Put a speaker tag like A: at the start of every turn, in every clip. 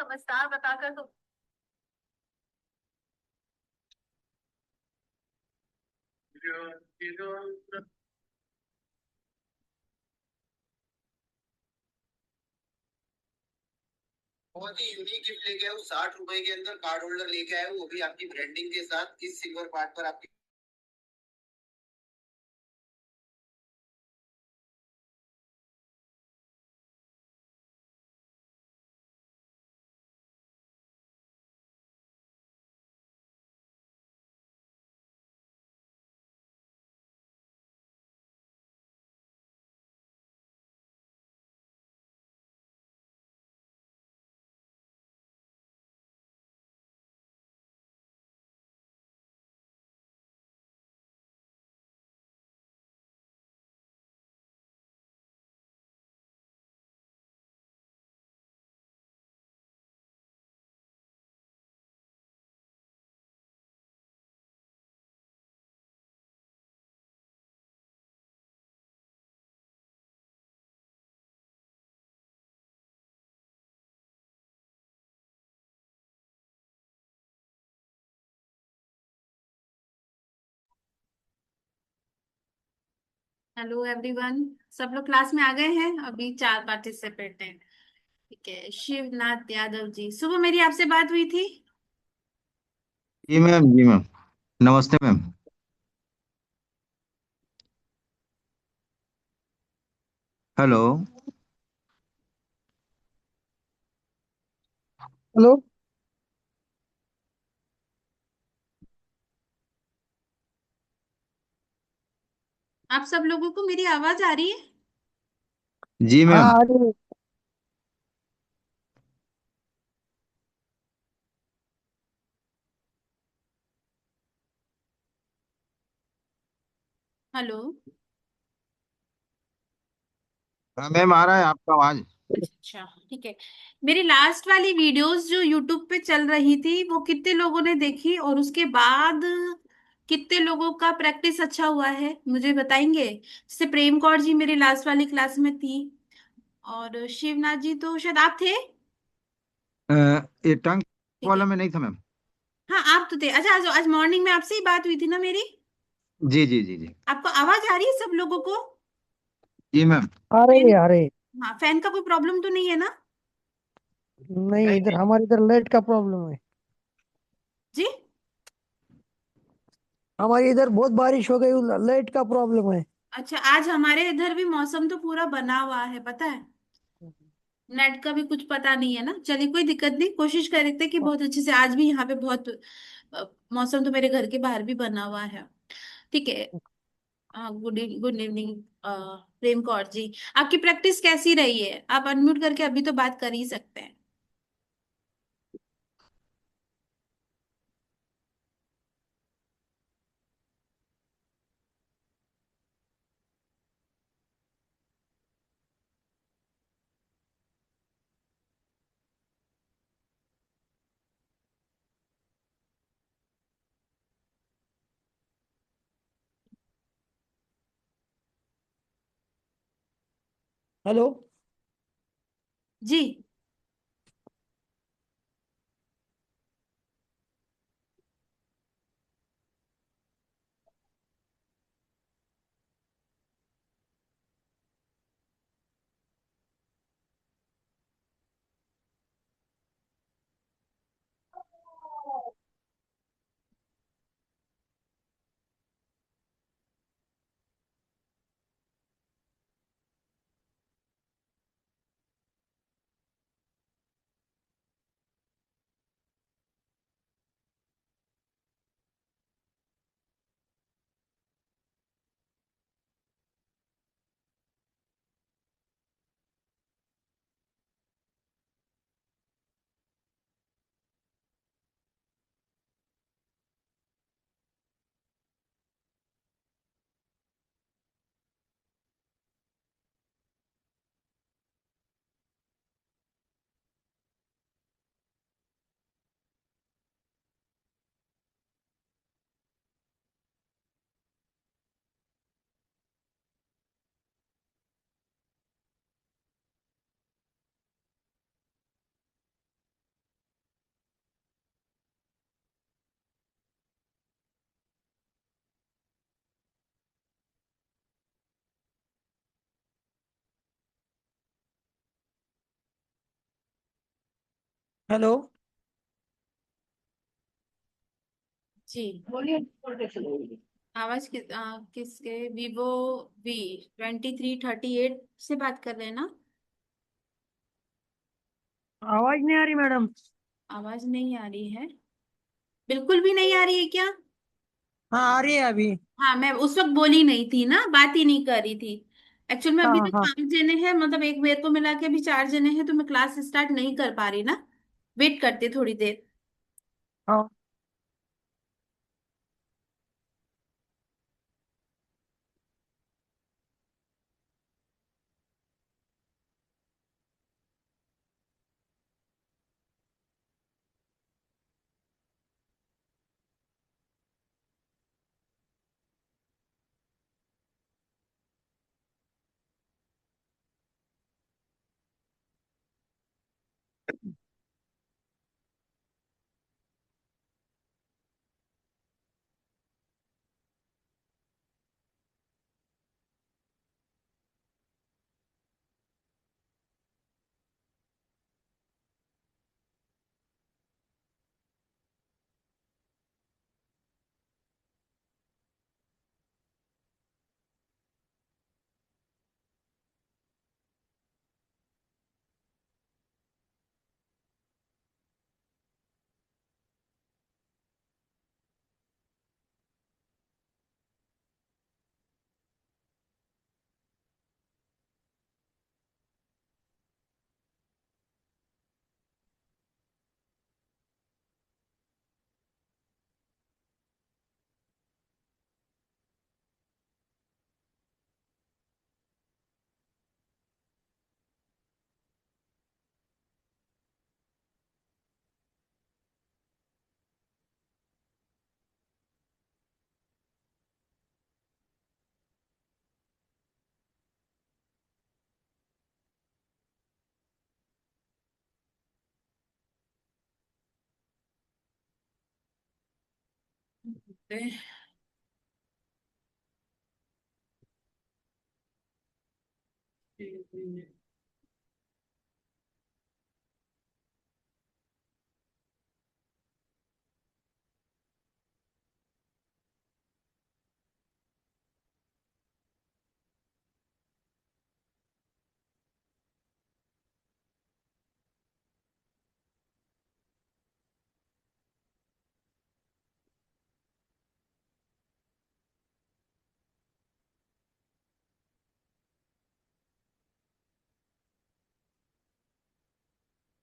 A: समझदार बताकर तुम।
B: बहुत ही यूनिक गिफ्ट लेके आए हो, 60 रुपए के अंदर कार्ड होल्डर लेके आए हो, वो भी आपकी ब्रांडिंग के साथ इस सिल्वर पार्ट पर आपकी।
A: Hello everyone. सब लोग क्लास में आ गए हैं, अभी 4 पार्टिसिपेंट हैं। ठीक है, शिवनाथ यादव जी, सुबह मेरी आपसे बात हुई थी।
C: जी मैम, जी मैम। नमस्ते मैम। हेलो।
D: हेलो।
A: आप सब लोगों को मेरी आवाज आ रही है?
C: जी
D: हाँ
C: मैम।
D: अरे।
A: हेलो।
C: हाँ मैम, आ रहा है आपका आवाज।
A: अच्छा, ठीक है। मेरी लास्ट वाली वीडियोस जो यूट्यूब पे चल रही थी वो कितने लोगों ने देखी, और उसके बाद कितने लोगों का प्रैक्टिस अच्छा हुआ है, मुझे बताएंगे? जैसे प्रेम कौर जी मेरी लास्ट वाली क्लास में थी, और शिवनाथ जी तो शायद आप थे।
C: अ, ये टंग
A: ठीक
C: वाला
A: है।
C: में नहीं था मैम।
A: हाँ, आप तो थे। अच्छा, आज आज मॉर्निंग में आपसे ही बात हुई थी ना मेरी।
C: जी जी जी जी।
A: आपको आवाज आ रही है सब लोगों को?
C: जी मैम।
D: अरे
A: फैन।
D: अरे।
A: हाँ, फैन का कोई प्रॉब्लम तो नहीं है ना?
D: नहीं, इधर हमारे इधर लाइट का प्रॉब्लम है।
A: जी।
D: हमारी इधर बहुत बारिश हो गई, लाइट का प्रॉब्लम है।
A: अच्छा, आज हमारे इधर भी मौसम तो पूरा बना हुआ है, पता है। नेट का भी कुछ पता नहीं है ना। चलिए, कोई दिक्कत नहीं, कोशिश करते कि बहुत अच्छे से। आज भी यहाँ पे बहुत मौसम तो मेरे घर के बाहर भी बना हुआ है। ठीक है। गुड गुड इवनिंग प्रेम कौर जी। आपकी प्रैक्टिस कैसी रही है? आप अनम्यूट करके अभी तो बात कर ही सकते हैं।
D: हेलो।
A: जी।
D: हेलो।
A: जी।
D: बोलिए।
A: आवाज किसके? वीवो V2338 से बात कर रहे हैं ना?
D: आवाज नहीं आ रही मैडम।
A: आवाज नहीं आ रही है? बिल्कुल भी नहीं आ रही है क्या?
D: हाँ आ रही है अभी।
A: हाँ, मैं उस वक्त बोली नहीं थी ना, बात ही नहीं कर रही थी। एक्चुअल में अभी
D: हाँ
A: तो
D: हाँ
A: 5 जने हैं, मतलब एक मेरे को मिला के अभी 4 जने हैं, तो मैं क्लास स्टार्ट नहीं कर पा रही ना। वेट करते थोड़ी देर।
D: हाँ।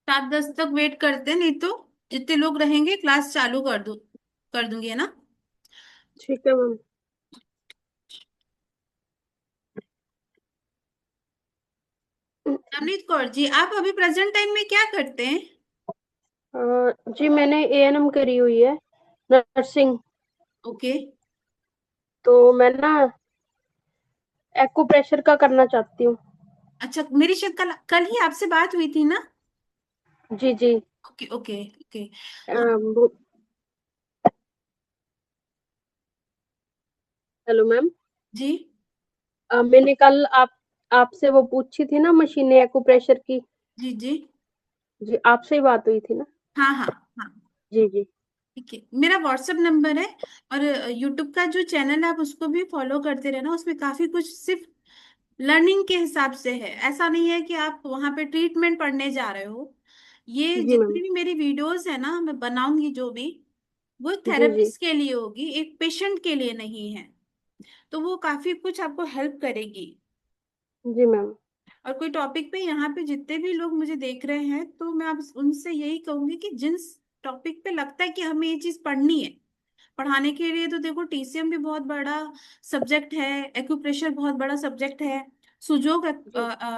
A: सात दस तक वेट करते हैं, नहीं तो जितने लोग रहेंगे क्लास चालू कर दूंगी, है ना?
E: ठीक है मैम।
A: नवनीत कौर जी, आप अभी प्रेजेंट टाइम में क्या करते हैं?
E: जी मैंने एएनएम करी हुई है, नर्सिंग।
A: ओके।
E: तो मैं ना एक्यूप्रेशर का करना चाहती हूँ।
A: अच्छा, मेरी शायद कल कल ही आपसे बात हुई थी ना?
E: जी जी।
A: Okay okay okay.
E: वो- हेलो मैम।
A: जी
E: मैंने कल आपसे वो पूछी थी ना मशीनें एक्यूप्रेशर की।
A: जी जी।
E: जी आपसे ही बात हुई थी ना।
A: हाँ हाँ हाँ।
E: जी जी।
A: ठीक है, मेरा व्हाट्सएप नंबर है। और यूट्यूब का जो चैनल है आप उसको भी फॉलो करते रहना, उसमें काफी कुछ सिर्फ लर्निंग के हिसाब से है। ऐसा नहीं है कि आप वहां पे ट्रीटमेंट पढ़ने जा रहे हो। ये
E: जी मैम।
A: जितनी भी मेरी वीडियोस है ना, मैं बनाऊंगी जो भी, वो एक
E: जी जी।
A: थेरेपिस्ट के लिए होगी, एक पेशेंट के लिए नहीं है। तो वो काफी कुछ आपको हेल्प करेगी।
E: जी मैम।
A: और कोई टॉपिक पे यहाँ पे जितने भी लोग मुझे देख रहे हैं, तो मैं आप उनसे यही कहूंगी कि जिन टॉपिक पे लगता है कि हमें ये चीज पढ़नी है, पढ़ाने के लिए तो देखो टीसीएम भी बहुत बड़ा सब्जेक्ट है, एक्यूप्रेशर बहुत बड़ा सब्जेक्ट है, सुजोग
E: जी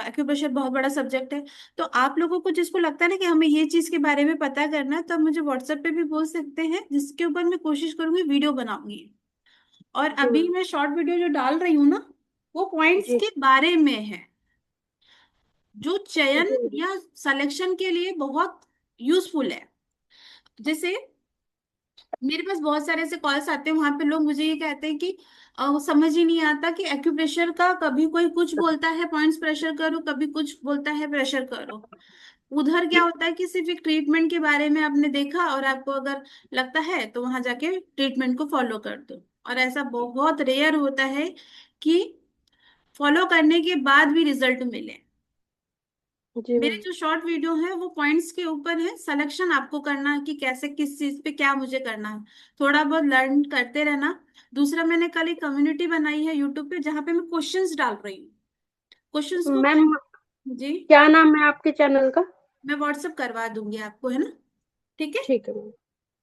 A: एक्यूप्रेशर बहुत बड़ा सब्जेक्ट है। तो आप लोगों को जिसको लगता है ना कि हमें ये चीज के बारे में पता करना है, तो आप मुझे व्हाट्सएप पे भी बोल सकते हैं, जिसके ऊपर मैं कोशिश करूंगी वीडियो बनाऊंगी। और
E: जी
A: अभी
E: मैम।
A: मैं शॉर्ट वीडियो जो डाल रही हूँ ना, वो पॉइंट्स
E: जी
A: के बारे में है, जो चयन
E: जी मैम।
A: या सिलेक्शन के लिए बहुत यूजफुल है। जैसे मेरे पास बहुत सारे ऐसे कॉल्स आते हैं, वहां पे लोग मुझे ये कहते हैं कि वो समझ ही नहीं आता कि एक्यूप्रेशर का कभी कोई कुछ बोलता है पॉइंट्स प्रेशर करो, कभी कुछ बोलता है प्रेशर करो। उधर क्या होता है कि सिर्फ एक ट्रीटमेंट के बारे में आपने देखा और आपको अगर लगता है तो वहां जाके ट्रीटमेंट को फॉलो कर दो। और ऐसा बहुत रेयर होता है कि फॉलो करने के बाद भी रिजल्ट मिले।
E: जी
A: मेरे
E: मैम।
A: जो शॉर्ट वीडियो है वो पॉइंट्स के ऊपर है, सिलेक्शन आपको करना है कि कैसे किस चीज पे क्या मुझे करना है। थोड़ा बहुत लर्न करते रहना। दूसरा, मैंने कल एक कम्युनिटी बनाई है यूट्यूब पे जहाँ पे मैं क्वेश्चंस डाल रही हूँ। क्वेश्चंस को
E: मैम
A: जी
E: क्या नाम है आपके चैनल का?
A: मैं व्हाट्सअप करवा दूंगी आपको, है ना? ठीक है।
E: ठीक है मैम।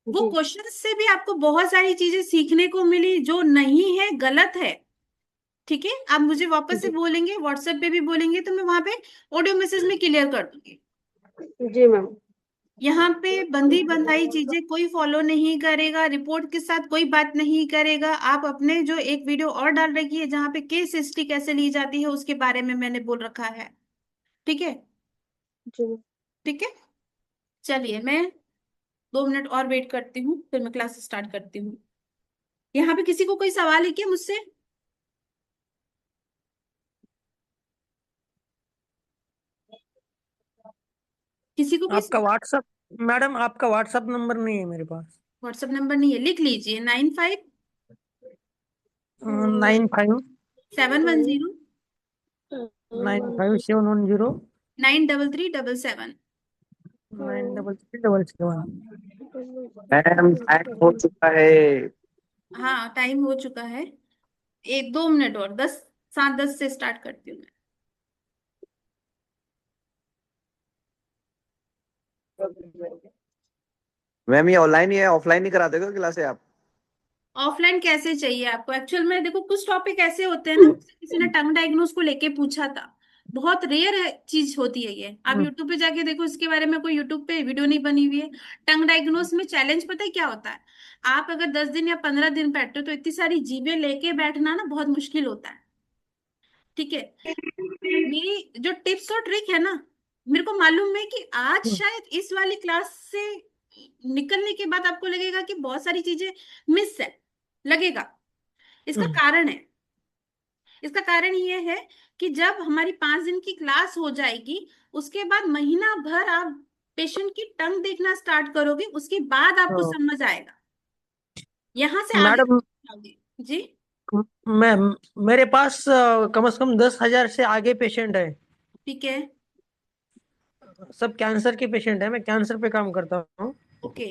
A: वो
E: जी।
A: क्वेश्चन से भी आपको बहुत सारी चीजें सीखने को मिली जो नहीं है, गलत है। ठीक है, आप मुझे वापस से
E: जी।
A: बोलेंगे, व्हाट्सएप पे भी बोलेंगे तो मैं वहां पे ऑडियो मैसेज में क्लियर कर दूंगी।
E: जी मैम।
A: यहाँ पे बंधी बंधाई चीजें कोई फॉलो नहीं करेगा, रिपोर्ट के साथ कोई बात नहीं करेगा। आप अपने जो एक वीडियो और डाल रखी है जहाँ पे केस हिस्ट्री कैसे ली जाती है उसके बारे में मैंने बोल रखा है। ठीक है।
E: जी मैम।
A: ठीक है, चलिए मैं 2 मिनट और वेट करती हूँ, फिर मैं क्लास स्टार्ट करती हूँ। यहाँ पे किसी को कोई सवाल है क्या मुझसे? किसी को कोई
D: आपका व्हाट्सअप, मैडम आपका व्हाट्सअप नंबर नहीं है मेरे पास।
A: व्हाट्सएप नंबर नहीं है? लिख लीजिए 95
D: 95
A: 710
D: 95710
A: 93377।
D: 93377।
C: मैम टाइम हो चुका है।
A: हाँ, टाइम हो चुका है। 1 2 मिनट और, 7:10 से स्टार्ट करती हूँ मैं।
C: मैम ये ऑनलाइन ही है, ऑफलाइन नहीं कराते क्या क्लासे आप?
A: ऑफलाइन कैसे चाहिए आपको? एक्चुअल में देखो, कुछ टॉपिक ऐसे होते हैं ना, मुझसे किसी ने टंग डायग्नोस को लेके पूछा था। बहुत रेयर चीज होती है ये, आप यूट्यूब पे जाके देखो इसके बारे में, कोई यूट्यूब पे वीडियो नहीं बनी हुई है। टंग डायग्नोस में चैलेंज पता है क्या होता है? आप अगर 10 दिन या 15 दिन बैठते हो तो इतनी सारी जीभें लेके बैठना ना बहुत मुश्किल होता है। ठीक है। मेरी जो टिप्स और ट्रिक है ना, मेरे को मालूम है कि आज शायद इस वाली क्लास से निकलने के बाद आपको लगेगा कि बहुत सारी चीजें मिस है, लगेगा। इसका कारण है, इसका कारण ये है कि जब हमारी 5 दिन की क्लास हो जाएगी उसके बाद महीना भर आप पेशेंट की टंग देखना स्टार्ट करोगे, उसके बाद आपको समझ आएगा। यहां से आगे
D: मैडम
A: आगे जी।
D: मैं मेरे पास कम से कम 10,000 से आगे पेशेंट है।
A: ठीक है।
D: सब कैंसर के पेशेंट है, मैं कैंसर पे काम करता हूँ।
A: ओके।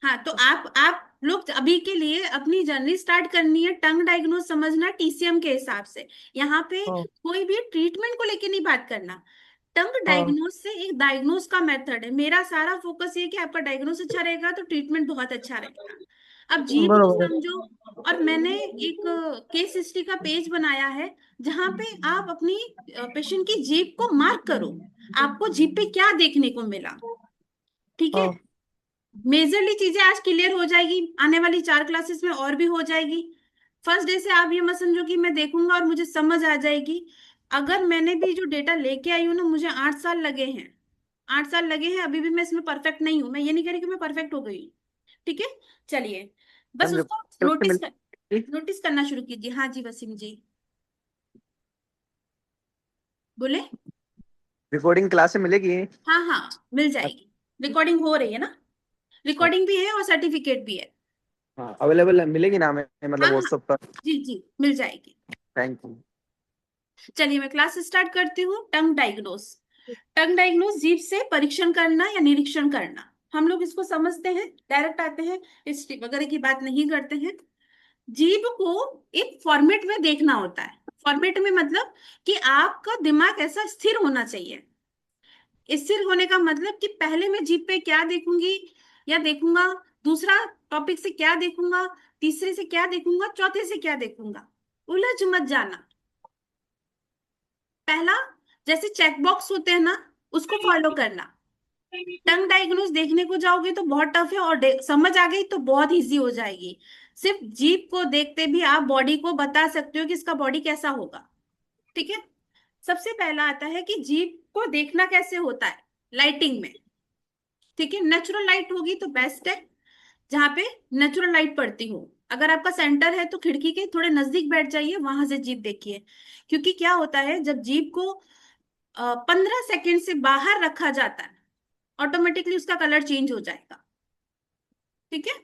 A: हाँ, तो आप लोग अभी के लिए अपनी जर्नी स्टार्ट करनी है टंग डायग्नोस समझना टीसीएम के हिसाब से। यहाँ पे
D: हाँ
A: कोई भी ट्रीटमेंट को लेके नहीं बात करना। टंग
D: हाँ
A: डायग्नोस से एक डायग्नोस का मेथड है, मेरा सारा फोकस ये है कि आपका डायग्नोस अच्छा रहेगा तो ट्रीटमेंट बहुत अच्छा रहेगा। अब जीभ को
D: बरोबर है।
A: समझो। और मैंने एक केस हिस्ट्री का पेज बनाया है जहाँ पे आप अपनी पेशेंट की जीभ को मार्क करो, आपको जीभ पे क्या देखने को मिला। ठीक है।
D: हाँ
A: मेजरली चीजें आज क्लियर हो जाएगी, आने वाली 4 क्लासेस में और भी हो जाएगी। फर्स्ट डे से आप ये मत समझो कि मैं देखूंगा और मुझे समझ आ जाएगी। अगर मैंने भी जो डेटा लेके आई हूँ ना, मुझे 8 साल लगे हैं। 8 साल लगे हैं, अभी भी मैं इसमें परफेक्ट नहीं हूँ, मैं ये नहीं कह रही कि मैं परफेक्ट हो गई हूँ। ठीक है। चलिए, बस
C: मैम
A: उसको नोटिस करना शुरू कीजिए। हाँ जी वसीम जी, बोले।
C: रिकॉर्डिंग क्लास से मिलेगी?
A: हाँ हाँ, मिल जाएगी। रिकॉर्डिंग हो रही है ना? रिकॉर्डिंग भी है और सर्टिफिकेट भी है।
C: हाँ अवेलेबल मिलेगी ना हमें, मतलब
A: हाँ हाँ,
C: व्हाट्सएप पर?
A: जी जी, मिल जाएगी।
C: Thank you.
A: चलिए मैं क्लास स्टार्ट करती हूँ। टंग डायग्नोस। टंग डायग्नोस जीभ से परीक्षण करना या निरीक्षण करना, हम लोग इसको समझते हैं, डायरेक्ट आते हैं, हिस्ट्री वगैरह की बात नहीं करते हैं। जीभ को एक फॉर्मेट में देखना होता है। फॉर्मेट में मतलब कि आपका दिमाग ऐसा स्थिर होना चाहिए। स्थिर होने का मतलब कि पहले मैं जीभ पे क्या देखूंगी या देखूंगा, दूसरा टॉपिक से क्या देखूंगा, तीसरे से क्या देखूंगा, चौथे से क्या देखूंगा, उलझ मत जाना। पहला, जैसे चेक बॉक्स होते हैं ना, उसको फॉलो करना। टंग डायग्नोस देखने को जाओगे तो बहुत टफ है, और समझ आ गई तो बहुत इजी हो जाएगी। सिर्फ जीप को देखते भी आप बॉडी को बता सकते हो कि इसका बॉडी कैसा होगा। ठीक है। सबसे पहला आता है कि जीप को देखना कैसे होता है, लाइटिंग में। ठीक है, नेचुरल लाइट होगी तो बेस्ट है, जहाँ पे नेचुरल लाइट पड़ती हो। अगर आपका सेंटर है तो खिड़की के थोड़े नजदीक बैठ जाइए, वहां से जीप देखिए। क्योंकि क्या होता है, जब जीप को 15 सेकेंड से बाहर रखा जाता है, ऑटोमेटिकली उसका कलर चेंज हो जाएगा। ठीक है।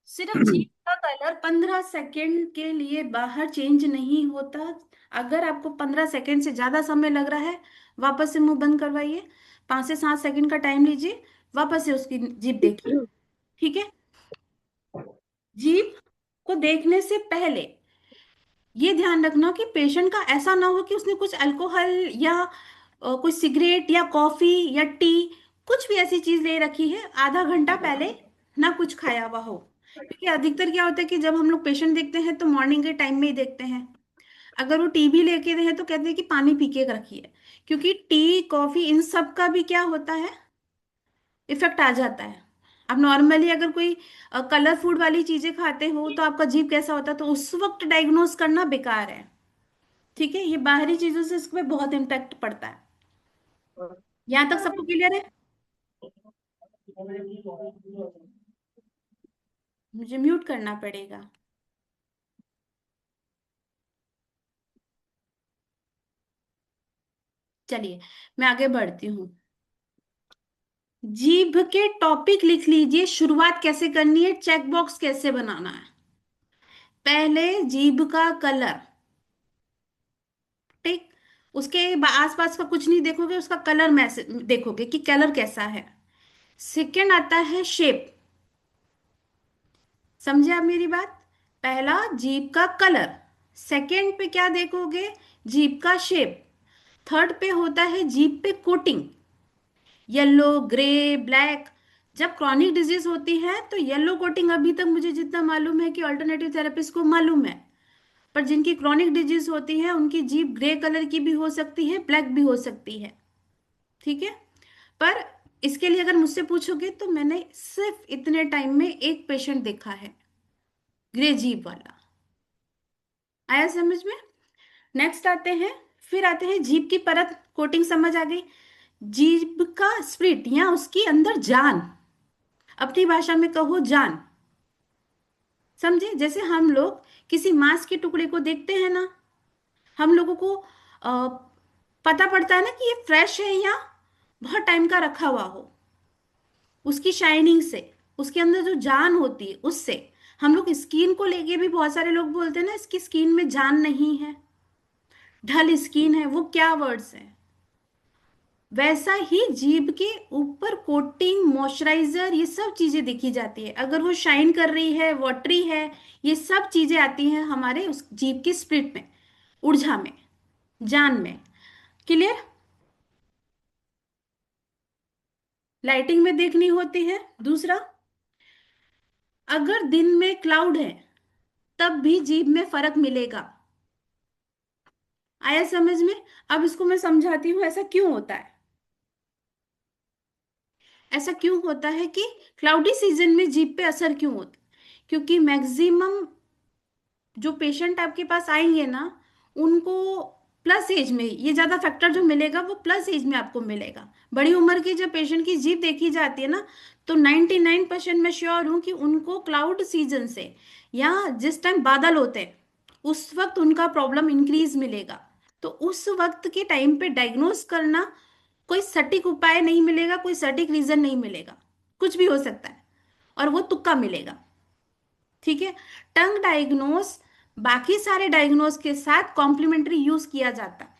A: सिर्फ जीभ का कलर 15 सेकेंड के लिए बाहर चेंज नहीं होता। अगर आपको 15 सेकेंड से ज्यादा समय लग रहा है, वापस से मुंह बंद करवाइए, 5 से 7 सेकेंड का टाइम लीजिए, वापस से उसकी जीभ देखिए। ठीक है। जीभ को देखने से पहले ये ध्यान रखना कि पेशेंट का ऐसा ना हो कि उसने कुछ अल्कोहल या कोई सिगरेट या कॉफी या टी, कुछ भी ऐसी चीज ले रखी है आधा घंटा पहले, ना कुछ खाया हुआ हो। क्योंकि अधिकतर क्या होता है कि जब हम लोग पेशेंट देखते हैं तो मॉर्निंग के टाइम में ही देखते हैं। अगर वो टी भी लेके रहे तो कहते हैं कि पानी पी के रखिए, क्योंकि टी कॉफी इन सब का भी क्या होता है, इफेक्ट आ जाता है। अब नॉर्मली अगर कोई कलर फूड वाली चीजें खाते हो तो आपका जीभ कैसा होता है, तो उस वक्त डायग्नोस करना बेकार है। ठीक है। ये बाहरी चीजों से इसमें बहुत इम्पैक्ट पड़ता है। यहां तक सबको क्लियर है? मुझे म्यूट करना पड़ेगा। चलिए, मैं आगे बढ़ती हूँ। जीभ के टॉपिक लिख लीजिए, शुरुआत कैसे करनी है, चेक बॉक्स कैसे बनाना है। पहले जीभ का कलर। ठीक। उसके आसपास का कुछ नहीं देखोगे, उसका कलर मैसेज देखोगे कि कलर कैसा है। सेकंड आता है शेप। समझे आप मेरी बात? पहला जीभ का कलर, सेकंड पे क्या देखोगे, जीभ का शेप, थर्ड पे होता है जीभ पे कोटिंग, येलो ग्रे ब्लैक। जब क्रॉनिक डिजीज होती है तो येलो कोटिंग अभी तक मुझे जितना मालूम है कि ऑल्टरनेटिव थेरेपिस्ट को मालूम है, पर जिनकी क्रॉनिक डिजीज होती है उनकी जीभ ग्रे कलर की भी हो सकती है, ब्लैक भी हो सकती है। ठीक है। पर इसके लिए अगर मुझसे पूछोगे तो मैंने सिर्फ इतने टाइम में एक पेशेंट देखा है ग्रे जीभ वाला। आया समझ में? नेक्स्ट आते हैं, फिर आते हैं जीभ की परत, कोटिंग समझ आ गई। जीभ का स्प्रिट या उसकी अंदर जान, अपनी भाषा में कहो जान। समझे? जैसे हम लोग किसी मांस के टुकड़े को देखते हैं ना, हम लोगों को पता पड़ता है ना कि ये फ्रेश है या बहुत टाइम का रखा हुआ हो, उसकी शाइनिंग से, उसके अंदर जो जान होती है उससे। हम लोग स्किन को लेके भी बहुत सारे लोग बोलते हैं ना इसकी स्किन में जान नहीं है, ढल स्किन है, वो क्या वर्ड्स है। वैसा ही जीभ के ऊपर कोटिंग, मॉइस्चराइजर, ये सब चीजें देखी जाती है। अगर वो शाइन कर रही है, वाटरी है, ये सब चीजें आती हैं हमारे उस जीभ की स्प्रिट में, ऊर्जा में, जान में। क्लियर? लाइटिंग में देखनी होती है। दूसरा, अगर दिन में क्लाउड है तब भी जीभ में फर्क मिलेगा। आया समझ में? अब इसको मैं समझाती हूँ ऐसा क्यों होता है। ऐसा क्यों होता है कि क्लाउडी सीजन में जीभ पे असर क्यों होता है? क्योंकि मैक्सिमम जो पेशेंट आपके पास आएंगे ना, उनको प्लस एज में ये ज्यादा फैक्टर जो मिलेगा वो प्लस एज में आपको मिलेगा। बड़ी उम्र की जब पेशेंट की जीभ देखी जाती है ना, तो 99% मैं श्योर हूं कि उनको क्लाउड सीजन से या जिस टाइम बादल होते हैं उस वक्त उनका प्रॉब्लम इंक्रीज मिलेगा। तो उस वक्त के टाइम पे डायग्नोस करना, कोई सटीक उपाय नहीं मिलेगा, कोई सटीक रीजन नहीं मिलेगा, कुछ भी हो सकता है और वो तुक्का मिलेगा। ठीक है। टंग डायग्नोस बाकी सारे डायग्नोस के साथ कॉम्प्लीमेंट्री यूज किया जाता है।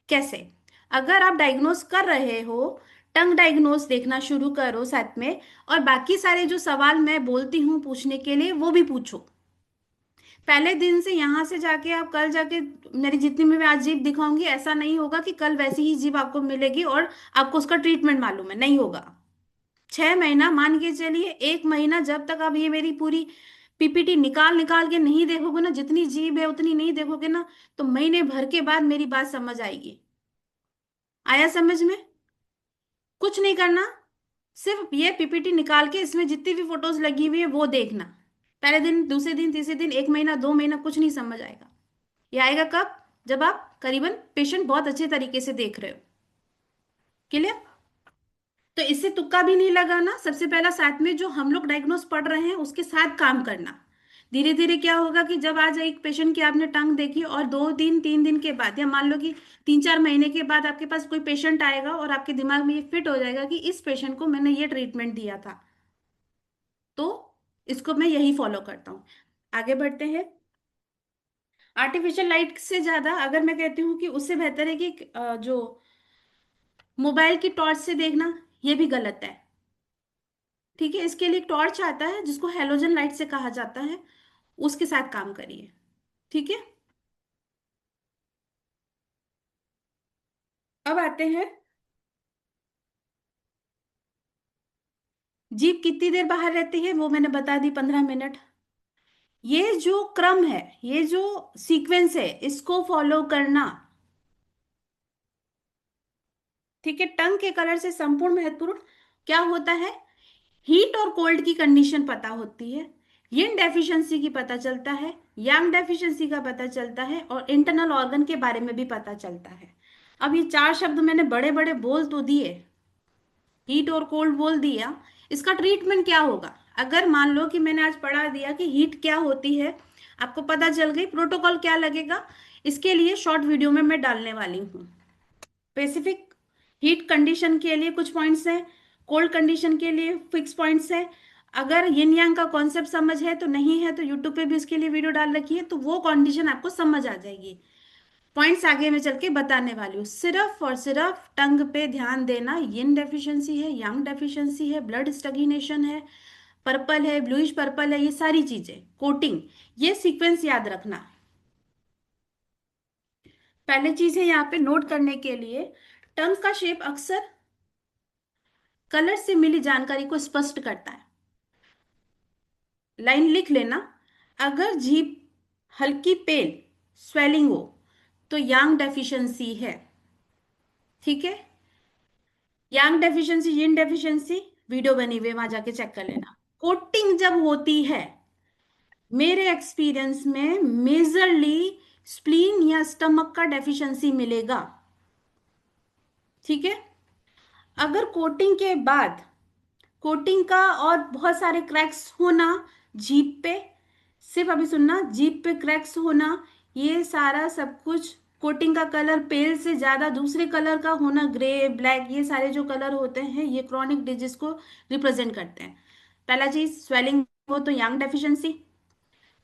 A: कैसे? अगर आप डायग्नोस कर रहे हो, टंग डायग्नोस देखना शुरू करो साथ में, और बाकी सारे जो सवाल मैं बोलती हूँ पूछने के लिए वो भी पूछो। पहले दिन से यहां से जाके आप कल जाके मेरी जितनी भी मैं आज जीभ दिखाऊंगी, ऐसा नहीं होगा कि कल वैसी ही जीभ आपको मिलेगी और आपको उसका ट्रीटमेंट मालूम है, नहीं होगा। 6 महीना मान के चलिए, 1 महीना जब तक आप ये मेरी पूरी पीपीटी निकाल निकाल के नहीं देखोगे ना, जितनी जीभ है उतनी नहीं देखोगे ना, तो महीने भर के बाद मेरी बात समझ आएगी। आया समझ में? कुछ नहीं करना, सिर्फ ये पीपीटी निकाल के इसमें जितनी भी फोटोज लगी हुई है वो देखना। पहले दिन, दूसरे दिन, तीसरे दिन, 1 महीना, 2 महीना, कुछ नहीं समझ आएगा। ये आएगा कब? जब आप करीबन पेशेंट बहुत अच्छे तरीके से देख रहे हो। क्लियर? तो इससे तुक्का भी नहीं लगाना। सबसे पहला साथ में जो हम लोग डायग्नोस पढ़ रहे हैं उसके साथ काम करना। धीरे धीरे क्या होगा कि जब आज एक पेशेंट की आपने टंग देखी और 2 दिन 3 दिन के बाद, या मान लो कि 3 4 महीने के बाद आपके पास कोई पेशेंट आएगा और आपके दिमाग में ये फिट हो जाएगा कि इस पेशेंट को मैंने ये ट्रीटमेंट दिया था। तो इसको मैं यही फॉलो करता हूँ। आगे बढ़ते हैं। आर्टिफिशियल लाइट से ज्यादा अगर मैं कहती हूँ कि उससे बेहतर है कि जो मोबाइल की टॉर्च से देखना, ये भी गलत है। ठीक है, इसके लिए एक टॉर्च आता है जिसको हेलोजन लाइट से कहा जाता है, उसके साथ काम करिए। ठीक है, अब आते हैं जीप कितनी देर बाहर रहती है, वो मैंने बता दी, 15 मिनट। ये जो क्रम है, ये जो सीक्वेंस है, इसको फॉलो करना। ठीक है, टंग के कलर से संपूर्ण महत्वपूर्ण क्या होता है, हीट और कोल्ड की कंडीशन पता होती है, यिन डेफिशिएंसी की पता चलता है, यांग डेफिशिएंसी का पता चलता है, और इंटरनल ऑर्गन के बारे में भी पता चलता है। अब ये 4 शब्द मैंने बड़े बड़े बोल तो दिए, हीट और कोल्ड बोल दिया, इसका ट्रीटमेंट क्या होगा। अगर मान लो कि मैंने आज पढ़ा दिया कि हीट क्या होती है, आपको पता चल गई, प्रोटोकॉल क्या लगेगा, इसके लिए शॉर्ट वीडियो में मैं डालने वाली हूँ। स्पेसिफिक हीट कंडीशन के लिए कुछ पॉइंट्स हैं, कोल्ड कंडीशन के लिए फिक्स पॉइंट्स हैं। अगर यिन यांग का कॉन्सेप्ट समझ है तो नहीं है तो यूट्यूब पे भी इसके लिए वीडियो डाल रखी है, तो वो कंडीशन आपको समझ आ जाएगी। पॉइंट्स आगे में चल के बताने वाली हूँ। सिर्फ और सिर्फ टंग पे ध्यान देना, यिन डेफिशिएंसी है, यांग डेफिशिएंसी है, ब्लड स्टैग्नेशन है, पर्पल है, ब्लूइश पर्पल है, ये सारी चीजें, कोटिंग, ये सीक्वेंस याद रखना। पहले चीज है यहाँ पे नोट करने के लिए, टंग का शेप अक्सर कलर से मिली जानकारी को स्पष्ट करता है। लाइन लिख लेना, अगर जीभ हल्की पेल स्वेलिंग हो तो यांग डेफिशिएंसी है। ठीक है, यांग डेफिशिएंसी, यिन डेफिशिएंसी, वीडियो बनी हुई है, वहां जाके चेक कर लेना। कोटिंग जब होती है, मेरे एक्सपीरियंस में मेजरली स्प्लीन या स्टमक का डेफिशिएंसी मिलेगा। ठीक है, अगर कोटिंग के बाद कोटिंग का और बहुत सारे क्रैक्स होना जीप पे, सिर्फ अभी सुनना, जीप पे क्रैक्स होना, ये सारा सब कुछ, कोटिंग का कलर पेल से ज्यादा दूसरे कलर का होना, ग्रे ब्लैक, ये सारे जो कलर होते हैं ये क्रॉनिक डिजीज को रिप्रेजेंट करते हैं। पहला चीज, स्वेलिंग हो तो यांग डेफिशिएंसी,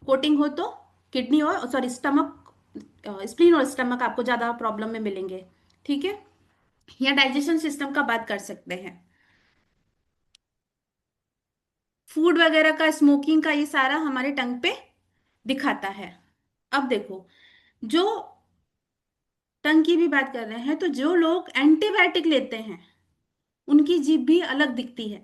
A: कोटिंग हो तो किडनी और सॉरी स्टमक, स्प्लीन और स्टमक आपको ज्यादा प्रॉब्लम में मिलेंगे। ठीक है, या डाइजेशन सिस्टम का बात कर सकते हैं, फूड वगैरह का, स्मोकिंग का, ये सारा हमारे टंग पे दिखाता है। अब देखो, जो टंग की भी बात कर रहे हैं, तो जो लोग एंटीबायोटिक लेते हैं उनकी जीभ भी अलग दिखती है।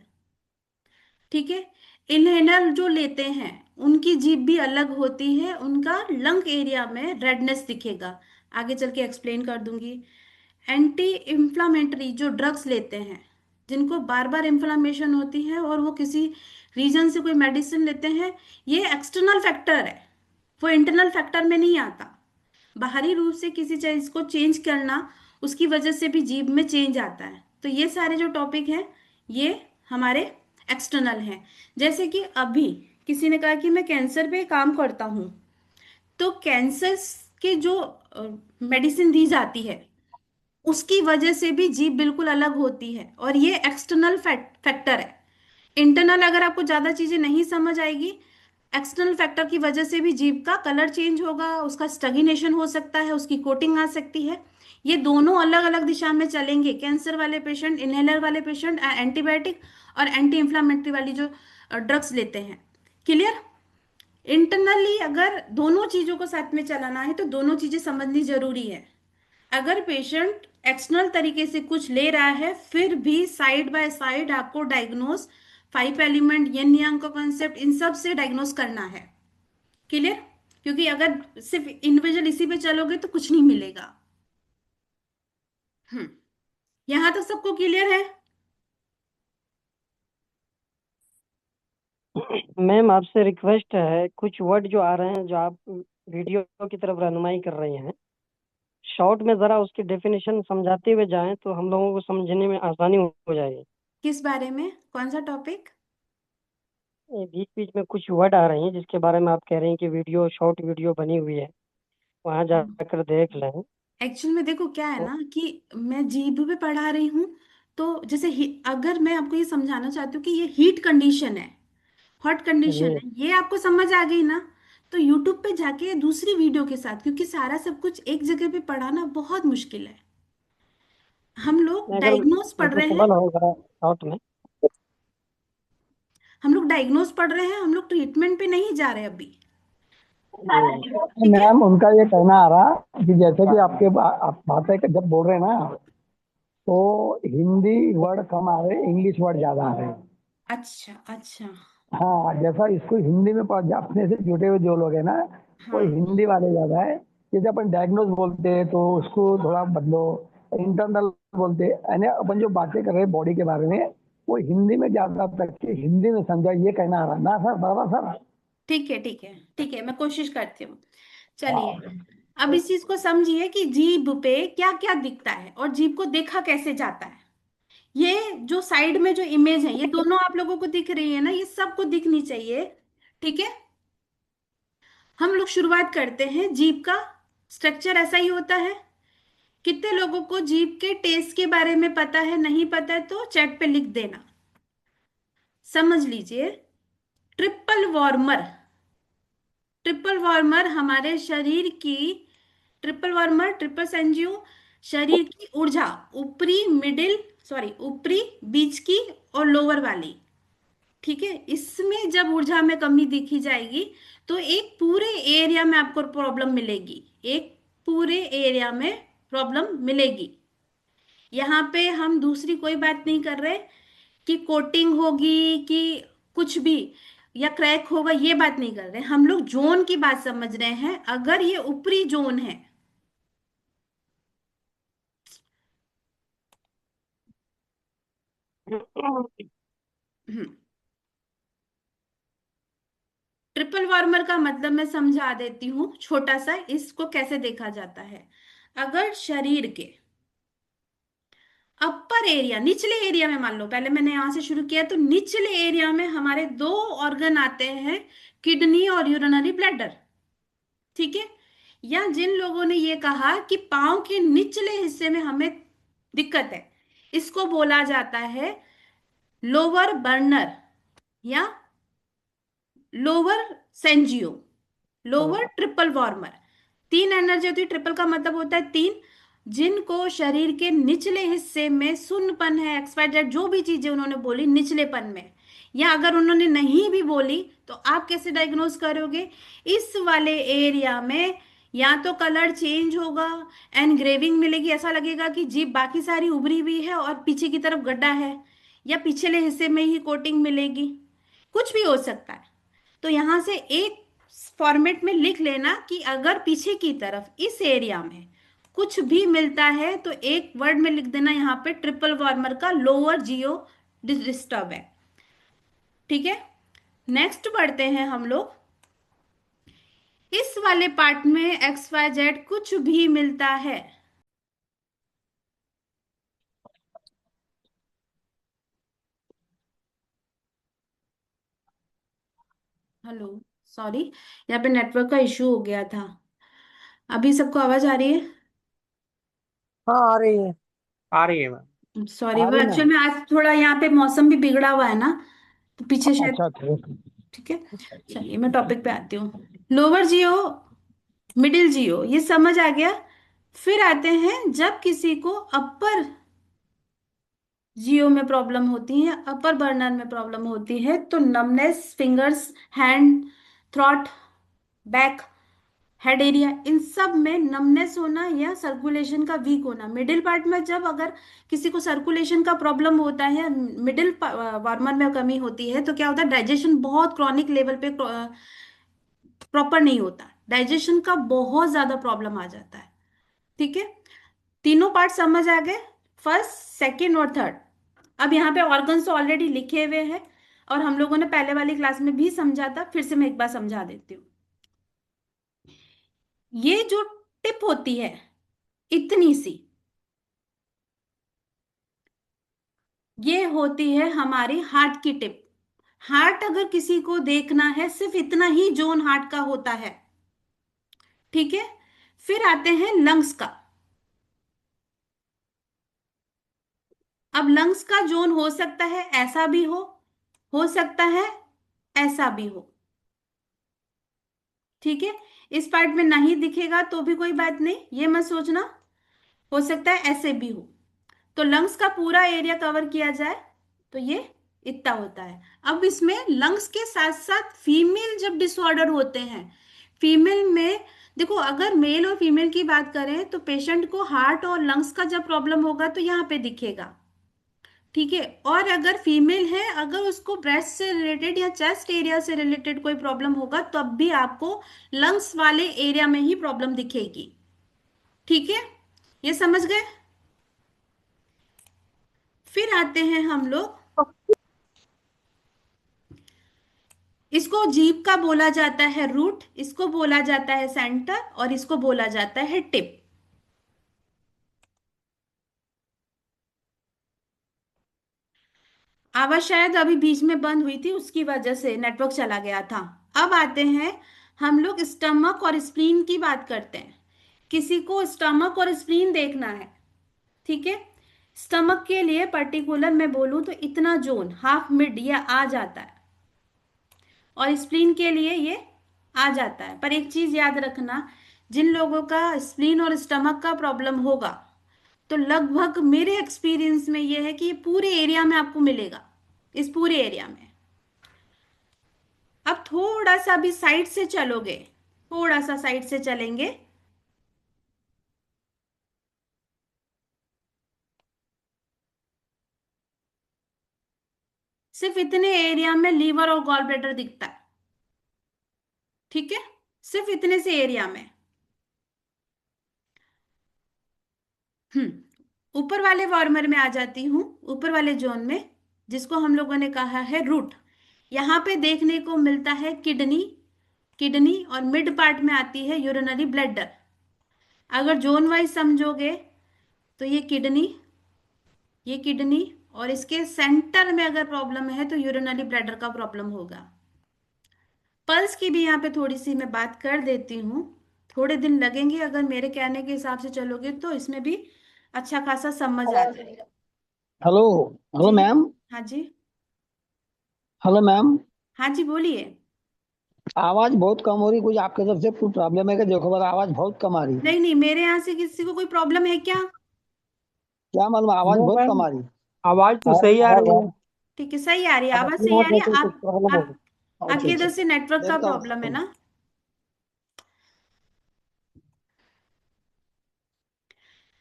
A: ठीक है, इनहेलर जो लेते हैं उनकी जीभ भी अलग होती है, उनका लंग एरिया में रेडनेस दिखेगा, आगे चल के एक्सप्लेन कर दूंगी। एंटी इंफ्लामेटरी जो ड्रग्स लेते हैं, जिनको बार बार इन्फ्लामेशन होती है और वो किसी रीजन से कोई मेडिसिन लेते हैं, ये एक्सटर्नल फैक्टर है, वो इंटरनल फैक्टर में नहीं आता। बाहरी रूप से किसी चीज को चेंज करना, उसकी वजह से भी जीभ में चेंज आता है। तो ये सारे जो टॉपिक हैं ये हमारे एक्सटर्नल हैं। जैसे कि अभी किसी ने कहा कि मैं कैंसर पे काम करता हूँ, तो कैंसर के जो मेडिसिन दी जाती है उसकी वजह से भी जीभ बिल्कुल अलग होती है, और ये एक्सटर्नल फैक्टर है। इंटरनल अगर आपको ज्यादा चीजें नहीं समझ आएगी, एक्सटर्नल फैक्टर की वजह से भी जीभ का कलर चेंज होगा, उसका स्टगनेशन हो सकता है, उसकी कोटिंग आ सकती है। ये दोनों अलग अलग दिशा में चलेंगे, कैंसर वाले पेशेंट, इनहेलर वाले पेशेंट, एंटीबायोटिक और एंटी इंफ्लामेटरी वाली जो ड्रग्स लेते हैं। क्लियर। इंटरनली अगर दोनों चीजों को साथ में चलाना है तो दोनों चीजें समझनी जरूरी है। अगर पेशेंट एक्सटर्नल तरीके से कुछ ले रहा है फिर भी साइड बाय साइड आपको डायग्नोस, 5 एलिमेंट, यिन यांग का कॉन्सेप्ट, इन सब से डायग्नोस करना है। क्लियर, क्योंकि अगर सिर्फ इंडिविजुअल इसी पे चलोगे तो कुछ नहीं मिलेगा। हम्म, यहां तक सबको क्लियर है।
D: मैम आपसे रिक्वेस्ट है, कुछ वर्ड जो आ रहे हैं जो आप वीडियो की तरफ रहनुमाई कर रही हैं, शॉर्ट में जरा उसकी डेफिनेशन समझाते हुए जाएं तो हम लोगों को समझने में आसानी हो जाएगी।
A: किस बारे में, कौन सा टॉपिक?
D: ये बीच बीच में कुछ वर्ड आ रही हैं जिसके बारे में आप कह रहे हैं कि वीडियो शॉर्ट वीडियो बनी हुई है, वहां जाकर देख लें।
A: एक्चुअल में देखो क्या है
D: तो
A: ना कि मैं जीभ पे पढ़ा रही हूँ, तो जैसे अगर मैं आपको ये समझाना चाहती हूँ कि ये हीट कंडीशन है, हॉट कंडीशन
D: ये
A: है, ये आपको समझ आ गई ना, तो यूट्यूब पे जाके दूसरी वीडियो के साथ, क्योंकि सारा सब कुछ एक जगह पे पढ़ाना बहुत मुश्किल है। हम लोग
D: अगर
A: डायग्नोस पढ़ रहे हैं,
D: पॉसिबल होगा शॉर्ट में।
A: हम लोग डायग्नोस पढ़ रहे हैं, हम लोग ट्रीटमेंट पे नहीं जा रहे अभी।
D: जी।
A: ठीक है।
F: मैम उनका ये कहना आ रहा कि जैसे कि आप बातें जब बोल रहे हैं ना, तो हिंदी वर्ड कम आ रहे, इंग्लिश वर्ड ज्यादा आ रहे हैं।
A: अच्छा अच्छा।
F: हाँ, जैसा इसको हिंदी में अपने से जुटे हुए जो लोग हैं ना, वो
A: हाँ
F: हिंदी वाले ज्यादा है। जैसे अपन डायग्नोज बोलते हैं तो उसको थोड़ा बदलो, इंटरनल बोलते हैं, यानी अपन जो बातें कर रहे हैं बॉडी के बारे में, वो हिंदी में ज्यादा तक के हिंदी में समझा, ये कहना आ रहा ना सर, बराबर सर।
A: ठीक है ठीक है ठीक है, मैं कोशिश करती हूँ। चलिए,
F: हाँ।
A: अब इस चीज को समझिए कि जीभ पे क्या क्या दिखता है और जीभ को देखा कैसे जाता है। ये जो साइड में जो इमेज है, ये दोनों आप लोगों को दिख रही है ना, ये सबको दिखनी चाहिए। ठीक है। हम लोग शुरुआत करते हैं। जीभ का स्ट्रक्चर ऐसा ही होता है। कितने लोगों को जीभ के टेस्ट के बारे में पता है? नहीं पता है तो चैट पे लिख देना। समझ लीजिए, ट्रिपल वार्मर, ट्रिपल वार्मर हमारे शरीर की, ट्रिपल वार्मर, ट्रिपल सेंजियो, शरीर की ऊर्जा, ऊपरी, मिडिल, सॉरी, ऊपरी, बीच की और लोअर वाली। ठीक है। इसमें जब ऊर्जा में कमी दिखी जाएगी तो एक पूरे एरिया में आपको प्रॉब्लम मिलेगी, एक पूरे एरिया में प्रॉब्लम मिलेगी। यहाँ पे हम दूसरी कोई बात नहीं कर रहे कि कोटिंग होगी कि कुछ भी, या क्रैक होगा, ये बात नहीं कर रहे। हम लोग जोन की बात समझ रहे हैं। अगर ये ऊपरी जोन है, ट्रिपल वार्मर का मतलब मैं समझा देती हूँ छोटा सा, इसको कैसे देखा जाता है। अगर शरीर के अपर एरिया, निचले एरिया में, मान लो पहले मैंने यहां से शुरू किया, तो निचले एरिया में हमारे दो ऑर्गन आते हैं, किडनी और यूरिनरी ब्लैडर। ठीक है। या जिन लोगों ने ये कहा कि पाँव के निचले हिस्से में हमें दिक्कत है, इसको बोला जाता है लोअर बर्नर या लोअर सेंजियो, लोअर ट्रिपल वार्मर। तीन एनर्जी होती है, ट्रिपल का मतलब होता है तीन। जिनको शरीर के निचले हिस्से में सुन्नपन है, एक्सवाइजेड जो भी चीजें उन्होंने बोली निचलेपन में, या अगर उन्होंने नहीं भी बोली तो आप कैसे डायग्नोज करोगे? इस वाले एरिया में या तो कलर चेंज होगा, एनग्रेविंग मिलेगी, ऐसा लगेगा कि जीभ बाकी सारी उभरी हुई है और पीछे की तरफ गड्ढा है, या पिछले हिस्से में ही कोटिंग मिलेगी, कुछ भी हो सकता है। तो यहां से एक फॉर्मेट में लिख लेना कि अगर पीछे की तरफ इस एरिया में कुछ भी मिलता है तो एक वर्ड में लिख देना यहाँ पे ट्रिपल वार्मर का लोअर जियो डिस्टर्ब है। ठीक है। नेक्स्ट बढ़ते हैं हम लोग। इस वाले पार्ट में एक्स वाई जेड कुछ भी मिलता है, हेलो, सॉरी, यहाँ पे नेटवर्क का इशू हो गया था। अभी सबको आवाज आ रही है?
F: हाँ, आ रही है।
G: आ रही है मैम।
A: सॉरी,
F: आ
A: वो
F: रही ना।
A: एक्चुअल में आज थोड़ा यहाँ पे मौसम भी बिगड़ा हुआ है ना, तो पीछे शायद।
F: अच्छा ठीक।
A: ठीक है। चलिए मैं टॉपिक पे आती हूँ। लोअर जियो, मिडिल जियो, ये समझ आ गया। फिर आते हैं, जब किसी को अपर जियो में प्रॉब्लम होती है, अपर बर्नर में प्रॉब्लम होती है, तो numbness, fingers, hand, throat, back, head area, इन सब में नमनेस होना या सर्कुलेशन का वीक होना। मिडिल पार्ट में जब अगर किसी को सर्कुलेशन का प्रॉब्लम होता है, मिडिल वार्मर में कमी होती है, तो क्या होता है, डाइजेशन बहुत क्रॉनिक लेवल पे प्रॉपर नहीं होता, डाइजेशन का बहुत ज्यादा प्रॉब्लम आ जाता है। ठीक है। तीनों पार्ट समझ आ गए, फर्स्ट, सेकंड और थर्ड। अब यहाँ पे ऑर्गन्स तो ऑलरेडी लिखे हुए हैं और हम लोगों ने पहले वाली क्लास में भी समझा था, फिर से मैं एक बार समझा देती हूँ। ये जो टिप होती है, इतनी सी, ये होती है हमारी हार्ट की टिप। हार्ट अगर किसी को देखना है, सिर्फ इतना ही जोन हार्ट का होता है। ठीक है। फिर आते हैं लंग्स का। अब लंग्स का जोन हो सकता है ऐसा भी हो सकता है ऐसा भी हो। ठीक है। इस पार्ट में नहीं दिखेगा तो भी कोई बात नहीं, ये मत सोचना, हो सकता है ऐसे भी हो। तो लंग्स का पूरा एरिया कवर किया जाए तो ये इतना होता है। अब इसमें लंग्स के साथ साथ फीमेल जब डिसऑर्डर होते हैं, फीमेल में देखो, अगर मेल और फीमेल की बात करें तो पेशेंट को हार्ट और लंग्स का जब प्रॉब्लम होगा तो यहाँ पे दिखेगा। ठीक है। और अगर फीमेल है, अगर उसको ब्रेस्ट से रिलेटेड या चेस्ट एरिया से रिलेटेड कोई प्रॉब्लम होगा तब भी आपको लंग्स वाले एरिया में ही प्रॉब्लम दिखेगी। ठीक है, ये समझ गए। फिर आते हैं हम लोग, इसको जीभ का बोला जाता है रूट, इसको बोला जाता है सेंटर, और इसको बोला जाता है टिप। आवाज शायद अभी बीच में बंद हुई थी, उसकी वजह से नेटवर्क चला गया था। अब आते हैं हम लोग स्टमक और स्प्लीन की बात करते हैं। किसी को स्टमक और स्प्लीन देखना है, ठीक है। स्टमक के लिए पर्टिकुलर मैं बोलूं तो इतना जोन हाफ मिड ये आ जाता है, और स्प्लीन के लिए ये आ जाता है। पर एक चीज याद रखना, जिन लोगों का स्प्लीन और स्टमक का प्रॉब्लम होगा तो लगभग मेरे एक्सपीरियंस में ये है कि ये पूरे एरिया में आपको मिलेगा, इस पूरे एरिया में। अब थोड़ा सा भी साइड से चलोगे, थोड़ा सा साइड से चलेंगे, सिर्फ इतने एरिया में लीवर और गॉल ब्लैडर दिखता है। ठीक है, सिर्फ इतने से एरिया में। ऊपर वाले वार्मर में आ जाती हूँ, ऊपर वाले जोन में, जिसको हम लोगों ने कहा है रूट। यहाँ पे देखने को मिलता है किडनी, किडनी और मिड पार्ट में आती है यूरिनरी ब्लैडर। अगर जोन वाइज समझोगे तो ये किडनी, और इसके सेंटर में अगर प्रॉब्लम है तो यूरिनरी ब्लैडर का प्रॉब्लम होगा। पल्स की भी यहाँ पे थोड़ी सी मैं बात कर देती हूँ, थोड़े दिन लगेंगे, अगर मेरे कहने के हिसाब से चलोगे तो इसमें भी अच्छा खासा समझ आ जाएगा।
F: हेलो। हेलो
A: जी।
F: मैम।
A: हाँ जी।
F: Hello ma'am.
A: हाँ जी, बोलिए।
F: आवाज बहुत कम हो रही, कुछ आपके तरफ से कोई प्रॉब्लम है क्या? देखो बस आवाज बहुत कम आ रही।
A: नहीं नहीं, मेरे यहाँ से किसी को कोई प्रॉब्लम है क्या?
F: क्या मालूम, आवाज
D: नो
F: बहुत
D: मैम,
F: कम आ रही।
D: आवाज तो सही आ रही है।
A: ठीक है, सही आ रही है,
F: अब
A: आवाज
F: अपनी
A: सही
F: ओर
A: आ रही
F: से
A: है।
F: कुछ प्रॉब्लम होगी। अच्छा
A: आपके
F: अच्छा।
A: इधर से नेटवर्क का
F: देखता
A: प्रॉब्लम है
F: हूँ।
A: ना।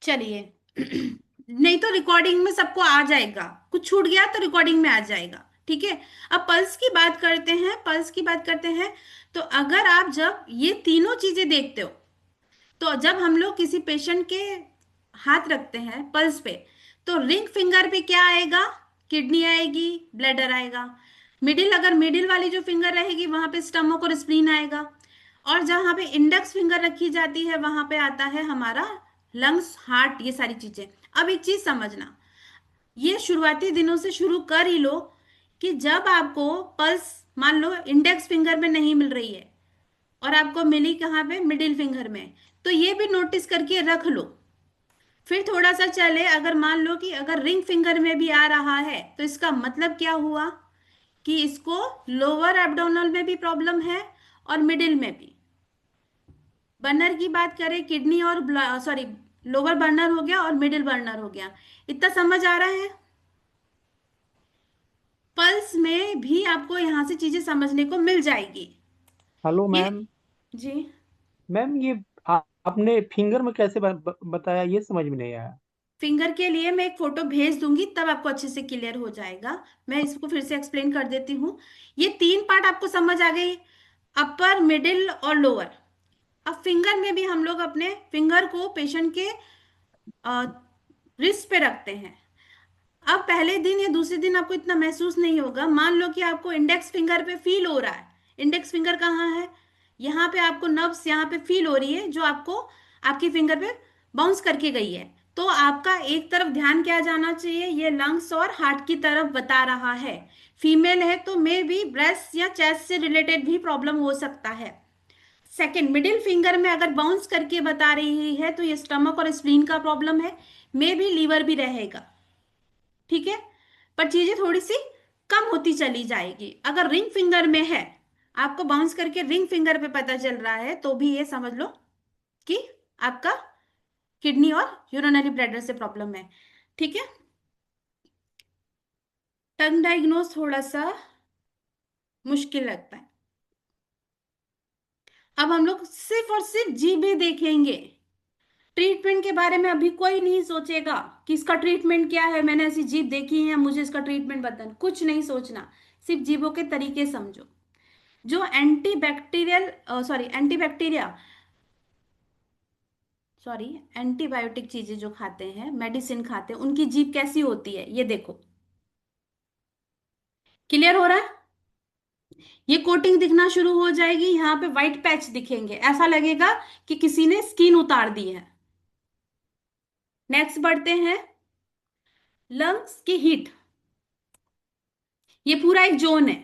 A: चलिए। नहीं तो रिकॉर्डिंग में सबको आ जाएगा, कुछ छूट गया तो रिकॉर्डिंग में आ जाएगा। ठीक है। अब पल्स की बात करते हैं, पल्स की बात करते हैं। तो अगर आप जब ये तीनों चीजें देखते हो, तो जब हम लोग किसी पेशेंट के हाथ रखते हैं पल्स पे, तो रिंग फिंगर पे क्या आएगा? किडनी आएगी, ब्लैडर आएगा। मिडिल, अगर मिडिल वाली जो फिंगर रहेगी वहां पे स्टमक और स्प्लीन आएगा। और जहां पे इंडेक्स फिंगर रखी जाती है वहां पे आता है हमारा लंग्स, हार्ट, ये सारी चीजें। अब एक चीज समझना, ये शुरुआती दिनों से शुरू कर ही लो, कि जब आपको पल्स मान लो इंडेक्स फिंगर में नहीं मिल रही है और आपको मिली कहाँ पे? मिडिल फिंगर में, तो ये भी नोटिस करके रख लो। फिर थोड़ा सा चले, अगर मान लो कि अगर रिंग फिंगर में भी आ रहा है तो इसका मतलब क्या हुआ? कि इसको लोअर एब्डोमिनल में भी प्रॉब्लम है और मिडिल में भी। बर्नर की बात करें, किडनी और सॉरी, लोअर बर्नर हो गया और मिडिल बर्नर हो गया। इतना समझ आ रहा है? पल्स में भी आपको यहां से चीजें समझने को मिल जाएगी।
G: हेलो
A: ये
G: मैम।
A: जी,
G: मैम ये आपने फिंगर में कैसे बताया, ये समझ में नहीं आया।
A: फिंगर के लिए मैं एक फोटो भेज दूंगी, तब आपको अच्छे से क्लियर हो जाएगा। मैं इसको फिर से एक्सप्लेन कर देती हूँ। ये तीन पार्ट आपको समझ आ गई, अपर, मिडिल और लोअर। अब फिंगर में भी हम लोग अपने फिंगर को पेशेंट के रिस्ट पे रखते हैं। अब पहले दिन या दूसरे दिन आपको इतना महसूस नहीं होगा। मान लो कि आपको इंडेक्स फिंगर पे फील हो रहा है। इंडेक्स फिंगर कहाँ है? यहाँ पे आपको नर्व्स यहाँ पे फील हो रही है, जो आपको आपकी फिंगर पे बाउंस करके गई है। तो आपका एक तरफ ध्यान क्या जाना चाहिए, ये लंग्स और हार्ट की तरफ बता रहा है। फीमेल है तो मे बी ब्रेस्ट या चेस्ट से रिलेटेड भी प्रॉब्लम हो सकता है। सेकंड, मिडिल फिंगर में अगर बाउंस करके बता रही है तो ये स्टमक और स्प्लीन का प्रॉब्लम है, मे बी लीवर भी रहेगा। ठीक है, पर चीजें थोड़ी सी कम होती चली जाएगी। अगर रिंग फिंगर में है, आपको बाउंस करके रिंग फिंगर पे पता चल रहा है, तो भी ये समझ लो कि आपका किडनी और यूरिनरी ब्लैडर से प्रॉब्लम है। ठीक है, टंग डायग्नोस थोड़ा सा मुश्किल लगता है। अब हम लोग सिर्फ और सिर्फ जीभें देखेंगे। ट्रीटमेंट के बारे में अभी कोई नहीं सोचेगा कि इसका ट्रीटमेंट क्या है, मैंने ऐसी जीभ देखी है, मुझे इसका ट्रीटमेंट बताना, कुछ नहीं सोचना। सिर्फ जीभों के तरीके समझो। जो एंटीबायोटिक चीजें जो खाते हैं, मेडिसिन खाते हैं, उनकी जीभ कैसी होती है ये देखो। क्लियर हो रहा है? ये कोटिंग दिखना शुरू हो जाएगी, यहाँ पे व्हाइट पैच दिखेंगे, ऐसा लगेगा कि किसी ने स्किन उतार दी है। नेक्स्ट बढ़ते हैं, लंग्स की हीट। ये पूरा एक जोन है।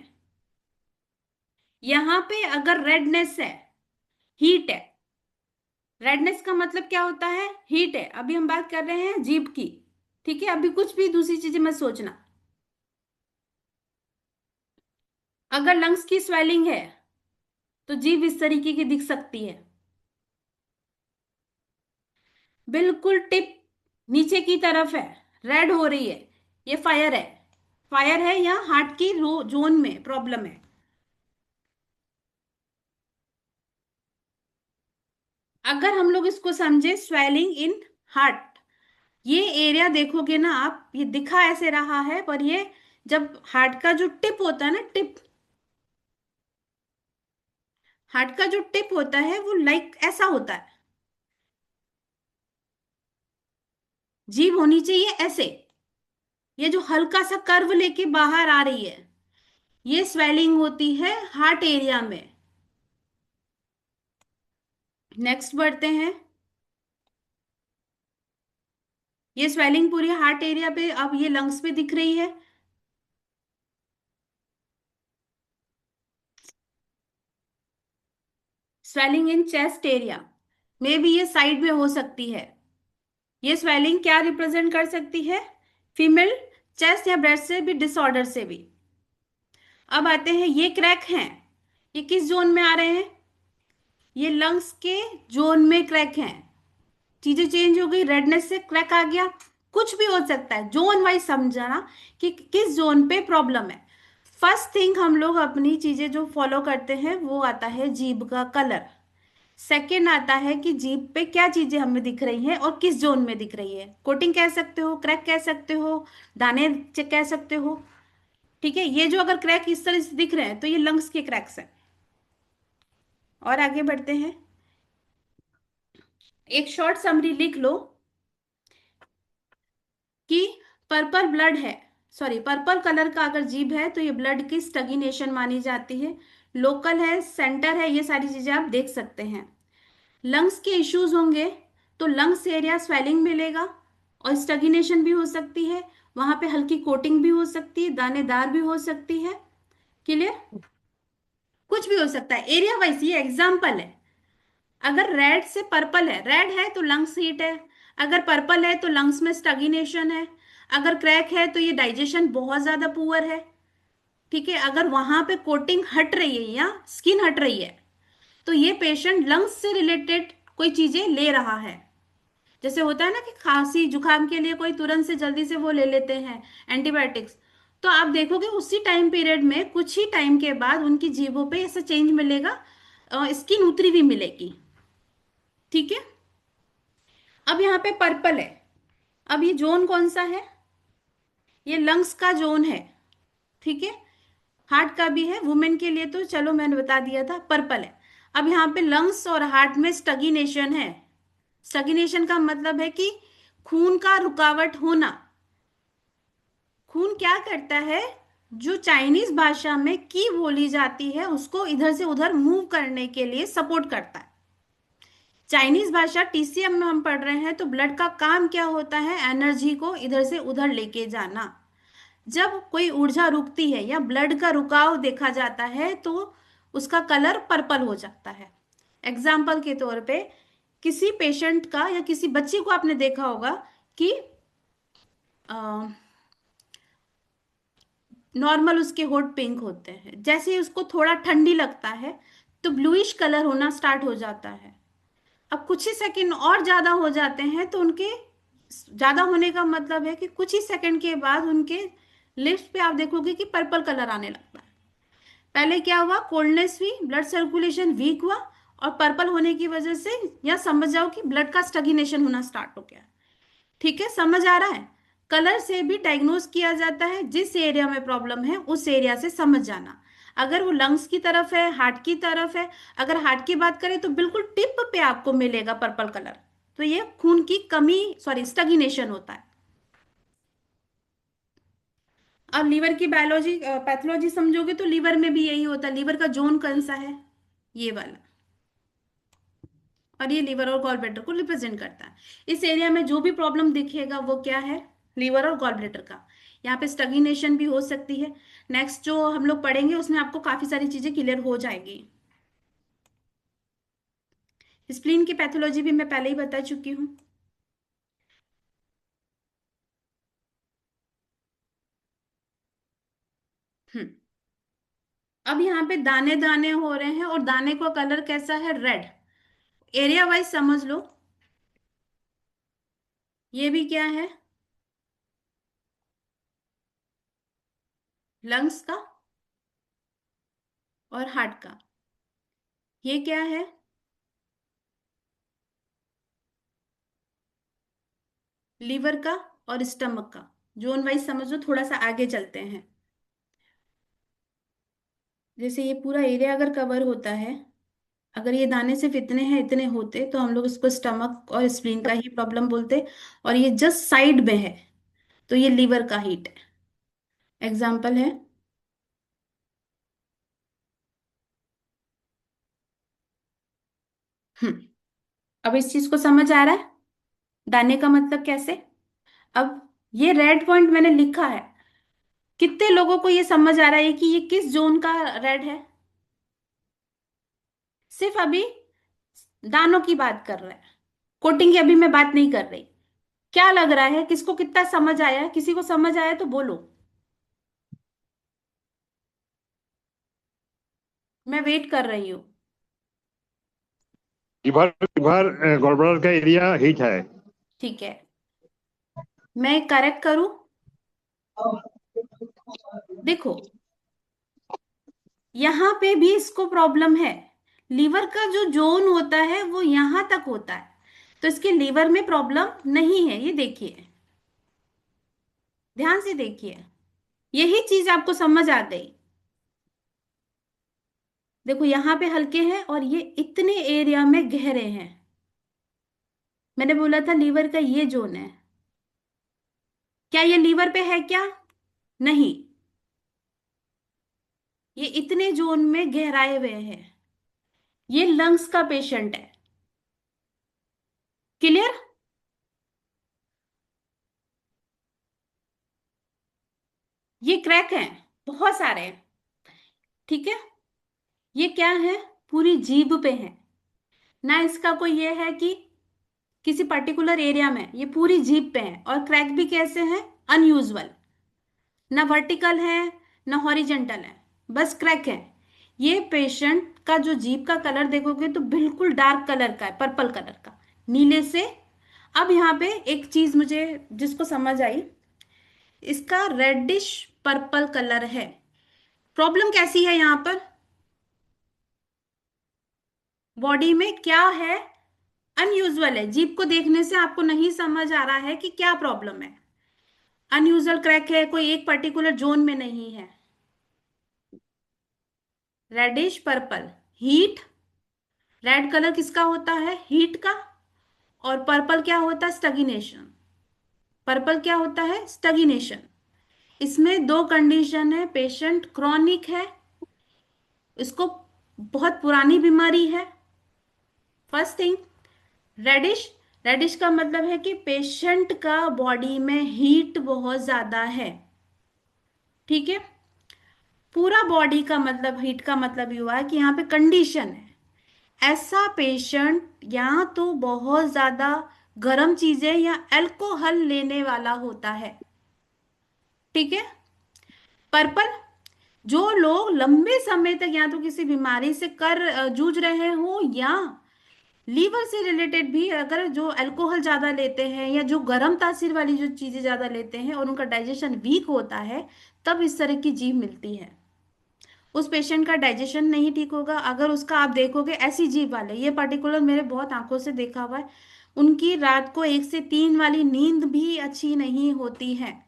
A: यहां पे अगर रेडनेस है, हीट है। रेडनेस का मतलब क्या होता है, हीट है। अभी हम बात कर रहे हैं जीभ की। ठीक है, अभी कुछ भी दूसरी चीजें मत सोचना। अगर लंग्स की स्वेलिंग है तो जीभ इस तरीके की दिख सकती है, बिल्कुल टिप नीचे की तरफ है, रेड हो रही है, ये फायर है। फायर है या हार्ट की जोन में प्रॉब्लम है। अगर हम लोग इसको समझे, स्वेलिंग इन हार्ट, ये एरिया देखोगे ना आप, ये दिखा ऐसे रहा है, पर ये जब हार्ट का जो टिप होता है ना, टिप, हार्ट का जो टिप होता है वो लाइक ऐसा होता है। जीभ होनी चाहिए ऐसे, ये जो हल्का सा कर्व लेके बाहर आ रही है, ये स्वेलिंग होती है हार्ट एरिया में। नेक्स्ट बढ़ते हैं, ये स्वेलिंग पूरी हार्ट एरिया पे, अब ये लंग्स पे दिख रही है। Swelling in chest area, may be ये साइड में हो सकती है। ये स्वेलिंग क्या रिप्रेजेंट कर सकती है, फीमेल चेस्ट या ब्रेस्ट से भी डिसऑर्डर से भी। अब आते हैं, ये क्रैक हैं, ये किस जोन में आ रहे हैं, ये लंग्स के जोन में क्रैक हैं। चीजें चेंज हो गई, रेडनेस से क्रैक आ गया, कुछ भी हो सकता है। जोन वाइज समझना कि किस जोन पे प्रॉब्लम है। फर्स्ट थिंग हम लोग अपनी चीजें जो फॉलो करते हैं वो आता है जीभ का कलर। सेकेंड आता है कि जीभ पे क्या चीजें हमें दिख रही हैं और किस जोन में दिख रही है। कोटिंग कह सकते हो, क्रैक कह सकते हो, दाने कह सकते हो। ठीक है, ये जो अगर क्रैक इस तरह से दिख रहे हैं तो ये लंग्स के क्रैक्स हैं। और आगे बढ़ते हैं, एक शॉर्ट समरी लिख लो कि पर्पल ब्लड है, सॉरी पर्पल कलर का अगर जीभ है तो ये ब्लड की स्टगनेशन मानी जाती है। लोकल है, सेंटर है, ये सारी चीजें आप देख सकते हैं। लंग्स के इश्यूज होंगे तो लंग्स एरिया स्वेलिंग मिलेगा और स्टगनेशन भी हो सकती है, वहां पे हल्की कोटिंग भी हो सकती है, दानेदार भी हो सकती है। क्लियर? कुछ भी हो सकता है एरिया वाइज, ये एग्जाम्पल है। अगर रेड से पर्पल है, रेड है तो लंग्स हीट है, अगर पर्पल है तो लंग्स में स्टगनेशन है, अगर क्रैक है तो ये डाइजेशन बहुत ज्यादा पुअर है। ठीक है, अगर वहां पे कोटिंग हट रही है या स्किन हट रही है तो ये पेशेंट लंग्स से रिलेटेड कोई चीजें ले रहा है। जैसे होता है ना कि खांसी जुकाम के लिए कोई तुरंत से जल्दी से वो ले लेते हैं एंटीबायोटिक्स, तो आप देखोगे उसी टाइम पीरियड में कुछ ही टाइम के बाद उनकी जीभों पे ऐसा चेंज मिलेगा, स्किन उतरी हुई मिलेगी। ठीक है, अब यहाँ पे पर्पल है, अब ये जोन कौन सा है, ये लंग्स का जोन है। ठीक है, हार्ट का भी है, वुमेन के लिए तो चलो मैंने बता दिया था, पर्पल है। अब यहाँ पे लंग्स और हार्ट में स्टगनेशन है। स्टगनेशन का मतलब है कि खून का रुकावट होना। खून क्या करता है, जो चाइनीज भाषा में की बोली जाती है उसको इधर से उधर मूव करने के लिए सपोर्ट करता है। चाइनीज भाषा टीसीएम में हम पढ़ रहे हैं, तो ब्लड का काम क्या होता है? एनर्जी को इधर से उधर लेके जाना। जब कोई ऊर्जा रुकती है या ब्लड का रुकाव देखा जाता है तो उसका कलर पर्पल हो जाता है। एग्जाम्पल के तौर पे, किसी पेशेंट का या किसी बच्चे को आपने देखा होगा कि नॉर्मल उसके होठ पिंक होते हैं, जैसे ही उसको थोड़ा ठंडी लगता है तो ब्लूइश कलर होना स्टार्ट हो जाता है। अब कुछ ही सेकंड और ज्यादा हो जाते हैं तो उनके ज्यादा होने का मतलब है कि कुछ ही सेकंड के बाद उनके लिप्स पे आप देखोगे कि पर्पल कलर आने लगता है। पहले क्या हुआ? कोल्डनेस हुई, ब्लड सर्कुलेशन वीक हुआ, और पर्पल होने की वजह से या समझ जाओ कि ब्लड का स्टैग्नेशन होना स्टार्ट हो गया। ठीक है, समझ आ रहा है? कलर से भी डायग्नोज किया जाता है। जिस एरिया में प्रॉब्लम है उस एरिया से समझ जाना। अगर वो लंग्स की तरफ है, हार्ट की तरफ है, अगर हार्ट की बात करें तो बिल्कुल टिप पे आपको मिलेगा पर्पल कलर, तो ये खून की कमी, सॉरी स्टैग्नेशन होता है। अब लीवर की बायोलॉजी पैथोलॉजी समझोगे तो लीवर में भी यही होता है। लीवर का जोन कौन सा है? ये वाला। और ये लीवर और गॉल ब्लैडर को रिप्रेजेंट करता है। इस एरिया में जो भी प्रॉब्लम दिखेगा वो क्या है? लीवर और गॉल ब्लैडर का। यहाँ पे स्टगनेशन भी हो सकती है। नेक्स्ट जो हम लोग पढ़ेंगे उसमें आपको काफी सारी चीजें क्लियर हो जाएगी। स्प्लीन की पैथोलॉजी भी मैं पहले ही बता चुकी हूँ। हम्म। अब यहाँ पे दाने दाने हो रहे हैं, और दाने का कलर कैसा है? रेड। एरिया वाइज समझ लो। ये भी क्या है? लंग्स का और हार्ट का। ये क्या है? लीवर का और स्टमक का। जोन वाइज समझो, थोड़ा सा आगे चलते हैं। जैसे ये पूरा एरिया अगर कवर होता है, अगर ये दाने सिर्फ इतने हैं, इतने होते तो हम लोग इसको स्टमक और स्प्लीन का ही प्रॉब्लम बोलते। और ये जस्ट साइड में है तो ये लीवर का हीट है। एग्जाम्पल है। हम्म। अब इस चीज को समझ आ रहा है? दाने का मतलब कैसे? अब ये रेड पॉइंट मैंने लिखा है, कितने लोगों को ये समझ आ रहा है कि ये किस जोन का रेड है? सिर्फ अभी दानों की बात कर रहे हैं, कोटिंग की अभी मैं बात नहीं कर रही। क्या लग रहा है, किसको कितना समझ आया? किसी को समझ आया तो बोलो, मैं वेट कर रही हूँ।
H: लिवर लिवर गॉलब्लैडर का एरिया हीट है।
A: ठीक है, मैं करेक्ट करूं? देखो, यहां पे भी इसको प्रॉब्लम है। लीवर का जो जोन होता है वो यहां तक होता है, तो इसके लीवर में प्रॉब्लम नहीं है। ये देखिए, ध्यान से देखिए, यही चीज आपको समझ आ गई। देखो यहाँ पे हल्के हैं और ये इतने एरिया में गहरे हैं। मैंने बोला था लीवर का ये जोन है। क्या ये लीवर पे है क्या? नहीं, ये इतने जोन में गहराए हुए हैं। ये लंग्स का पेशेंट है। क्लियर? ये क्रैक हैं, बहुत सारे हैं। ठीक है, ये क्या है? पूरी जीभ पे है ना। इसका कोई ये है कि किसी पर्टिकुलर एरिया में, ये पूरी जीभ पे है। और क्रैक भी कैसे हैं? अनयूजुअल, ना वर्टिकल है ना हॉरिजेंटल है, बस क्रैक है। ये पेशेंट का जो जीभ का कलर देखोगे तो बिल्कुल डार्क कलर का है, पर्पल कलर का, नीले से। अब यहाँ पे एक चीज मुझे जिसको समझ आई, इसका रेडिश पर्पल कलर है। प्रॉब्लम कैसी है यहाँ पर? बॉडी में क्या है? अनयूजुअल है। जीभ को देखने से आपको नहीं समझ आ रहा है कि क्या प्रॉब्लम है। अनयूजुअल क्रैक है, कोई एक पर्टिकुलर जोन में नहीं है। Reddish purple, heat. Red colour किसका होता है? हीट का। और पर्पल क्या होता है? स्टगनेशन। पर्पल क्या होता है? स्टगनेशन। इसमें दो कंडीशन है। पेशेंट क्रॉनिक है, इसको बहुत पुरानी बीमारी है, फर्स्ट थिंग। रेडिश, रेडिश का मतलब है कि पेशेंट का बॉडी में हीट बहुत ज्यादा है। ठीक है, पूरा बॉडी का मतलब हीट का मतलब ये हुआ है कि यहाँ पे कंडीशन है, ऐसा पेशेंट या तो बहुत ज्यादा गर्म चीजें या अल्कोहल लेने वाला होता है। ठीक है। पर्पल, जो लोग लंबे समय तक या तो किसी बीमारी से जूझ रहे हो या लीवर से रिलेटेड भी, अगर जो अल्कोहल ज्यादा लेते हैं या जो गर्म तासीर वाली जो चीजें ज्यादा लेते हैं और उनका डाइजेशन वीक होता है, तब इस तरह की जीभ मिलती है। उस पेशेंट का डाइजेशन नहीं ठीक होगा, अगर उसका आप देखोगे ऐसी जीभ वाले, ये पर्टिकुलर मेरे बहुत आंखों से देखा हुआ है, उनकी रात को 1 से 3 वाली नींद भी अच्छी नहीं होती है।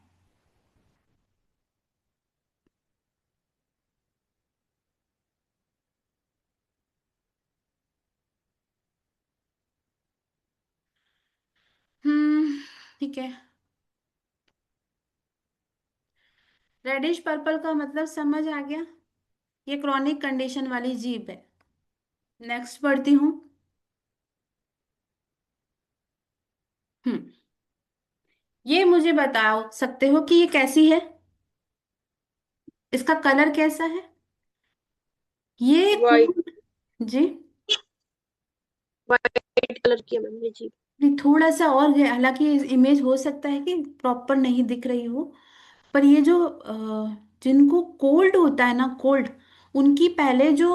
A: हम्म, ठीक है। रेडिश पर्पल का मतलब समझ आ गया, ये क्रॉनिक कंडीशन वाली जीभ है। नेक्स्ट पढ़ती हूँ। हम्म, ये मुझे बता सकते हो कि ये कैसी है, इसका कलर कैसा है? ये
E: वाइट,
A: खून, जी,
E: वाइट कलर की है मैम ये जी।
A: नहीं थोड़ा सा और है, हालांकि इमेज हो सकता है कि प्रॉपर नहीं दिख रही हो, पर ये जो जिनको कोल्ड होता है ना, कोल्ड, उनकी पहले जो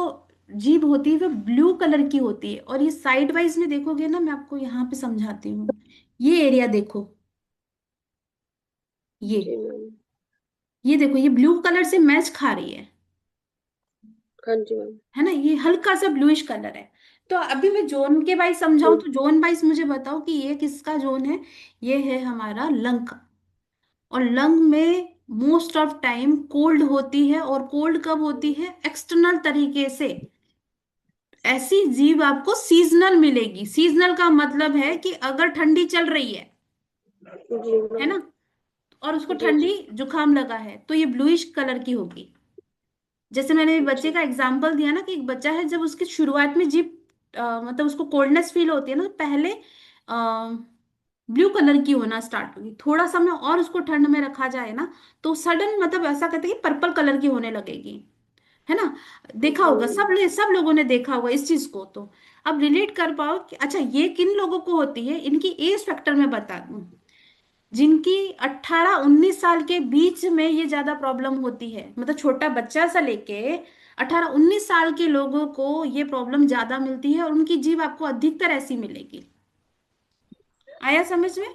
A: जीभ होती है वो ब्लू कलर की होती है, और ये साइड वाइज में देखोगे ना, मैं आपको यहाँ पे समझाती हूँ, ये एरिया देखो, ये
E: जी मैम।
A: ये देखो, ये ब्लू कलर से मैच खा रही
E: हाँ जी मैम।
A: है ना, ये हल्का सा ब्लूइश कलर है। तो अभी मैं जोन के वाइज समझाऊं,
E: जी
A: तो जोन वाइज मुझे बताओ कि ये किसका जोन है? ये है हमारा लंग का। और लंग में मोस्ट ऑफ टाइम कोल्ड होती है, और कोल्ड कब होती है? एक्सटर्नल तरीके से। ऐसी जीव आपको सीजनल मिलेगी। सीजनल का मतलब है कि अगर ठंडी चल रही
E: जी
A: है
E: मैम।
A: ना, और उसको
E: जी
A: ठंडी
E: जी
A: जुकाम लगा है, तो ये ब्लूइश कलर की होगी। जैसे मैंने एक बच्चे
E: जी।
A: का एग्जाम्पल दिया ना, कि एक बच्चा है, जब उसकी शुरुआत में जीभ मतलब उसको कोल्डनेस फील होती है ना, तो पहले ब्लू कलर की होना स्टार्ट होगी, थोड़ा समय और उसको ठंड में रखा जाए ना, तो सडन मतलब ऐसा कहते हैं कि पर्पल कलर की होने लगेगी, है ना। देखा होगा, सब लोगों ने देखा होगा इस चीज को। तो अब रिलेट कर पाओ कि अच्छा ये किन लोगों को होती है, इनकी एज फैक्टर में बता दूं। जिनकी 18-19 साल के बीच में ये ज्यादा प्रॉब्लम होती है, मतलब छोटा बच्चा सा लेके 18-19 साल के लोगों को ये प्रॉब्लम ज्यादा मिलती है, और उनकी जीभ आपको अधिकतर ऐसी मिलेगी। आया समझ में?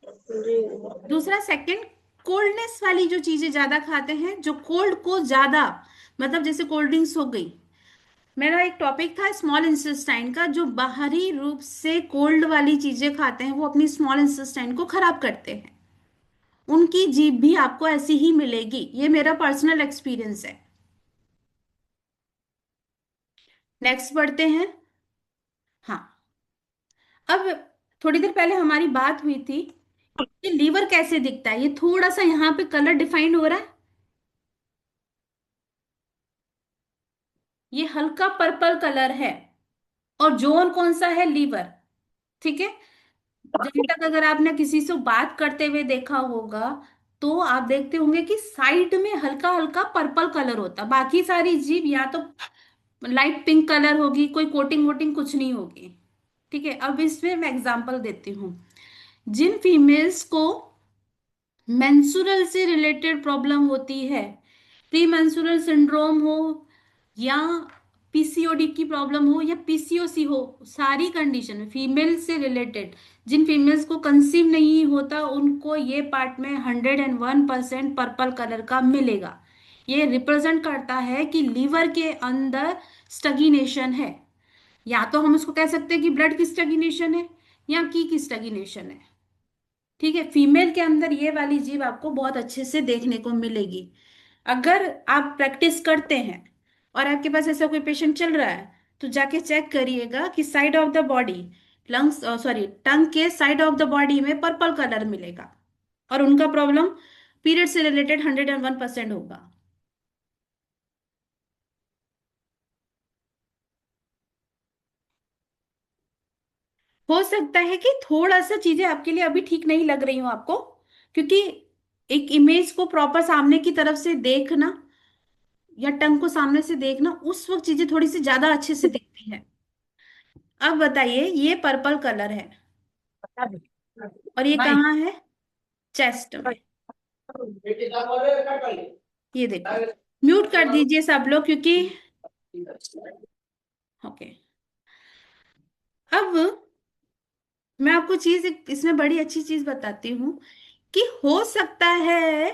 E: जी।
A: दूसरा, सेकंड, कोल्डनेस वाली जो चीजें ज्यादा खाते हैं, जो कोल्ड को ज्यादा, मतलब जैसे कोल्ड ड्रिंक्स हो गई। मेरा एक टॉपिक था स्मॉल इंटेस्टाइन का, जो बाहरी रूप से कोल्ड वाली चीजें खाते हैं वो अपनी स्मॉल इंटेस्टाइन को खराब करते हैं, उनकी जीभ भी आपको ऐसी ही मिलेगी। ये मेरा पर्सनल एक्सपीरियंस है। नेक्स्ट बढ़ते हैं। हाँ, अब थोड़ी देर पहले हमारी बात हुई थी कि लीवर कैसे दिखता है। ये थोड़ा सा यहाँ पे कलर डिफाइंड हो रहा है, ये हल्का पर्पल कलर है, और जोन कौन सा है? लीवर। ठीक है। जहां तक अगर आपने किसी से बात करते हुए देखा होगा, तो आप देखते होंगे कि साइड में हल्का हल्का पर्पल कलर होता, बाकी सारी जीभ या तो लाइट पिंक कलर होगी, कोई कोटिंग वोटिंग कुछ नहीं होगी। ठीक है, अब इसमें मैं एग्जांपल देती हूँ। जिन फीमेल्स को मेंस्ट्रुअल से रिलेटेड प्रॉब्लम होती है, प्री मेंस्ट्रुअल सिंड्रोम हो, या पीसीओडी की प्रॉब्लम हो, या पीसीओसी हो, सारी कंडीशन में फीमेल से रिलेटेड, जिन फीमेल्स को कंसीव नहीं होता, उनको ये पार्ट में 101% पर्पल कलर का मिलेगा। ये रिप्रेजेंट करता है कि लीवर के अंदर स्टगीनेशन है। या तो हम उसको कह सकते हैं कि ब्लड की स्टगीनेशन है, या की स्टगीनेशन है। ठीक है, फीमेल के अंदर ये वाली जीव आपको बहुत अच्छे से देखने को मिलेगी। अगर आप प्रैक्टिस करते हैं और आपके पास ऐसा कोई पेशेंट चल रहा है, तो जाके चेक करिएगा कि side of the body, lungs sorry tongue के साइड ऑफ द बॉडी में पर्पल कलर मिलेगा, और उनका प्रॉब्लम पीरियड से रिलेटेड 101% होगा। हो सकता है कि थोड़ा सा चीजें आपके लिए अभी ठीक नहीं लग रही हो आपको, क्योंकि एक इमेज को प्रॉपर सामने की तरफ से देखना या टंग को सामने से देखना, उस वक्त चीजें थोड़ी सी ज्यादा अच्छे से दिखती है। अब बताइए, ये पर्पल कलर है और ये कहाँ है? चेस्ट में। ये देखो, म्यूट कर दीजिए सब लोग, क्योंकि ओके। अब मैं आपको इसमें बड़ी अच्छी चीज बताती हूँ कि हो सकता है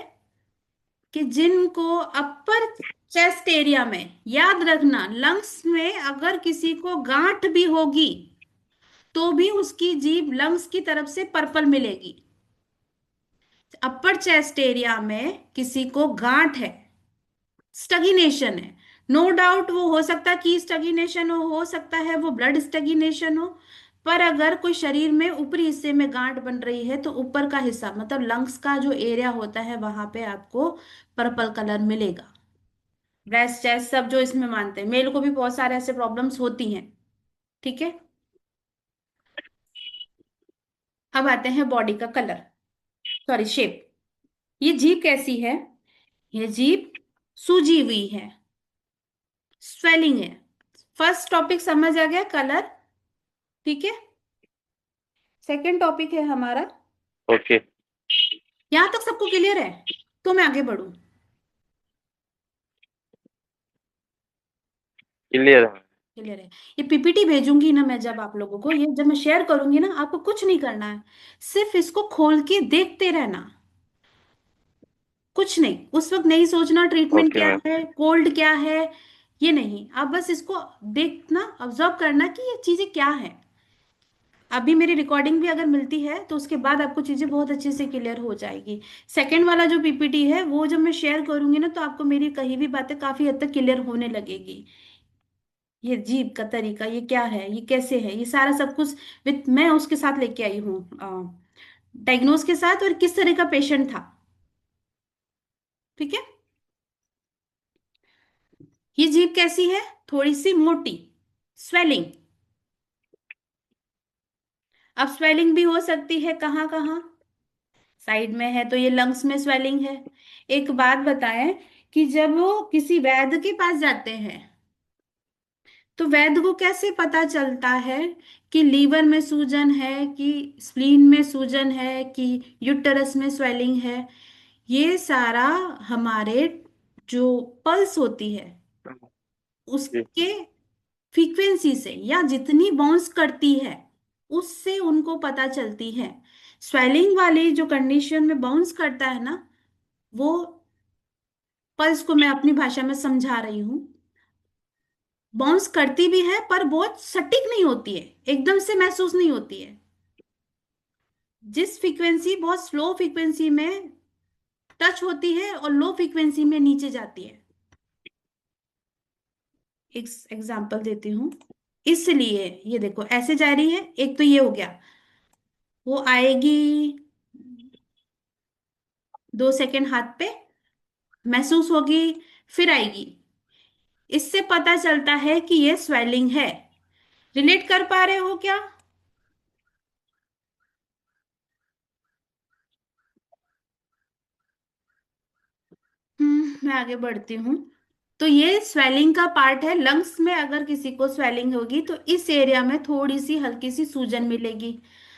A: कि जिनको अपर चेस्ट एरिया में, याद रखना लंग्स में अगर किसी को गांठ भी होगी तो भी उसकी जीभ लंग्स की तरफ से पर्पल मिलेगी। अपर चेस्ट एरिया में किसी को गांठ है, स्टगीनेशन है, नो डाउट वो हो सकता है कि स्टगीनेशन हो सकता है वो ब्लड स्टगीनेशन हो, पर अगर कोई शरीर में ऊपरी हिस्से में गांठ बन रही है तो ऊपर का हिस्सा मतलब लंग्स का जो एरिया होता है वहां पे आपको पर्पल कलर मिलेगा। ब्रेस्ट चेस्ट सब जो इसमें मानते हैं, मेल को भी बहुत सारे ऐसे प्रॉब्लम्स होती हैं। ठीक है, अब आते हैं बॉडी का कलर, सॉरी शेप। ये जीभ कैसी है? ये जीभ सूजी हुई है, स्वेलिंग है। फर्स्ट टॉपिक समझ आ गया, कलर। ठीक है, सेकंड टॉपिक है हमारा,
I: ओके।
A: यहां तक सबको क्लियर है? तो मैं आगे बढ़ूं।
I: क्लियर है।
A: क्लियर है। ये पीपीटी भेजूंगी ना मैं, जब आप लोगों को ये जब मैं शेयर करूंगी ना, आपको कुछ नहीं करना है, सिर्फ इसको खोल के देखते रहना, कुछ नहीं। उस वक्त नहीं सोचना ट्रीटमेंट
I: ओके
A: क्या
I: मैम।
A: है, कोल्ड क्या है, ये नहीं। आप बस इसको देखना, ऑब्जर्व करना कि ये चीजें क्या है। अभी मेरी रिकॉर्डिंग भी अगर मिलती है तो उसके बाद आपको चीजें बहुत अच्छे से क्लियर हो जाएगी। सेकंड वाला जो पीपीटी है वो जब मैं शेयर करूंगी ना, तो आपको मेरी कही भी बातें काफी हद तक क्लियर होने लगेगी। ये जीभ का तरीका, ये क्या है, ये कैसे है, ये सारा सब कुछ विथ मैं उसके साथ लेके आई हूँ, डायग्नोज के साथ, और किस तरह का पेशेंट था। ठीक है, ये जीभ कैसी है? थोड़ी सी मोटी, स्वेलिंग। अब स्वेलिंग भी हो सकती है कहाँ कहाँ? साइड में है तो ये लंग्स में स्वेलिंग है। एक बात बताएं कि जब वो किसी वैद्य के पास जाते हैं तो वैद्य को कैसे पता चलता है कि लीवर में सूजन है, कि स्प्लीन में सूजन है, कि यूटरस में स्वेलिंग है? ये सारा हमारे जो पल्स होती है
I: जी।
A: उसके फ्रीक्वेंसी से, या जितनी बाउंस करती है उससे उनको पता चलती है। स्वेलिंग वाली जो कंडीशन में बाउंस करता है ना, वो पल्स को मैं अपनी भाषा में समझा रही हूँ, बाउंस करती भी है पर बहुत सटीक नहीं होती है, एकदम से महसूस नहीं होती है। जिस फ्रीक्वेंसी बहुत स्लो फ्रीक्वेंसी में टच होती है और लो फ्रीक्वेंसी में नीचे जाती है। एक एग्जांपल देती हूँ, इसलिए ये देखो ऐसे जा रही है, एक तो ये हो गया, वो आएगी 2 सेकंड हाथ पे, महसूस होगी, फिर आएगी। इससे पता चलता है कि ये स्वेलिंग है। रिलेट कर पा रहे हो क्या? मैं आगे बढ़ती हूँ। तो ये स्वेलिंग का पार्ट है। लंग्स में अगर किसी को स्वेलिंग होगी तो इस एरिया में थोड़ी सी हल्की सी सूजन मिलेगी।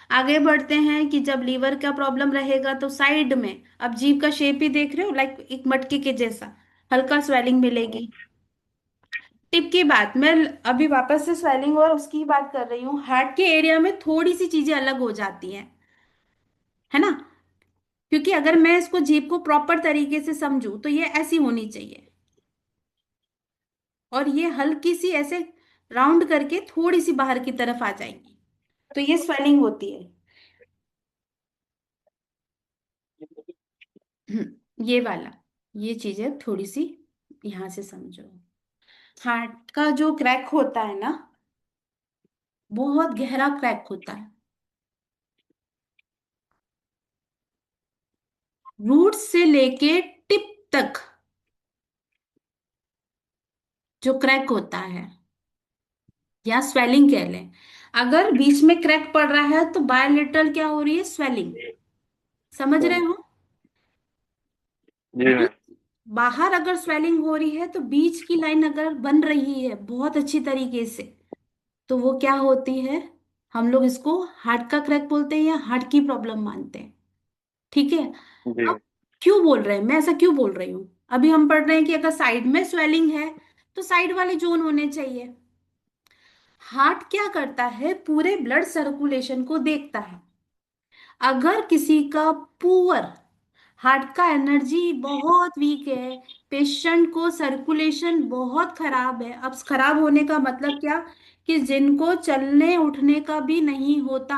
A: आगे बढ़ते हैं कि जब लीवर का प्रॉब्लम रहेगा तो साइड में, अब जीभ का शेप ही देख रहे हो, लाइक एक मटके के जैसा, हल्का स्वेलिंग मिलेगी। टिप की बात, मैं अभी वापस से स्वेलिंग और उसकी बात कर रही हूँ, हार्ट के एरिया में थोड़ी सी चीजें अलग हो जाती हैं, है ना? क्योंकि अगर मैं इसको जीभ को प्रॉपर तरीके से समझूं तो ये ऐसी होनी चाहिए, और ये हल्की सी ऐसे राउंड करके थोड़ी सी बाहर की तरफ आ जाएंगी, तो ये स्वेलिंग होती है। ये वाला, ये चीजें थोड़ी सी यहां से समझो। हार्ट का जो क्रैक होता है ना, बहुत गहरा क्रैक होता है, रूट से लेके टिप तक जो क्रैक होता है, या स्वेलिंग कह लें। अगर बीच में क्रैक पड़ रहा है तो बायलेटरल क्या हो रही है, स्वेलिंग। समझ रहे हो?
I: जी मैम।
A: बाहर अगर स्वेलिंग हो रही है तो बीच की लाइन अगर बन रही है बहुत अच्छी तरीके से, तो वो क्या होती है, हम लोग इसको हार्ट का क्रैक बोलते हैं या हार्ट की प्रॉब्लम मानते हैं। ठीक है।
I: जी
A: अब क्यों बोल रहे हैं, मैं ऐसा क्यों बोल रही हूँ, अभी हम पढ़ रहे हैं कि अगर साइड में स्वेलिंग है तो साइड वाले जोन होने चाहिए। हार्ट क्या करता है, पूरे ब्लड सर्कुलेशन को देखता है। अगर किसी का पुअर, हार्ट का एनर्जी बहुत वीक है, पेशेंट को सर्कुलेशन बहुत खराब है। अब खराब होने का मतलब क्या, कि जिनको चलने उठने का भी नहीं होता,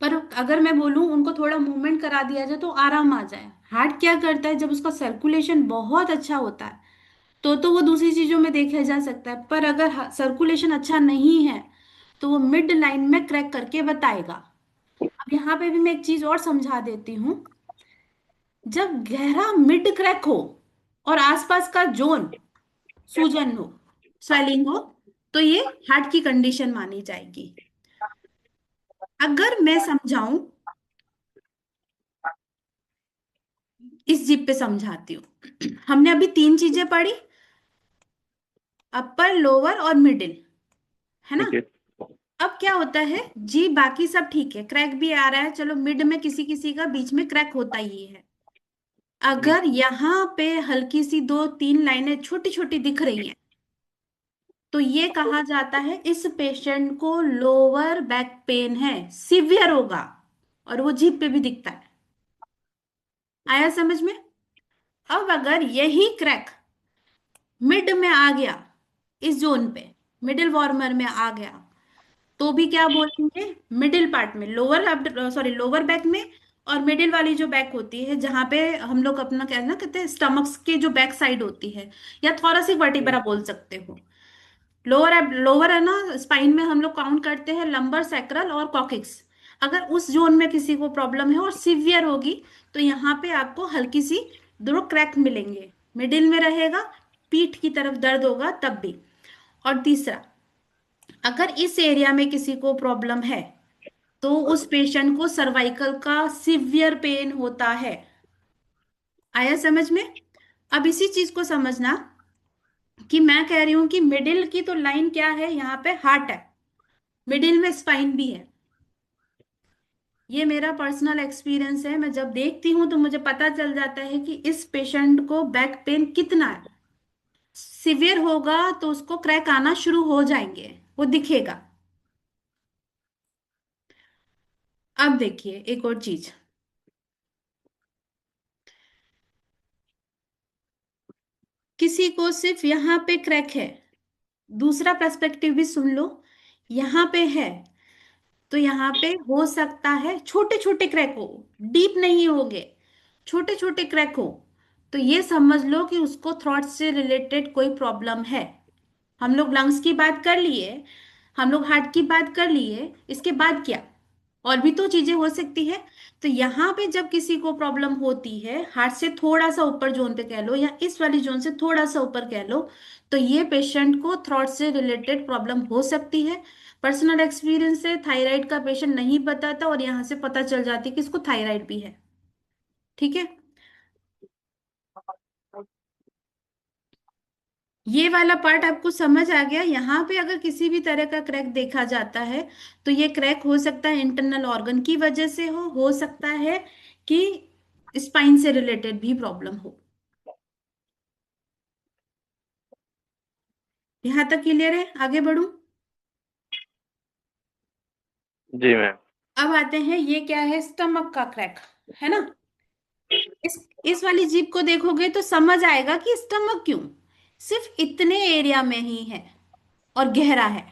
A: पर अगर मैं बोलूं उनको थोड़ा मूवमेंट करा दिया जाए तो आराम आ जाए। हार्ट क्या करता है, जब उसका सर्कुलेशन बहुत अच्छा होता है तो वो दूसरी चीजों में देखा जा सकता है, पर अगर सर्कुलेशन अच्छा नहीं है तो वो मिड लाइन में क्रैक करके बताएगा। अब यहाँ पे भी मैं एक चीज और समझा देती हूँ। जब गहरा मिड क्रैक हो और आसपास का जोन सूजन हो, स्वेलिंग हो, तो ये हार्ट की कंडीशन मानी जाएगी। अगर मैं समझाऊं, इस जीप पे समझाती हूँ। हमने अभी तीन चीजें पढ़ी, अपर लोअर और मिडिल, है ना?
I: ठीक है।
A: अब क्या होता है जी, बाकी सब ठीक है, क्रैक भी आ रहा है, चलो मिड में किसी किसी का बीच में क्रैक होता ही है। अगर यहाँ पे हल्की सी दो तीन लाइनें छोटी छोटी दिख रही हैं तो ये कहा जाता है इस पेशेंट को लोअर बैक पेन है, सीवियर होगा, और वो जीभ पे भी दिखता है। आया समझ में? अब अगर यही क्रैक मिड में आ गया, इस जोन पे मिडिल वार्मर में आ गया, तो भी क्या बोलेंगे, मिडिल पार्ट में, लोअर सॉरी लोअर बैक में, और मिडिल वाली जो बैक होती है जहां पे हम लोग अपना क्या है ना कहते हैं, स्टमक्स के जो बैक साइड होती है, या थोरासिक वर्टिब्रा बोल सकते हो। लोअर लोअर है ना, स्पाइन में हम लोग काउंट करते हैं लंबर, सैक्रल और कॉकिक्स। अगर उस जोन में किसी को प्रॉब्लम है और सीवियर होगी तो यहाँ पे आपको हल्की सी दो क्रैक मिलेंगे, मिडिल में रहेगा, पीठ की तरफ दर्द होगा तब भी। और तीसरा, अगर इस एरिया में किसी को प्रॉब्लम है तो उस पेशेंट को सर्वाइकल का सिवियर पेन होता है। आया समझ में? अब इसी चीज को समझना कि मैं कह रही हूं कि मिडिल की तो लाइन क्या है, यहाँ पे हार्ट है, मिडिल में स्पाइन भी है। ये मेरा पर्सनल एक्सपीरियंस है, मैं जब देखती हूँ तो मुझे पता चल जाता है कि इस पेशेंट को बैक पेन कितना है। सिवियर होगा तो उसको क्रैक आना शुरू हो जाएंगे, वो दिखेगा। अब देखिए एक और चीज, किसी को सिर्फ यहाँ पे क्रैक है, दूसरा पर्सपेक्टिव भी सुन लो, यहाँ पे है तो यहाँ पे हो सकता है छोटे छोटे क्रैक हो, डीप नहीं होंगे, छोटे छोटे क्रैक हो, तो ये समझ लो कि उसको थ्रॉट से रिलेटेड कोई प्रॉब्लम है। हम लोग लंग्स की बात कर लिए, हम लोग हार्ट की बात कर लिए, इसके बाद क्या, और भी तो चीजें हो सकती है। तो यहाँ पे जब किसी को प्रॉब्लम होती है हार्ट से थोड़ा सा ऊपर जोन पे कह लो, या इस वाली जोन से थोड़ा सा ऊपर कह लो, तो ये पेशेंट को थ्रॉट से रिलेटेड प्रॉब्लम हो सकती है। पर्सनल एक्सपीरियंस से थायराइड का पेशेंट नहीं बताता और यहाँ से पता चल जाती है कि इसको थायराइड भी है। ठीक है, ये वाला पार्ट आपको समझ आ गया। यहाँ पे अगर किसी भी तरह का क्रैक देखा जाता है तो ये क्रैक हो सकता है इंटरनल ऑर्गन की वजह से हो सकता है कि स्पाइन से रिलेटेड भी प्रॉब्लम हो। यहाँ तक क्लियर है, आगे बढ़ूं?
I: जी मैम।
A: अब आते हैं, ये क्या है, स्टमक का क्रैक, है ना? इस वाली जीप को देखोगे तो समझ आएगा कि स्टमक क्यों सिर्फ इतने एरिया में ही है और गहरा है।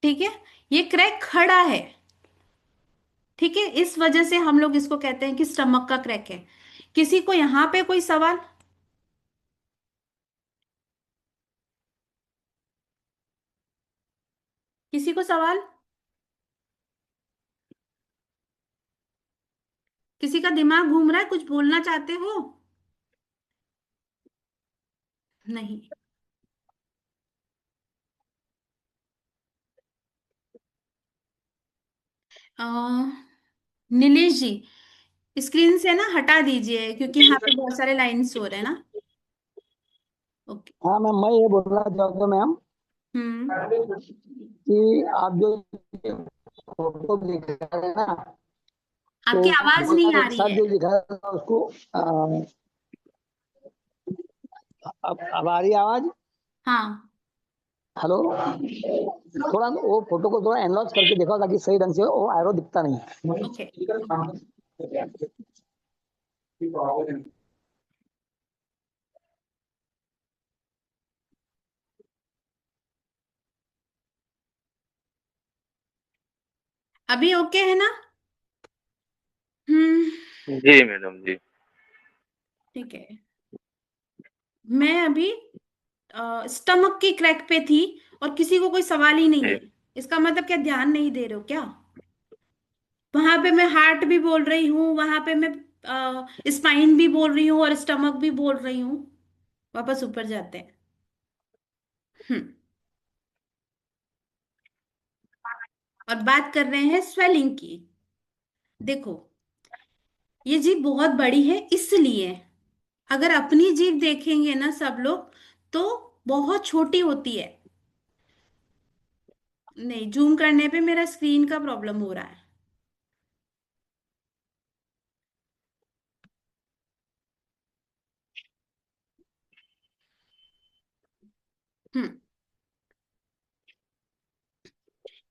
A: ठीक है, ये क्रैक खड़ा है। ठीक है, इस वजह से हम लोग इसको कहते हैं कि स्टमक का क्रैक है। किसी को यहां पे कोई सवाल? किसी को सवाल? किसी का दिमाग घूम रहा है, कुछ बोलना चाहते हो? नहीं? अ, नीलेश जी, स्क्रीन से ना हटा दीजिए क्योंकि यहाँ पे बहुत सारे लाइन्स हो रहे हैं ना। ओके।
F: हाँ मैम, मैं ये बोलना चाहता हूँ मैम
A: हम्म।
F: कि आप जो फोटो दिखा रहे हैं ना, तो
A: आपकी आवाज नहीं आ
F: एक
A: रही
F: साथ
A: है।
F: जो दिखा रहे हैं उसको अब आ रही है आवाज?
A: हाँ।
F: हेलो, थोड़ा वो फोटो को थोड़ा एनलॉज करके देखो ताकि सही ढंग से वो एरो दिखता नहीं।
A: ओके। अभी ओके है ना? हम्म।
I: जी मैडम जी।
A: ठीक है। मैं अभी स्टमक की क्रैक पे थी और किसी को कोई सवाल ही नहीं
I: जी
A: है। इसका मतलब क्या, ध्यान नहीं दे रहे हो क्या? वहां पे मैं हार्ट भी बोल रही हूँ, वहां पे मैं स्पाइन भी बोल रही हूँ और स्टमक भी बोल रही हूँ। वापस ऊपर जाते हैं। हम्म। और बात कर रहे हैं स्वेलिंग की। देखो, ये जीभ बहुत बड़ी है, इसलिए अगर अपनी जीभ देखेंगे ना सब लोग, तो बहुत छोटी होती है। नहीं, जूम करने पे मेरा स्क्रीन का प्रॉब्लम हो रहा है। हम्म।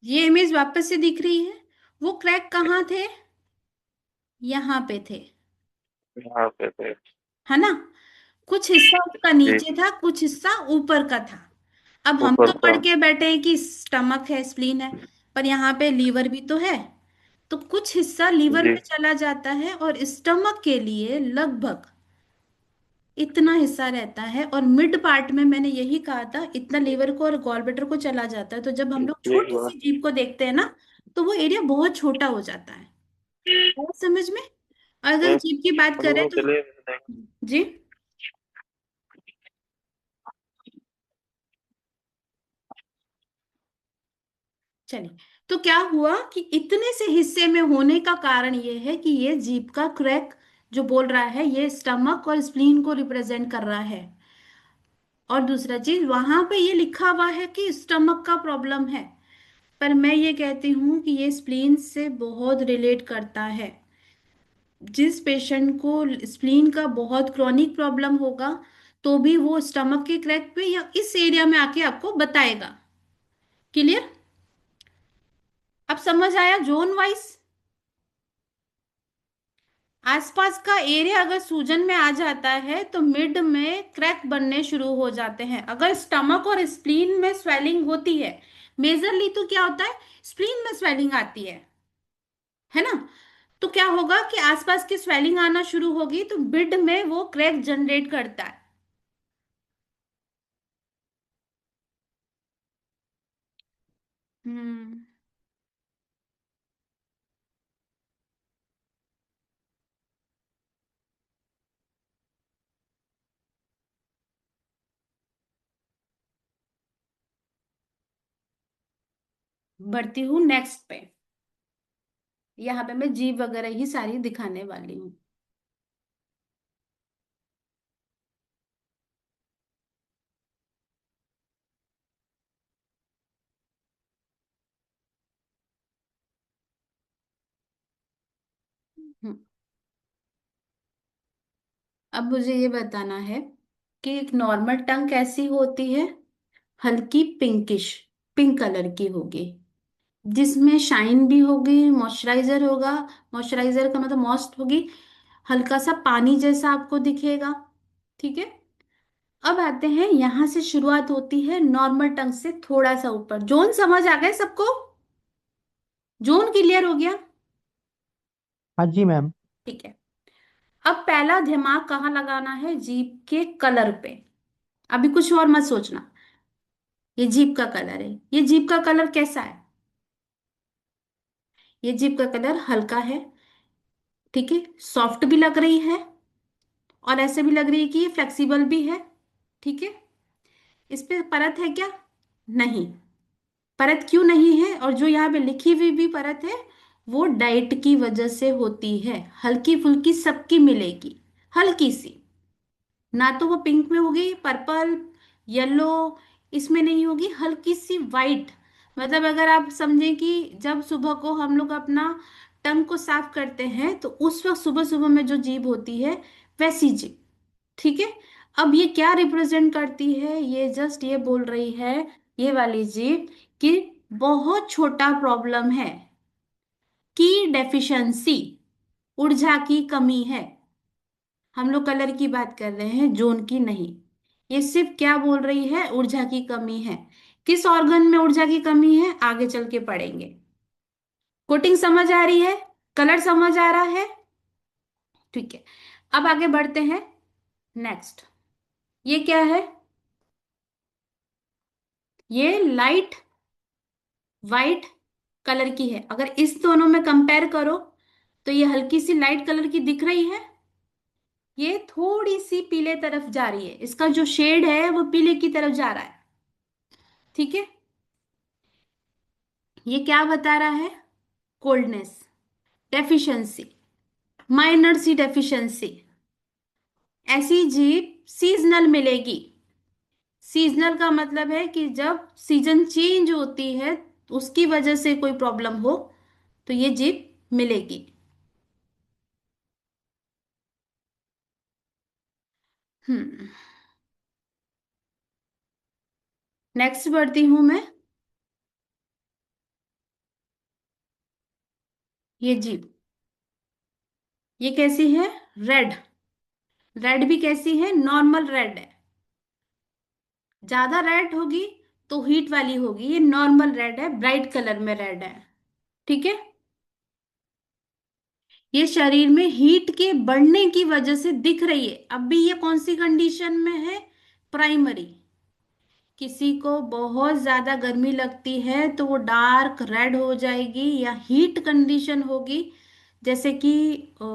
A: ये इमेज वापस से दिख रही है। वो क्रैक कहाँ थे? यहाँ पे थे।
I: यहाँ पे थे।
A: है ना? कुछ हिस्सा उसका
I: जी
A: नीचे था, कुछ हिस्सा ऊपर का था। अब हम
I: ऊपर
A: तो
I: का।
A: पढ़ के बैठे हैं कि स्टमक है, स्प्लीन है, पर यहाँ पे लीवर भी तो है। तो कुछ हिस्सा लीवर
I: जी
A: में चला जाता है और स्टमक के लिए लगभग इतना हिस्सा रहता है। और मिड पार्ट में मैंने यही कहा था, इतना लीवर को और गॉलब्लैडर को चला जाता है। तो जब हम लोग
I: एक
A: छोटी
I: बार।
A: सी जीभ को देखते हैं ना, तो वो एरिया बहुत छोटा हो जाता है। और समझ में, अगर
I: एक
A: जीभ की बात करें
I: मिनट
A: तो।
I: चलिए।
A: जी। चलिए, तो क्या हुआ कि इतने से हिस्से में होने का कारण ये है कि ये जीभ का क्रैक जो बोल रहा है, ये स्टमक और स्प्लीन को रिप्रेजेंट कर रहा है। और दूसरा चीज, वहां पे ये लिखा हुआ है कि स्टमक का प्रॉब्लम है, पर मैं ये कहती हूँ कि ये स्प्लीन से बहुत रिलेट करता है। जिस पेशेंट को स्प्लीन का बहुत क्रॉनिक प्रॉब्लम होगा, तो भी वो स्टमक के क्रैक पे या इस एरिया में आके आपको बताएगा। क्लियर? अब समझ आया जोन वाइज? आसपास का एरिया अगर सूजन में आ जाता है तो मिड में क्रैक बनने शुरू हो जाते हैं। अगर स्टमक और स्प्लीन में स्वेलिंग होती है, मेजरली तो क्या होता है, स्प्लीन में स्वेलिंग आती है ना? तो क्या होगा कि आसपास की स्वेलिंग आना शुरू होगी तो मिड में वो क्रैक जनरेट करता है। हम्म। बढ़ती हूँ नेक्स्ट पे। यहाँ पे मैं जीभ वगैरह ही सारी दिखाने वाली हूँ। हम्म। अब मुझे ये बताना है कि एक नॉर्मल टंग कैसी होती है। हल्की पिंकिश, पिंक कलर की होगी, जिसमें शाइन भी होगी, मॉइस्चराइजर होगा। मॉइस्चराइजर का मतलब मॉइस्ट होगी, हल्का सा पानी जैसा आपको दिखेगा। ठीक है। अब आते हैं, यहां से शुरुआत होती है नॉर्मल टंग से थोड़ा सा ऊपर। जोन समझ आ गए सबको? जोन क्लियर हो गया?
G: हाँ जी मैम।
A: ठीक है। अब पहला दिमाग कहाँ लगाना है? जीभ के कलर पे। अभी कुछ और मत सोचना। ये जीभ का कलर है। ये जीभ का कलर कैसा है? ये जीभ का कलर हल्का है। ठीक है, सॉफ्ट भी लग रही है और ऐसे भी लग रही है कि ये फ्लेक्सिबल भी है। ठीक है। इस पे परत है क्या? नहीं। परत क्यों नहीं है? और जो यहाँ पे लिखी हुई भी परत है, वो डाइट की वजह से होती है। हल्की फुल्की सबकी मिलेगी, हल्की सी, ना तो वो पिंक में होगी, पर्पल, येलो, इसमें नहीं होगी, हल्की सी वाइट। मतलब अगर आप समझें कि जब सुबह को हम लोग अपना टंग को साफ करते हैं तो उस वक्त सुबह सुबह में जो जीभ होती है, वैसी जीभ। ठीक है। अब ये क्या रिप्रेजेंट करती है, ये जस्ट ये बोल रही है, ये वाली जीभ, कि बहुत छोटा प्रॉब्लम है, की डेफिशिएंसी, ऊर्जा की कमी है। हम लोग कलर की बात कर रहे हैं, जोन की नहीं। ये सिर्फ क्या बोल रही है, ऊर्जा की कमी है। किस ऑर्गन में ऊर्जा की कमी है, आगे चल के पढ़ेंगे। कोटिंग समझ आ रही है, कलर समझ आ रहा है? ठीक है, अब आगे बढ़ते हैं। नेक्स्ट, ये क्या है, ये लाइट वाइट कलर की है। अगर इस दोनों में कंपेयर करो तो ये हल्की सी लाइट कलर की दिख रही है, ये थोड़ी सी पीले तरफ जा रही है, इसका जो शेड है वो पीले की तरफ जा रहा है। ठीक है। ये क्या बता रहा है, कोल्डनेस, डेफिशिएंसी, माइनर सी डेफिशिएंसी। ऐसी जीप सीजनल मिलेगी। सीजनल का मतलब है कि जब सीजन चेंज होती है उसकी वजह से कोई प्रॉब्लम हो तो ये जीप मिलेगी। हम्म। नेक्स्ट बढ़ती हूं मैं। ये जीप, ये कैसी है, रेड। रेड भी कैसी है, नॉर्मल रेड है। ज्यादा रेड होगी तो हीट वाली होगी, ये नॉर्मल रेड है, ब्राइट कलर में रेड है। ठीक है। ये शरीर में हीट के बढ़ने की वजह से दिख रही है। अब भी ये कौन सी कंडीशन में है, प्राइमरी। किसी को बहुत ज्यादा गर्मी लगती है तो वो डार्क रेड हो जाएगी, या हीट कंडीशन होगी। जैसे कि अ,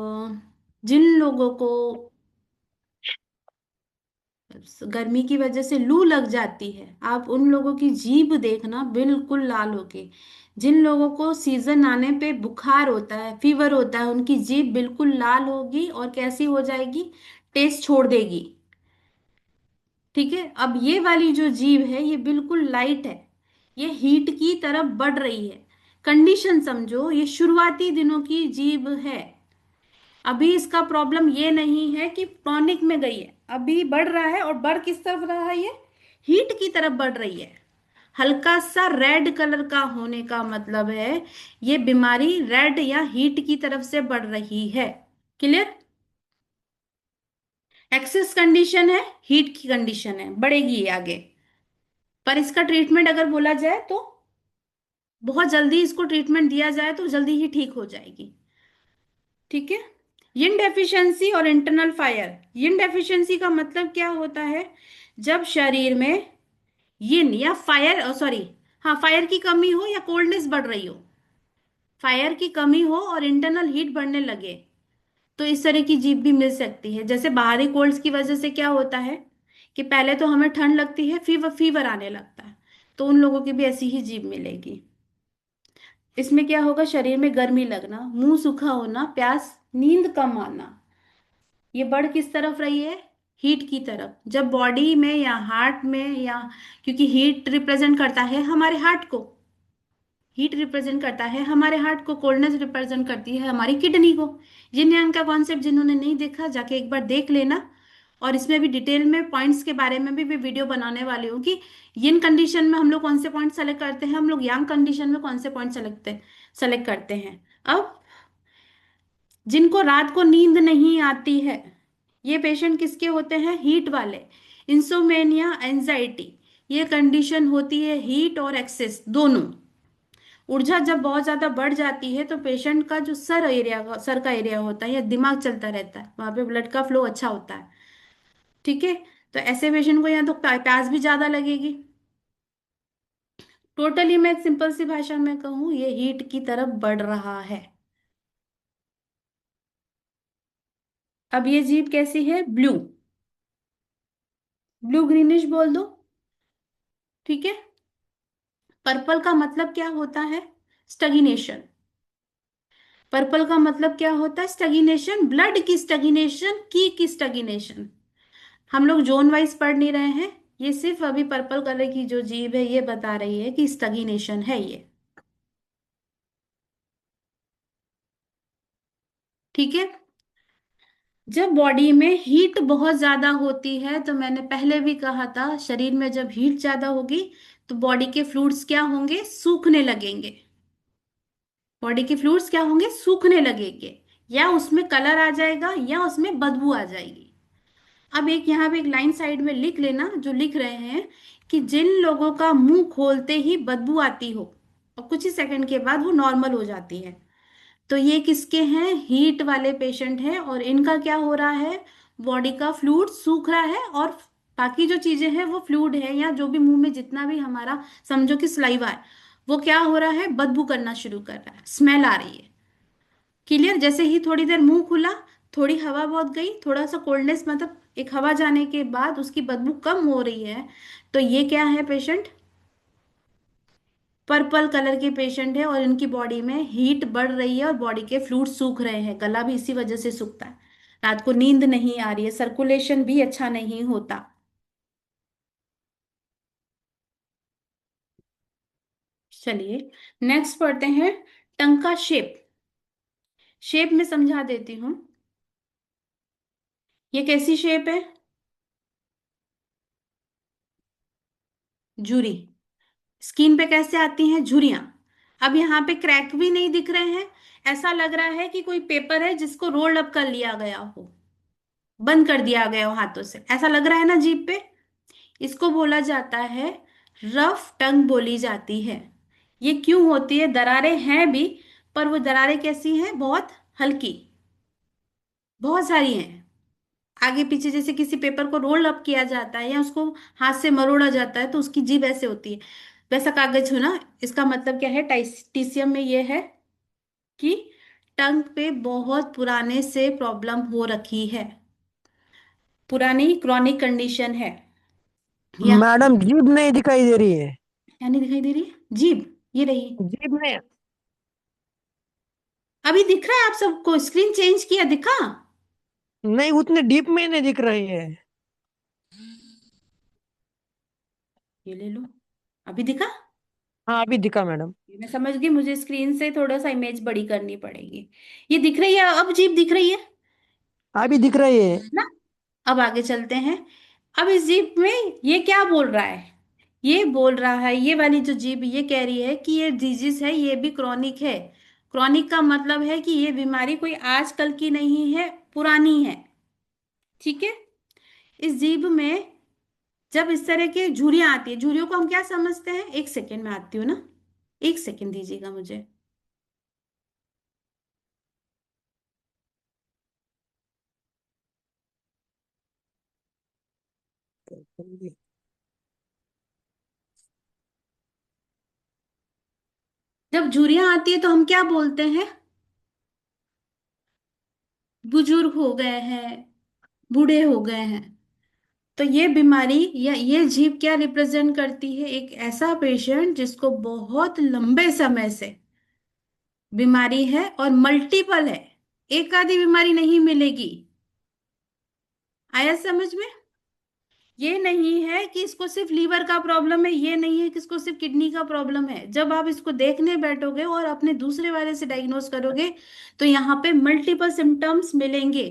A: जिन लोगों को गर्मी की वजह से लू लग जाती है, आप उन लोगों की जीभ देखना बिल्कुल लाल होगी। जिन लोगों को सीजन आने पे बुखार होता है, फीवर होता है, उनकी जीभ बिल्कुल लाल होगी और कैसी हो जाएगी, टेस्ट छोड़ देगी। ठीक है। अब ये वाली जो जीभ है ये बिल्कुल लाइट है, ये हीट की तरफ बढ़ रही है। कंडीशन समझो, ये शुरुआती दिनों की जीभ है। अभी इसका प्रॉब्लम ये नहीं है कि टॉनिक में गई है, अभी बढ़ रहा है, और बढ़ किस तरफ रहा है, ये हीट की तरफ बढ़ रही है। हल्का सा रेड कलर का होने का मतलब है ये बीमारी रेड या हीट की तरफ से बढ़ रही है। क्लियर। एक्सेस कंडीशन है, हीट की कंडीशन है, बढ़ेगी ये आगे। पर इसका ट्रीटमेंट अगर बोला जाए तो बहुत जल्दी इसको ट्रीटमेंट दिया जाए तो जल्दी ही ठीक हो जाएगी। ठीक है। यिन डेफिशिएंसी और इंटरनल फायर। यिन डेफिशिएंसी का मतलब क्या होता है, जब शरीर में यिन या फायर, सॉरी, हाँ, फायर की कमी हो या कोल्डनेस बढ़ रही हो, फायर की कमी हो और इंटरनल हीट बढ़ने लगे, तो इस तरह की जीभ भी मिल सकती है। जैसे बाहरी कोल्ड्स की वजह से क्या होता है कि पहले तो हमें ठंड लगती है, फीवर फीवर आने लगता है, तो उन लोगों की भी ऐसी ही जीभ मिलेगी। इसमें क्या होगा, शरीर में गर्मी लगना, मुंह सूखा होना, प्यास, नींद कम आना। ये बढ़ किस तरफ रही है, हीट की तरफ। जब बॉडी में या हार्ट में, या क्योंकि हीट रिप्रेजेंट करता है हमारे हार्ट को, हीट रिप्रेजेंट करता है हमारे हार्ट को, कोल्डनेस रिप्रेजेंट करती है हमारी किडनी को। जिन यांग का कॉन्सेप्ट जिन्होंने नहीं देखा जाके एक बार देख लेना। और इसमें भी डिटेल में पॉइंट्स के बारे में भी वीडियो बनाने वाली हूँ कि यिन कंडीशन में हम लोग कौन से पॉइंट सेलेक्ट करते हैं, हम लोग यांग कंडीशन में कौन से पॉइंट सेलेक्ट करते हैं। अब जिनको रात को नींद नहीं आती है, ये पेशेंट किसके होते हैं, हीट वाले। इंसोमेनिया, एंजाइटी, ये कंडीशन होती है हीट और एक्सेस दोनों। ऊर्जा जब बहुत ज्यादा बढ़ जाती है तो पेशेंट का जो सर का एरिया होता है या दिमाग चलता रहता है, वहां पे ब्लड का फ्लो अच्छा होता है। ठीक है। तो ऐसे पेशेंट को या तो प्यास भी ज्यादा लगेगी। टोटली मैं एक सिंपल सी भाषा में कहूँ, ये हीट की तरफ बढ़ रहा है। अब ये जीप कैसी है, ब्लू, ब्लू ग्रीनिश बोल दो। ठीक है। पर्पल का मतलब क्या होता है, स्टगनेशन। पर्पल का मतलब क्या होता है? स्टैग्नेशन, ब्लड की स्टैग्नेशन, की स्टैग्नेशन। हम लोग जोन वाइज पढ़ नहीं रहे हैं, ये सिर्फ अभी पर्पल कलर की जो जीभ है ये बता रही है कि स्टैग्नेशन है ये। ठीक है। जब बॉडी में हीट बहुत ज्यादा होती है, तो मैंने पहले भी कहा था, शरीर में जब हीट ज्यादा होगी तो बॉडी के फ्लूइड्स क्या होंगे? सूखने लगेंगे। बॉडी के फ्लूइड्स क्या होंगे? सूखने लगेंगे, या उसमें कलर आ जाएगा या उसमें बदबू आ जाएगी। अब एक यहाँ पे एक लाइन साइड में लिख लेना, जो लिख रहे हैं कि जिन लोगों का मुंह खोलते ही बदबू आती हो और कुछ ही सेकंड के बाद वो नॉर्मल हो जाती है, तो ये किसके हैं? हीट वाले पेशेंट हैं, और इनका क्या हो रहा है? बॉडी का फ्लूइड सूख रहा है, और बाकी जो चीजें हैं वो फ्लूइड है, या जो भी मुंह में जितना भी हमारा समझो कि सलाइवा है, वो क्या हो रहा है? बदबू करना शुरू कर रहा है, स्मेल आ रही है। क्लियर? जैसे ही थोड़ी देर मुंह खुला, थोड़ी हवा बहुत गई, थोड़ा सा कोल्डनेस, मतलब एक हवा जाने के बाद उसकी बदबू कम हो रही है, तो ये क्या है पेशेंट? पर्पल कलर के पेशेंट है, और इनकी बॉडी में हीट बढ़ रही है और बॉडी के फ्लूइड सूख रहे हैं। गला भी इसी वजह से सूखता है, रात को नींद नहीं आ रही है, सर्कुलेशन भी अच्छा नहीं होता। चलिए नेक्स्ट पढ़ते हैं, टंग का शेप। शेप में समझा देती हूँ, ये कैसी शेप है? झुरी। स्किन पे कैसे आती हैं झुर्रियां? अब यहाँ पे क्रैक भी नहीं दिख रहे हैं, ऐसा लग रहा है कि कोई पेपर है जिसको रोल अप कर लिया गया हो, बंद कर दिया गया हो हाथों से, ऐसा लग रहा है ना जीभ पे। इसको बोला जाता है, रफ टंग बोली जाती है। ये क्यों होती है? दरारें हैं भी, पर वो दरारें कैसी हैं? बहुत हल्की, बहुत सारी हैं। आगे पीछे जैसे किसी पेपर को रोल अप किया जाता है या उसको हाथ से मरोड़ा जाता है तो उसकी जीभ ऐसे होती है, वैसा कागज हो ना। इसका मतलब क्या है? टीसीएम में ये है कि टंग पे बहुत पुराने से प्रॉब्लम हो रखी है, पुरानी क्रॉनिक कंडीशन है। या
D: मैडम जीभ नहीं दिखाई दे रही है।
A: क्या नहीं दिखाई दे रही है? जीभ ये रही।
D: जीभ नहीं।
A: अभी दिख रहा है आप सबको? स्क्रीन चेंज किया, दिखा?
D: नहीं, उतने डीप में नहीं दिख रही है।
A: ये ले लो, अभी दिखा?
D: हाँ, अभी दिखा मैडम।
A: मैं समझ गई, मुझे स्क्रीन से थोड़ा सा इमेज बड़ी करनी पड़ेगी। ये दिख रही है? अब जीभ दिख रही है
D: अभी दिख रही है।
A: ना? अब आगे चलते हैं। अब इस जीभ में ये क्या बोल रहा है? ये बोल रहा है, ये वाली जो जीभ ये कह रही है कि ये डिजीज है, ये भी क्रॉनिक है। क्रॉनिक का मतलब है कि ये बीमारी कोई आजकल की नहीं है, पुरानी है। ठीक है। इस जीभ में जब इस तरह की झुर्रियां आती है, झुर्रियों को हम क्या समझते हैं? एक सेकेंड में आती हूँ ना, एक सेकेंड दीजिएगा मुझे। जब झुर्रियां आती है तो हम क्या बोलते हैं? बुजुर्ग हो गए हैं, बूढ़े हो गए हैं। तो ये बीमारी या ये जीव क्या रिप्रेजेंट करती है? एक ऐसा पेशेंट जिसको बहुत लंबे समय से बीमारी है और मल्टीपल है, एक आधी बीमारी नहीं मिलेगी। आया समझ में? ये नहीं है कि इसको सिर्फ लीवर का प्रॉब्लम है, ये नहीं है कि इसको सिर्फ किडनी का प्रॉब्लम है। जब आप इसको देखने बैठोगे और अपने दूसरे वाले से डायग्नोस करोगे तो यहाँ पे मल्टीपल सिम्टम्स मिलेंगे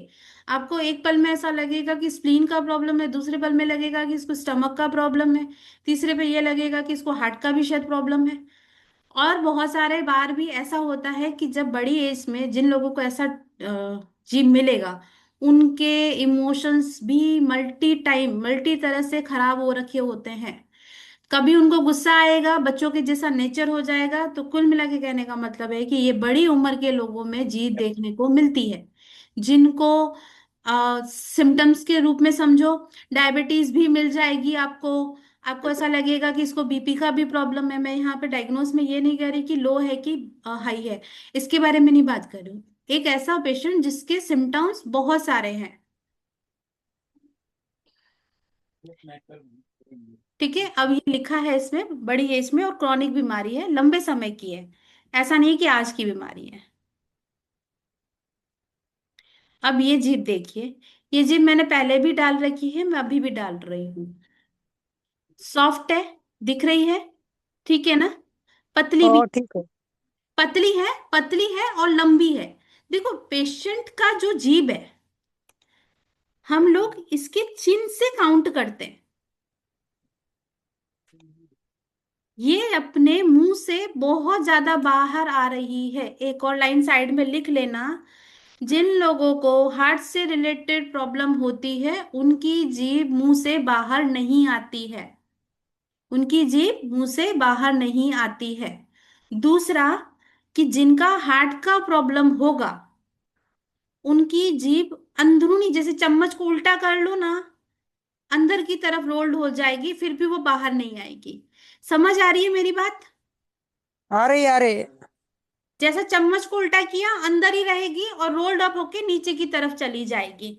A: आपको। एक पल में ऐसा लगेगा कि स्प्लीन का प्रॉब्लम है, दूसरे पल में लगेगा कि इसको स्टमक का प्रॉब्लम है, तीसरे पे ये लगेगा कि इसको हार्ट का भी शायद प्रॉब्लम है। और बहुत सारे बार भी ऐसा होता है कि जब बड़ी एज में जिन लोगों को ऐसा जीव मिलेगा, उनके इमोशंस भी मल्टी तरह से खराब हो रखे होते हैं। कभी उनको गुस्सा आएगा, बच्चों के जैसा नेचर हो जाएगा। तो कुल मिला के कहने का मतलब है कि ये बड़ी उम्र के लोगों में जीत देखने को मिलती है, जिनको सिम्टम्स के रूप में समझो, डायबिटीज भी मिल जाएगी आपको। आपको ऐसा लगेगा कि इसको बीपी का भी प्रॉब्लम है। मैं यहाँ पे डायग्नोस में ये नहीं कह रही कि लो है कि हाई है, इसके बारे में नहीं बात कर रही हूँ। एक ऐसा पेशेंट जिसके सिम्टम्स बहुत सारे हैं। ठीक है। अब ये लिखा है इसमें बड़ी एज में और क्रॉनिक बीमारी है, लंबे समय की है, ऐसा नहीं कि आज की बीमारी है। अब ये जीभ देखिए, ये जीभ मैंने पहले भी डाल रखी है, मैं अभी भी डाल रही हूँ। सॉफ्ट है, दिख रही है, ठीक है ना? पतली भी,
D: हाँ ठीक है।
A: पतली है, पतली है और लंबी है। देखो पेशेंट का जो जीभ है, हम लोग इसके चिन्ह से काउंट करते हैं। ये अपने मुंह से बहुत ज्यादा बाहर आ रही है। एक और लाइन साइड में लिख लेना, जिन लोगों को हार्ट से रिलेटेड प्रॉब्लम होती है उनकी जीभ मुंह से बाहर नहीं आती है, उनकी जीभ मुंह से बाहर नहीं आती है। दूसरा, कि जिनका हार्ट का प्रॉब्लम होगा उनकी जीभ अंदरूनी, जैसे चम्मच को उल्टा कर लो ना, अंदर की तरफ रोल्ड हो जाएगी, फिर भी वो बाहर नहीं आएगी। समझ आ रही है मेरी बात?
D: आ रही आ रही।
A: जैसा चम्मच को उल्टा किया, अंदर ही रहेगी और रोल्ड अप होके नीचे की तरफ चली जाएगी।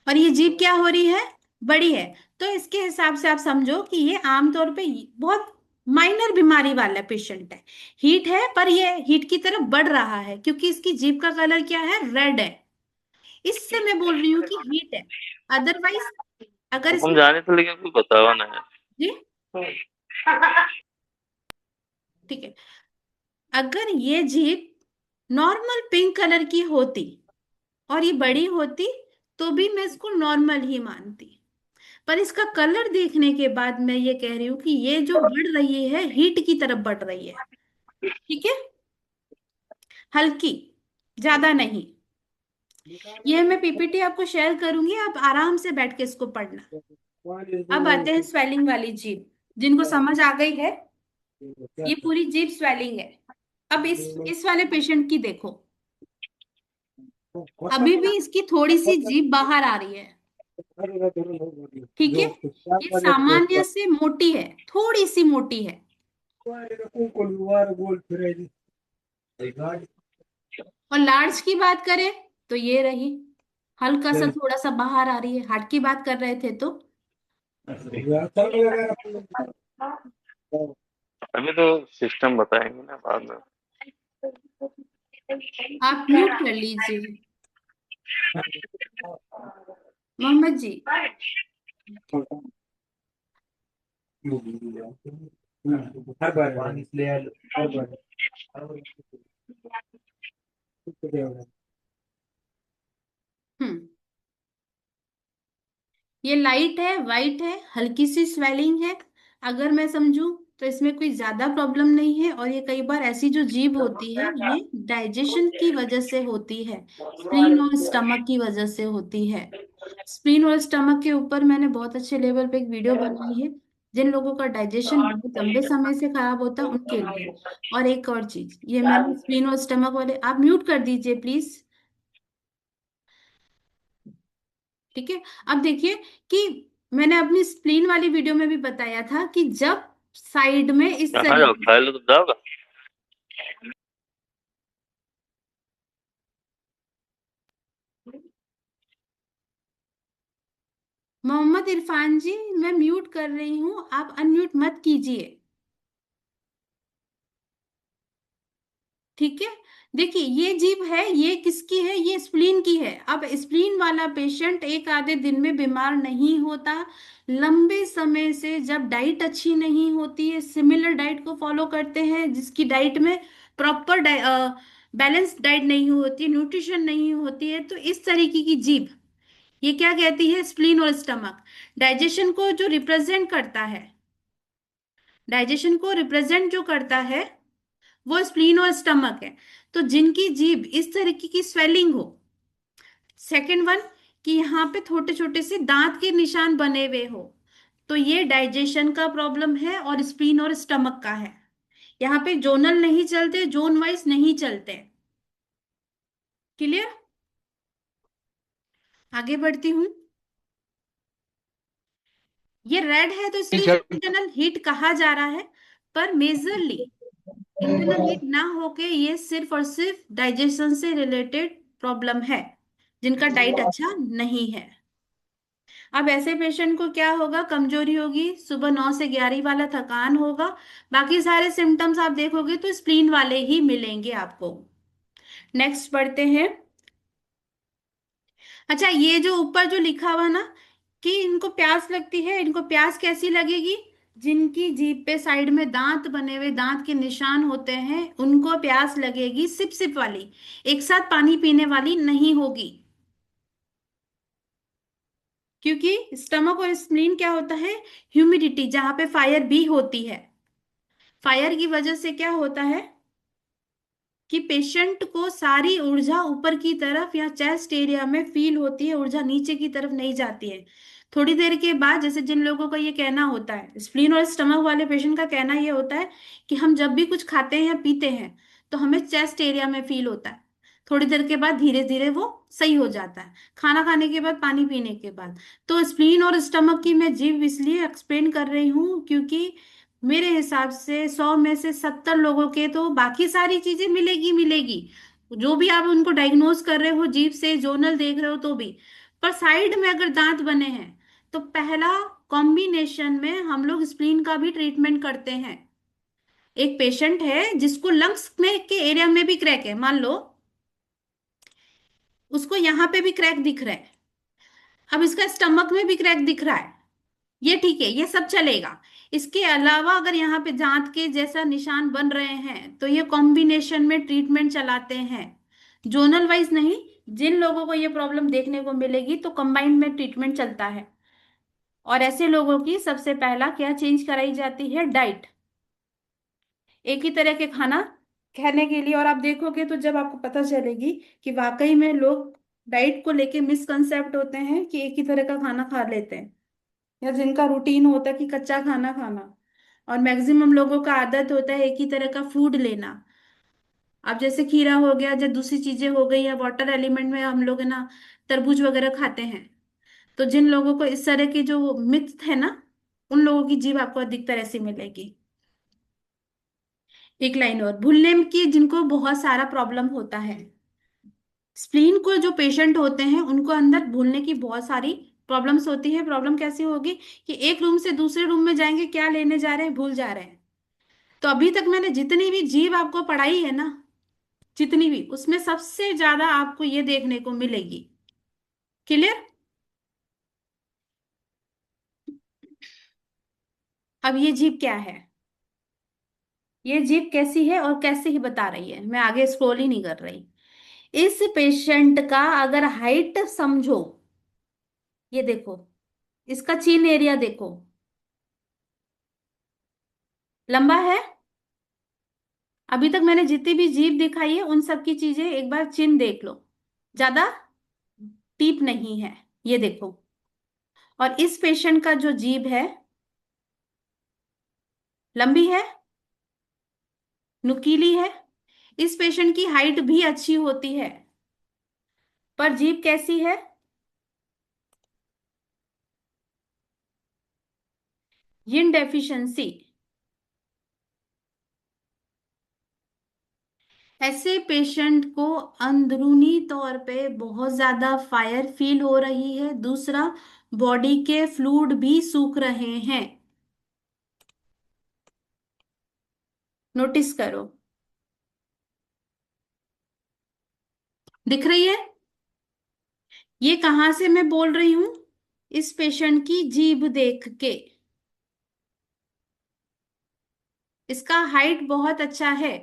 A: और ये जीभ क्या हो रही है? बड़ी है। तो इसके हिसाब से आप समझो कि ये आमतौर पे बहुत माइनर बीमारी वाला पेशेंट है। हीट है, पर ये हीट की तरफ बढ़ रहा है क्योंकि इसकी जीभ का कलर क्या है? रेड है। इससे मैं बोल रही हूँ कि हीट है। अदरवाइज अगर
I: हम
A: इसमें,
I: जाने थे लेकिन कोई बतावा ना है।
A: जी ठीक है, अगर ये जीभ नॉर्मल पिंक कलर की होती और ये बड़ी होती तो भी मैं इसको नॉर्मल ही मानती, पर इसका कलर देखने के बाद मैं ये कह रही हूँ कि ये जो बढ़ रही है हीट की तरफ बढ़ रही है। ठीक है, हल्की, ज्यादा नहीं। ये मैं पीपीटी आपको शेयर करूंगी, आप आराम से बैठ के इसको पढ़ना। अब आते हैं स्वेलिंग वाली जीभ, जिनको समझ आ गई है, ये पूरी जीभ स्वेलिंग है। अब इस वाले पेशेंट की देखो, अभी भी इसकी थोड़ी सी जीभ बाहर आ रही है। ठीक है, ये सामान्य से मोटी है, थोड़ी सी मोटी है। और लार्ज की बात करें तो ये रही, हल्का सा थोड़ा सा बाहर आ रही है। हार्ट की बात कर रहे थे तो
I: अभी तो सिस्टम बताएंगे ना बाद में।
A: आप म्यूट कर लीजिए मोहम्मद जी। हम्म, ये लाइट है, वाइट है, हल्की सी स्वेलिंग है। अगर मैं समझूं तो इसमें कोई ज्यादा प्रॉब्लम नहीं है। और ये कई बार ऐसी जो जीभ होती है ये डाइजेशन की वजह से होती है, स्प्लीन और स्टमक की वजह से होती है। स्प्लीन और स्टमक के ऊपर मैंने बहुत अच्छे लेवल पे एक वीडियो बनाई है, जिन लोगों का डाइजेशन बहुत लंबे समय से खराब होता है उनके लिए। और एक और चीज, ये मैंने स्प्लीन और स्टमक वाले, आप म्यूट कर दीजिए प्लीज। ठीक है, अब देखिए कि मैंने अपनी स्प्लीन वाली वीडियो में भी बताया था कि जब साइड में इस
I: कहाँ जाओ,
A: तरीके,
I: खा लो तो जाओगा।
A: मोहम्मद इरफान जी मैं म्यूट कर रही हूँ, आप अनम्यूट मत कीजिए। ठीक है, देखिए ये जीभ है, ये किसकी है? ये स्प्लीन की है। अब स्प्लीन वाला पेशेंट एक आधे दिन में बीमार नहीं होता। लंबे समय से जब डाइट अच्छी नहीं होती है, सिमिलर डाइट को फॉलो करते हैं जिसकी डाइट में प्रॉपर बैलेंस डाइट नहीं होती, न्यूट्रिशन नहीं होती है, तो इस तरीके की जीभ, ये क्या कहती है? स्प्लीन और स्टमक। डाइजेशन को जो रिप्रेजेंट करता है, डाइजेशन को रिप्रेजेंट जो करता है वो स्प्लीन और स्टमक है। तो जिनकी जीभ इस तरीके की स्वेलिंग हो, सेकंड वन, कि यहाँ पे छोटे छोटे से दांत के निशान बने हुए हो, तो ये डाइजेशन का प्रॉब्लम है और स्प्लीन और स्टमक का है। यहाँ पे जोनल नहीं चलते, जोन वाइज नहीं चलते। क्लियर? आगे बढ़ती हूँ। ये रेड है तो इसलिए इंटरनल हीट कहा जा रहा है, पर मेजरली इंटरनल हीट ना होके ये सिर्फ और सिर्फ डाइजेशन से रिलेटेड प्रॉब्लम है, जिनका डाइट अच्छा नहीं है। अब ऐसे पेशेंट को क्या होगा? कमजोरी होगी, सुबह 9 से 11 वाला थकान होगा। बाकी सारे सिम्टम्स आप देखोगे तो स्प्लीन वाले ही मिलेंगे आपको। नेक्स्ट बढ़ते हैं, अच्छा, ये जो ऊपर जो लिखा हुआ ना कि इनको प्यास लगती है, इनको प्यास कैसी लगेगी? जिनकी जीभ पे साइड में दांत बने हुए, दांत के निशान होते हैं, उनको प्यास लगेगी सिप सिप वाली, एक साथ पानी पीने वाली नहीं होगी। क्योंकि स्टमक और स्प्लीन क्या होता है? ह्यूमिडिटी, जहां पे फायर भी होती है। फायर की वजह से क्या होता है कि पेशेंट को सारी ऊर्जा ऊपर की तरफ या चेस्ट एरिया में फील होती है, ऊर्जा नीचे की तरफ नहीं जाती है। थोड़ी देर के बाद, जैसे जिन लोगों का ये कहना होता है, स्प्लीन और स्टमक वाले पेशेंट का कहना ये होता है कि हम जब भी कुछ खाते हैं या पीते हैं तो हमें चेस्ट एरिया में फील होता है। थोड़ी देर के बाद धीरे धीरे वो सही हो जाता है, खाना खाने के बाद, पानी पीने के बाद। तो स्प्लीन और स्टमक की मैं जीव इसलिए एक्सप्लेन कर रही हूँ क्योंकि मेरे हिसाब से 100 में से 70 लोगों के तो बाकी सारी चीजें मिलेगी मिलेगी, जो भी आप उनको डायग्नोज कर रहे हो जीभ से, जोनल देख रहे हो तो भी। पर साइड में अगर दांत बने हैं तो पहला कॉम्बिनेशन में हम लोग स्प्लीन का भी ट्रीटमेंट करते हैं। एक पेशेंट है जिसको लंग्स में के एरिया में भी क्रैक है, मान लो उसको यहाँ पे भी क्रैक दिख रहा है, अब इसका स्टमक में भी क्रैक दिख रहा है, ये ठीक है, ये सब चलेगा। इसके अलावा अगर यहाँ पे दांत के जैसा निशान बन रहे हैं तो ये कॉम्बिनेशन में ट्रीटमेंट चलाते हैं, जोनल वाइज नहीं। जिन लोगों को ये प्रॉब्लम देखने को मिलेगी तो कंबाइंड में ट्रीटमेंट चलता है। और ऐसे लोगों की सबसे पहला क्या चेंज कराई जाती है? डाइट। एक ही तरह के खाना खाने के लिए, और आप देखोगे तो जब आपको पता चलेगी कि वाकई में लोग डाइट को लेके मिसकंसेप्ट होते हैं कि एक ही तरह का खाना खा लेते हैं, या जिनका रूटीन होता है कि कच्चा खाना खाना, और मैक्सिमम लोगों का आदत होता है एक ही तरह का फूड लेना। अब जैसे खीरा हो गया, जब दूसरी चीजें हो गई, या वाटर एलिमेंट में हम लोग है ना तरबूज वगैरह खाते हैं। तो जिन लोगों को इस तरह की जो मिथ है ना, उन लोगों की जीभ आपको अधिकतर ऐसी मिलेगी। एक लाइन और, भूलने की जिनको बहुत सारा प्रॉब्लम होता है, स्प्लीन को जो पेशेंट होते हैं उनको अंदर भूलने की बहुत सारी प्रॉब्लम्स होती है। प्रॉब्लम कैसी होगी कि एक रूम से दूसरे रूम में जाएंगे, क्या लेने जा रहे हैं भूल जा रहे हैं। तो अभी तक मैंने जितनी भी जीव आपको पढ़ाई है ना, जितनी भी, उसमें सबसे ज्यादा आपको ये देखने को मिलेगी। क्लियर? अब ये जीव क्या है, ये जीव कैसी है और कैसे ही बता रही है, मैं आगे स्क्रॉल ही नहीं कर रही। इस पेशेंट का अगर हाइट समझो, ये देखो, इसका चिन एरिया देखो, लंबा है। अभी तक मैंने जितनी भी जीभ दिखाई है उन सब की चीजें एक बार चिन्ह देख लो, ज्यादा डीप नहीं है, ये देखो। और इस पेशेंट का जो जीभ है, लंबी है, नुकीली है। इस पेशेंट की हाइट भी अच्छी होती है, पर जीभ कैसी है? यिन डेफिशिएंसी। ऐसे पेशेंट को अंदरूनी तौर पे बहुत ज्यादा फायर फील हो रही है, दूसरा बॉडी के फ्लूइड भी सूख रहे हैं। नोटिस करो, दिख रही है? ये कहां से मैं बोल रही हूं? इस पेशेंट की जीभ देख के। इसका हाइट बहुत अच्छा है,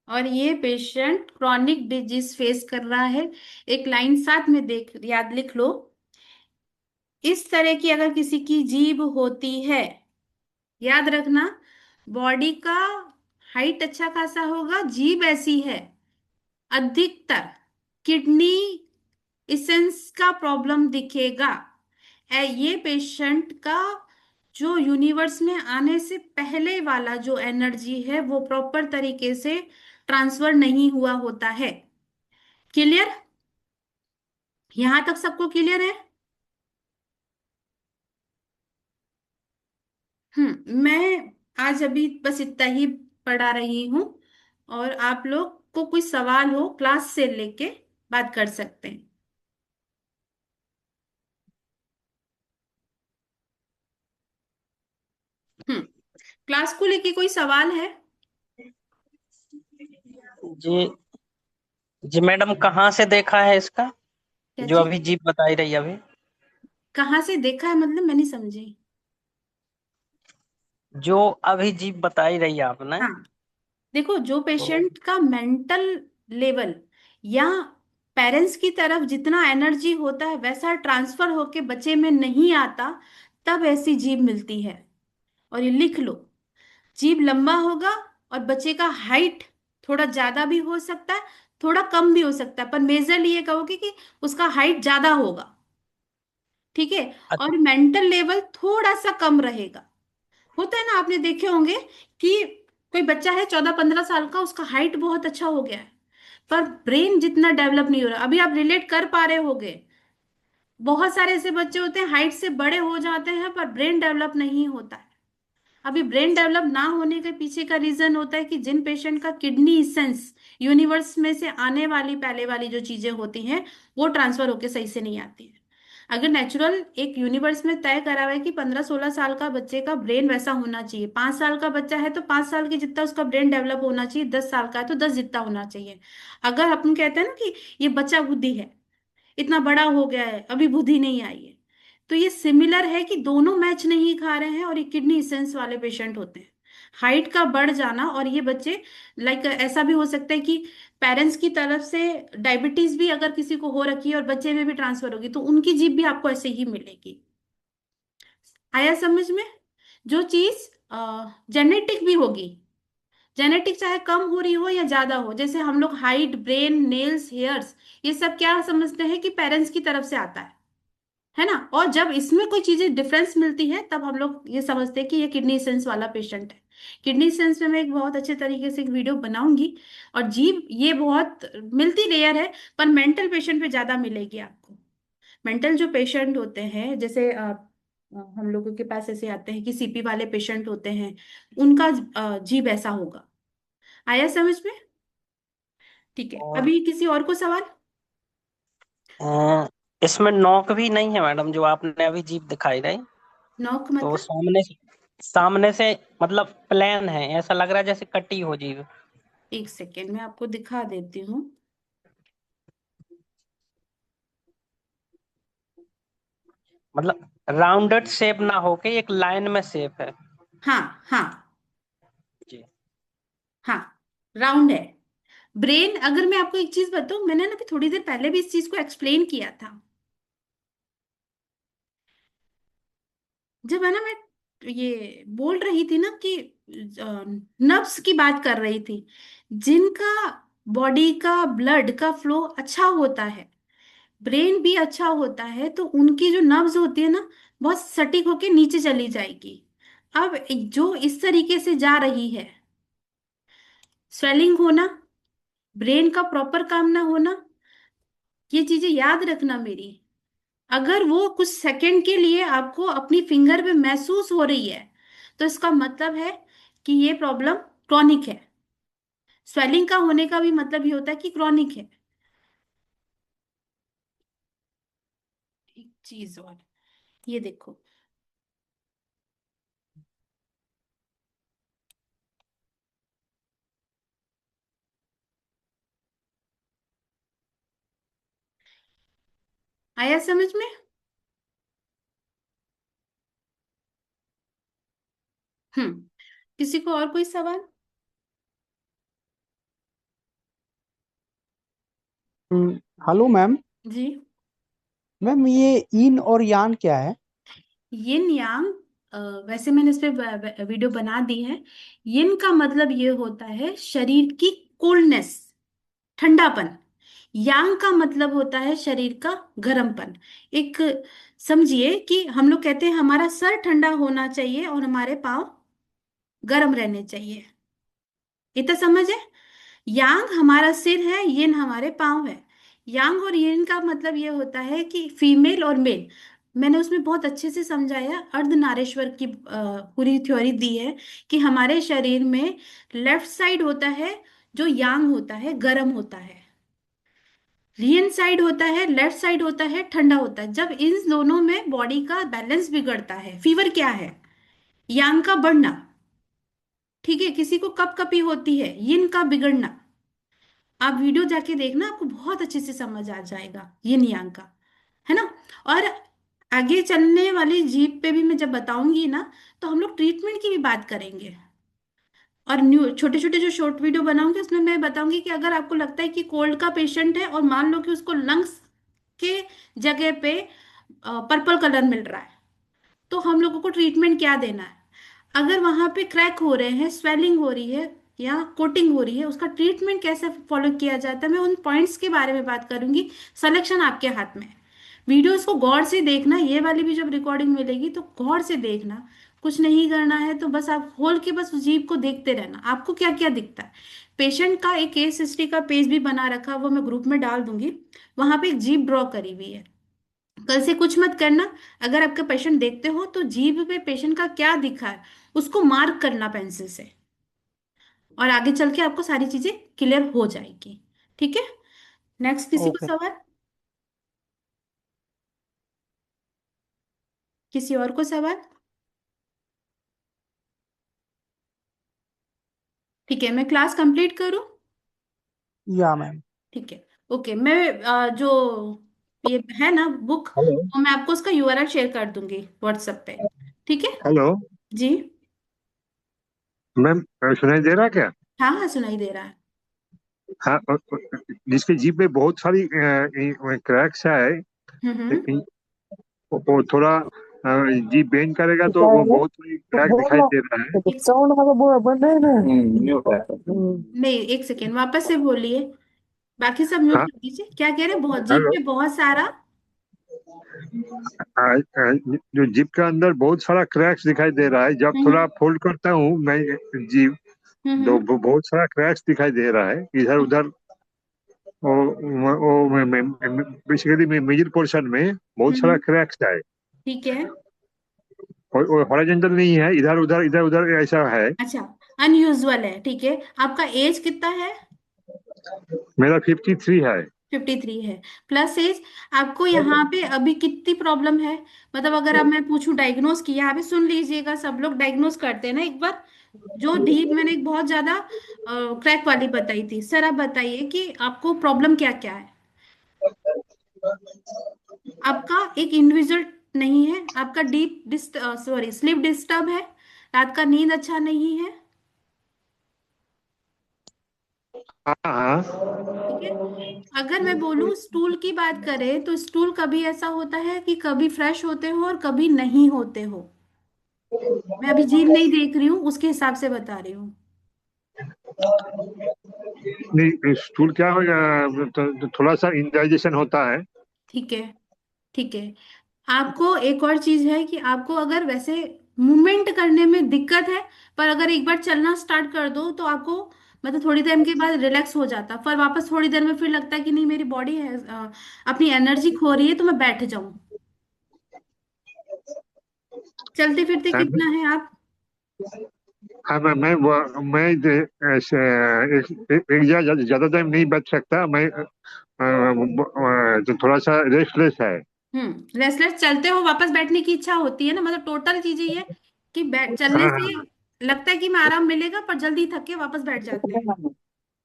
A: और ये पेशेंट क्रॉनिक डिजीज फेस कर रहा है। एक लाइन साथ में देख, याद लिख लो, इस तरह की अगर किसी की जीभ होती है, याद रखना, बॉडी का हाइट अच्छा खासा होगा, जीभ ऐसी है, अधिकतर किडनी इसेंस का प्रॉब्लम दिखेगा। ये पेशेंट का जो यूनिवर्स में आने से पहले वाला जो एनर्जी है वो प्रॉपर तरीके से ट्रांसफर नहीं हुआ होता है। क्लियर? यहां तक सबको क्लियर है? मैं आज अभी बस इतना ही पढ़ा रही हूँ, और आप लोग को कोई सवाल हो क्लास से लेके बात कर सकते हैं। क्लास को लेके कोई सवाल है?
D: जी जी मैडम, कहाँ से देखा है इसका,
A: क्या
D: जो
A: चीज?
D: अभी जीप बताई रही अभी?
A: कहाँ से देखा है मतलब, मैं नहीं समझी।
D: जो अभी जीप बताई रही आपने,
A: हाँ, देखो, जो
D: तो
A: पेशेंट का मेंटल लेवल या पेरेंट्स की तरफ जितना एनर्जी होता है वैसा ट्रांसफर होके बच्चे में नहीं आता, तब ऐसी जीभ मिलती है। और ये लिख लो, जीभ लंबा होगा और बच्चे का हाइट थोड़ा ज्यादा भी हो सकता है, थोड़ा कम भी हो सकता है, पर मेजरली ये कहोगे कि उसका हाइट ज्यादा होगा, ठीक है।
D: अच्छा।
A: और मेंटल लेवल थोड़ा सा कम रहेगा। होता है ना, आपने देखे होंगे कि कोई बच्चा है 14-15 साल का, उसका हाइट बहुत अच्छा हो गया है, पर ब्रेन जितना डेवलप नहीं हो रहा। अभी आप रिलेट कर पा रहे होगे, बहुत सारे ऐसे बच्चे होते हैं हाइट से बड़े हो जाते हैं पर ब्रेन डेवलप नहीं होता है। अभी ब्रेन डेवलप ना होने के पीछे का रीजन होता है कि जिन पेशेंट का किडनी सेंस, यूनिवर्स में से आने वाली पहले वाली जो चीजें होती हैं वो ट्रांसफर होके सही से नहीं आती है। अगर नेचुरल एक यूनिवर्स में तय करा हुआ है कि 15-16 साल का बच्चे का ब्रेन वैसा होना चाहिए, 5 साल का बच्चा है तो 5 साल के जितना उसका ब्रेन डेवलप होना चाहिए, 10 साल का है तो 10 जितना होना चाहिए। अगर अपन कहते हैं ना कि ये बच्चा बुद्धि है, इतना बड़ा हो गया है अभी बुद्धि नहीं आई है, तो ये सिमिलर है कि दोनों मैच नहीं खा रहे हैं और ये किडनी स्टोन्स वाले पेशेंट होते हैं। हाइट का बढ़ जाना, और ये बच्चे लाइक ऐसा भी हो सकता है कि पेरेंट्स की तरफ से डायबिटीज भी अगर किसी को हो रखी है और बच्चे में भी ट्रांसफर होगी तो उनकी जीभ भी आपको ऐसे ही मिलेगी। आया समझ में? जो चीज जेनेटिक भी होगी, जेनेटिक चाहे कम हो रही हो या ज्यादा हो, जैसे हम लोग हाइट, ब्रेन, नेल्स, हेयर्स, ये सब क्या समझते हैं कि पेरेंट्स की तरफ से आता है ना। और जब इसमें कोई चीजें डिफरेंस मिलती है तब हम लोग ये समझते हैं कि ये किडनी सेंस वाला पेशेंट है। किडनी सेंस में मैं एक बहुत अच्छे तरीके से एक वीडियो बनाऊंगी। और जीभ ये बहुत मिलती रेयर है, पर मेंटल पेशेंट पे ज्यादा मिलेगी आपको। मेंटल जो पेशेंट होते हैं, जैसे हम लोगों के पास ऐसे आते हैं कि सीपी वाले पेशेंट होते हैं, उनका जीभ ऐसा होगा। आया समझ में? ठीक है,
D: और
A: अभी किसी और को सवाल?
D: इसमें नोक भी नहीं है मैडम, जो आपने अभी जीप दिखाई रही?
A: नॉक
D: तो वो
A: मतलब?
D: सामने से मतलब प्लेन है, ऐसा लग रहा है जैसे कटी हो जीप।
A: एक सेकेंड मैं आपको दिखा देती हूँ।
D: मतलब राउंडेड शेप ना होके एक लाइन में शेप है।
A: हाँ हाँ
D: जी।
A: हाँ, राउंड है। ब्रेन, अगर मैं आपको एक चीज बताऊं, मैंने ना अभी थोड़ी देर पहले भी इस चीज को एक्सप्लेन किया था। जब है ना मैं ये बोल रही थी ना कि नर्व्स की बात कर रही थी, जिनका बॉडी का ब्लड का फ्लो अच्छा होता है, ब्रेन भी अच्छा होता है, तो उनकी जो नर्व्स होती है ना बहुत सटीक होके नीचे चली जाएगी। अब जो इस तरीके से जा रही है, स्वेलिंग होना, ब्रेन का प्रॉपर काम ना होना, ये चीजें याद रखना मेरी। अगर वो कुछ सेकंड के लिए आपको अपनी फिंगर पे महसूस हो रही है तो इसका मतलब है कि ये प्रॉब्लम क्रॉनिक है। स्वेलिंग का होने का भी मतलब ये होता है कि क्रॉनिक है। एक चीज और, ये देखो, आया समझ में? हम्म, किसी को और कोई सवाल?
G: Hello ma'am.
A: जी,
G: मैम ये इन और यान क्या है?
A: यिन यांग, वैसे मैंने इस पे वीडियो बना दी है। यिन का मतलब ये होता है शरीर की कोल्डनेस, ठंडापन। यांग का मतलब होता है शरीर का गर्मपन। एक, समझिए कि हम लोग कहते हैं हमारा सर ठंडा होना चाहिए और हमारे पाँव गर्म रहने चाहिए। इतना समझ है? यांग हमारा सिर है, यिन हमारे पाँव है। यांग और यिन का मतलब ये होता है कि फीमेल और मेल। मैंने उसमें बहुत अच्छे से समझाया, अर्धनारीश्वर की पूरी थ्योरी दी है कि हमारे शरीर में लेफ्ट साइड होता है जो यांग होता है, गर्म होता है। रियन साइड होता है, लेफ्ट साइड होता है ठंडा होता है। जब इन दोनों में बॉडी का बैलेंस बिगड़ता है, फीवर क्या है? यांग का बढ़ना, ठीक है। किसी को कप कपी होती है, यिन का बिगड़ना। आप वीडियो जाके देखना, आपको बहुत अच्छे से समझ आ जाएगा ये नियम का, है ना। और आगे चलने वाली जीप पे भी मैं जब बताऊंगी ना, तो हम लोग ट्रीटमेंट की भी बात करेंगे। और न्यू छोटे छोटे जो शॉर्ट वीडियो बनाऊंगी उसमें मैं बताऊंगी कि अगर आपको लगता है कि कोल्ड का पेशेंट है और मान लो कि उसको लंग्स के जगह पे पर्पल कलर मिल रहा है, तो हम लोगों को ट्रीटमेंट क्या देना है। अगर वहां पे क्रैक हो रहे हैं, स्वेलिंग हो रही है या कोटिंग हो रही है, उसका ट्रीटमेंट कैसे फॉलो किया जाता है, मैं उन पॉइंट्स के बारे में बात करूंगी। सिलेक्शन आपके हाथ में है। वीडियोस को गौर से देखना, ये वाली भी जब रिकॉर्डिंग मिलेगी तो गौर से देखना। कुछ नहीं करना है तो बस आप खोल के बस उस जीप को देखते रहना, आपको क्या क्या दिखता है। पेशेंट का एक केस हिस्ट्री का पेज भी बना रखा है, वो मैं ग्रुप में डाल दूंगी। वहां पे एक जीप ड्रॉ करी हुई है। कल से कुछ मत करना, अगर आपका पेशेंट देखते हो तो जीभ पे पेशेंट का क्या दिखा है उसको मार्क करना पेंसिल से, और आगे चल के आपको सारी चीजें क्लियर हो जाएगी। ठीक है। नेक्स्ट किसी को
G: ओके।
A: सवाल, किसी और को सवाल? ठीक है, मैं क्लास कंप्लीट करूं?
G: या मैम।
A: ठीक है। ओके, मैं जो ये है ना बुक,
H: हेलो।
A: तो मैं आपको उसका यूआरएल शेयर कर दूंगी व्हाट्सएप पे। ठीक है।
H: हेलो
A: जी।
H: मैम, सुनाई दे रहा क्या?
A: हाँ हाँ, सुनाई दे रहा है।
H: हाँ, जिसके जीप में बहुत सारी क्रैक्स है,
A: हम्म।
H: वो थोड़ा जीप बेंड करेगा तो वो बहुत सारी क्रैक दिखाई दे रहा है।
A: एक नहीं, एक सेकेंड, वापस से बोलिए। बाकी सब म्यूट
H: हाँ।
A: कर दीजिए। क्या कह रहे हैं? बहुत जीप
H: हेलो।
A: पे बहुत सारा।
H: जो जीप के अंदर बहुत सारा क्रैक्स दिखाई दे रहा है, जब
A: हम्म
H: थोड़ा फोल्ड करता हूँ मैं जीप, तो
A: हम्म
H: बहुत सारा क्रैक्स दिखाई दे रहा है इधर उधर। वो बेसिकली मिडिल पोर्शन में बहुत सारा
A: हम्म।
H: क्रैक्स है।
A: ठीक है।
H: और हॉरिजॉन्टल नहीं है, इधर उधर ऐसा है।
A: अच्छा, अनयूजुअल है। ठीक है, आपका एज कितना है?
H: मेरा 53 है।
A: 53 है। Plus edge. आपको यहाँ पे अभी कितनी प्रॉब्लम है? मतलब अगर अब मैं पूछूं डायग्नोस किया, यहाँ पे सुन लीजिएगा, सब लोग डायग्नोस करते हैं ना एक बार। जो डीप मैंने एक बहुत ज्यादा क्रैक वाली बताई थी, सर आप बताइए कि आपको प्रॉब्लम क्या क्या है। आपका एक इंडिविजुअल नहीं है, आपका डीप सॉरी स्लीप डिस्टर्ब है, रात का नींद अच्छा नहीं है।
H: हाँ हाँ।
A: ठीक है। अगर मैं बोलूं स्टूल की बात करें, तो स्टूल कभी ऐसा होता है कि कभी फ्रेश होते हो और कभी नहीं होते हो। मैं अभी जीभ नहीं देख रही हूँ, उसके हिसाब से बता रही हूँ।
H: नहीं, स्टूल क्या हो तो थोड़ा सा इंडाइजेशन होता है।
A: ठीक है। ठीक है। आपको एक और चीज है कि आपको अगर वैसे मूवमेंट करने में दिक्कत है, पर अगर एक बार चलना स्टार्ट कर दो तो आपको मतलब थोड़ी टाइम के बाद रिलैक्स हो जाता, पर वापस थोड़ी देर में फिर लगता है कि नहीं मेरी बॉडी है अपनी एनर्जी खो रही है, तो मैं बैठ जाऊं। चलते फिरते
H: हाँ,
A: कितना है आप?
H: हाँ, मैं एक जगह ज्यादा टाइम नहीं बैठ सकता मैं। तो थोड़ा सा रेस्टलेस है।
A: रेस्टलेस चलते हो, वापस बैठने की इच्छा होती है ना, मतलब टोटल चीज ये है कि बैठ चलने
H: हाँ
A: से लगता है कि मैं आराम मिलेगा, पर जल्दी थक के वापस बैठ जाते हैं।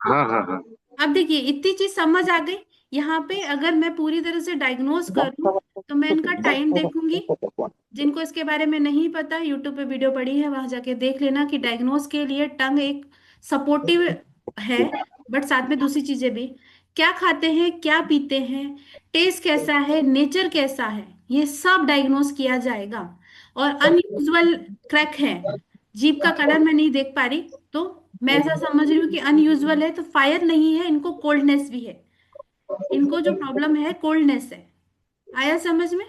H: हाँ हाँ हाँ।
A: अब देखिए इतनी चीज समझ आ गई। यहाँ पे अगर मैं पूरी तरह से डायग्नोज करूं, तो मैं इनका टाइम देखूंगी। जिनको इसके बारे में नहीं पता, यूट्यूब पे वीडियो पड़ी है, वहां जाके देख लेना कि डायग्नोज के लिए टंग एक सपोर्टिव है, बट साथ में दूसरी चीजें भी। क्या खाते हैं, क्या पीते हैं, टेस्ट कैसा है, नेचर कैसा है, ये सब डायग्नोज किया जाएगा। और अनयूजुअल क्रैक है, जीभ का कलर मैं नहीं देख पा रही, तो मैं ऐसा समझ रही हूँ कि अनयूजुअल है, तो फायर नहीं है, इनको कोल्डनेस भी है। इनको जो प्रॉब्लम है कोल्डनेस है। आया समझ में?